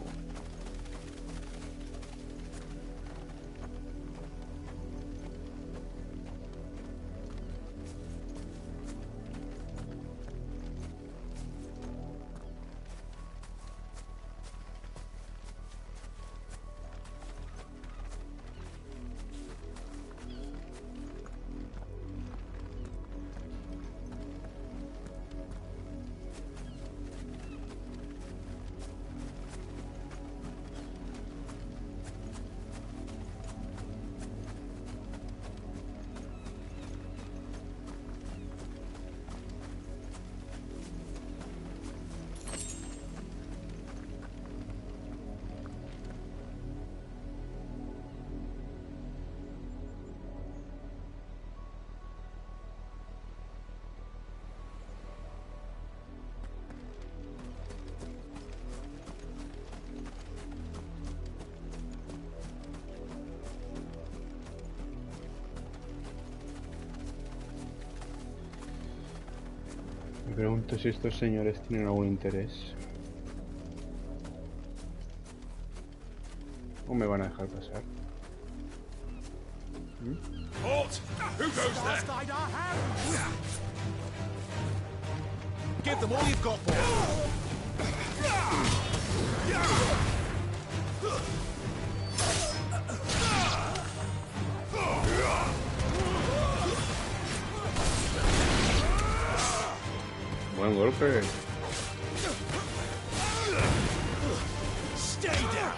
Me pregunto si estos señores tienen algún interés. ¿O me van a dejar pasar? Halt! Who goes there? Give them all you've got, boy. Buen golpe. Stay down.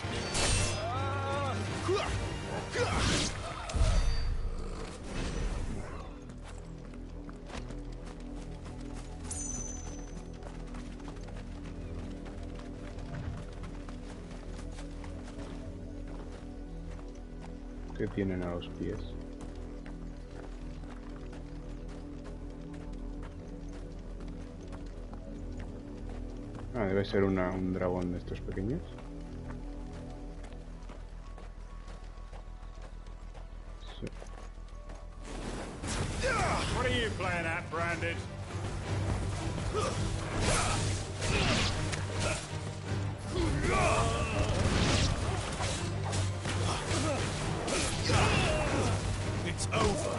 ¿Qué tienen a los pies? Ah, debe ser un dragón de estos pequeños. Sí. What are you playing at, Branded? It's over.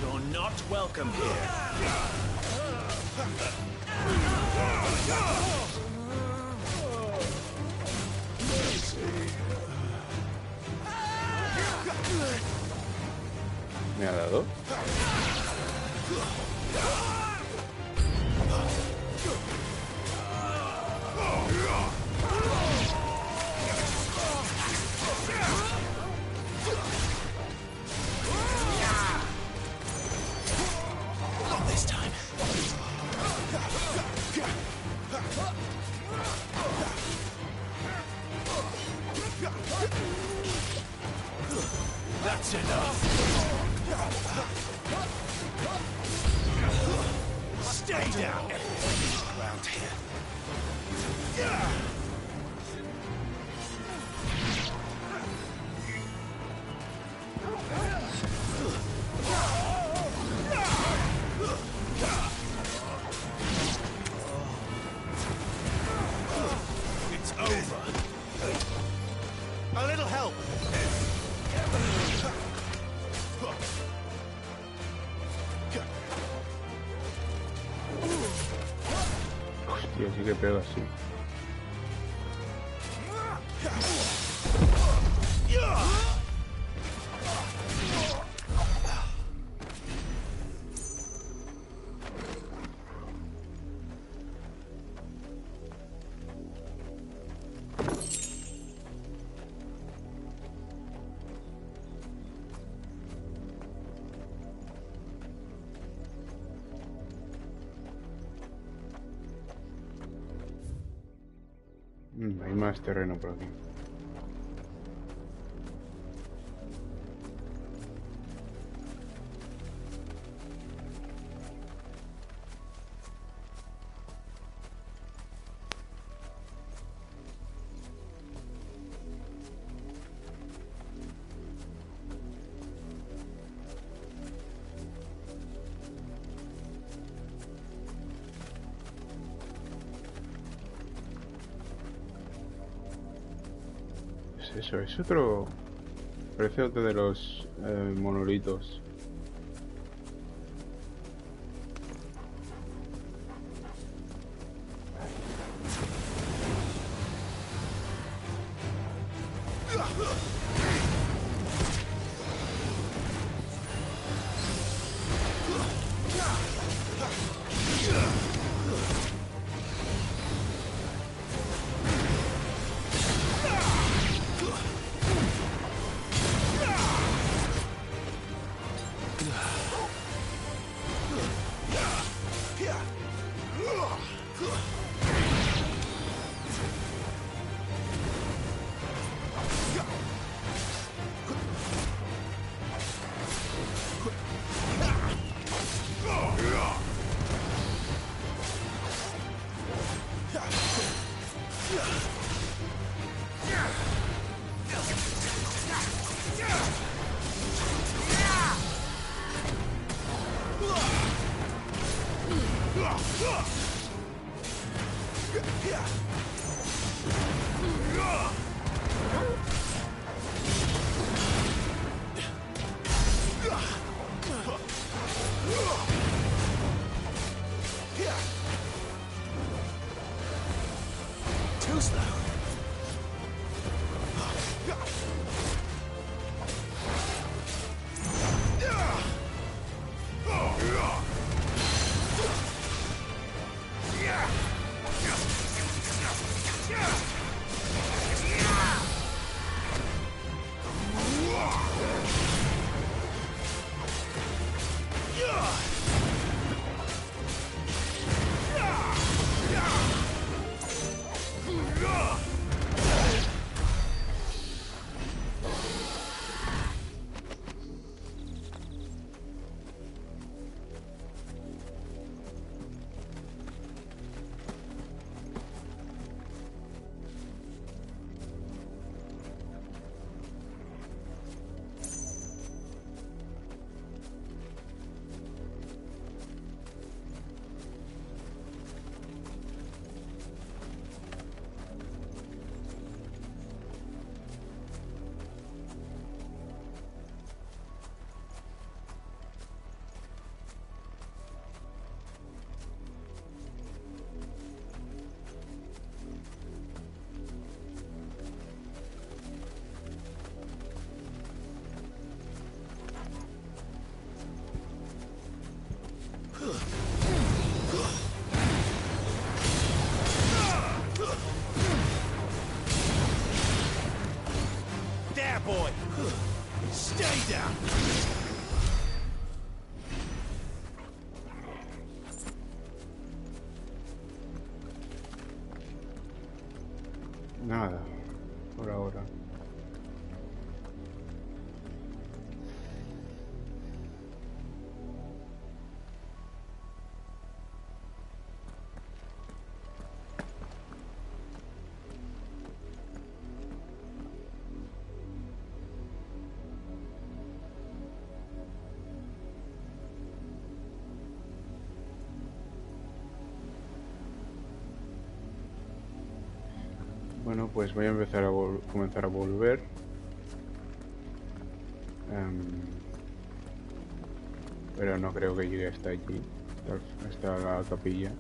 You're not welcome here. ¿Me ha dado? Not this time. That's enough. Stay down. Around here. It's over. A little help. Hostia, sí que pega así. Hay más terreno por aquí. Eso es otro. Parece otro de los monolitos. Too slow. There, boy! Stay down! Nada, por ahora. Bueno, pues voy a empezar a comenzar a volver. Pero no creo que llegue hasta allí, hasta la capilla.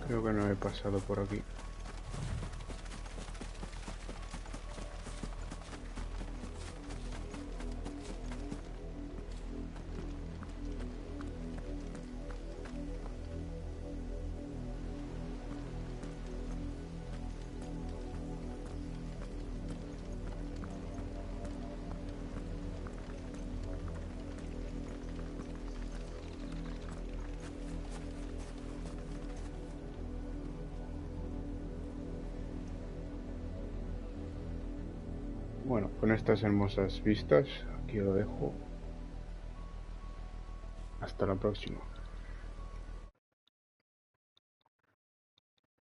Creo que no he pasado por aquí. Bueno, con estas hermosas vistas, aquí lo dejo. Hasta la próxima.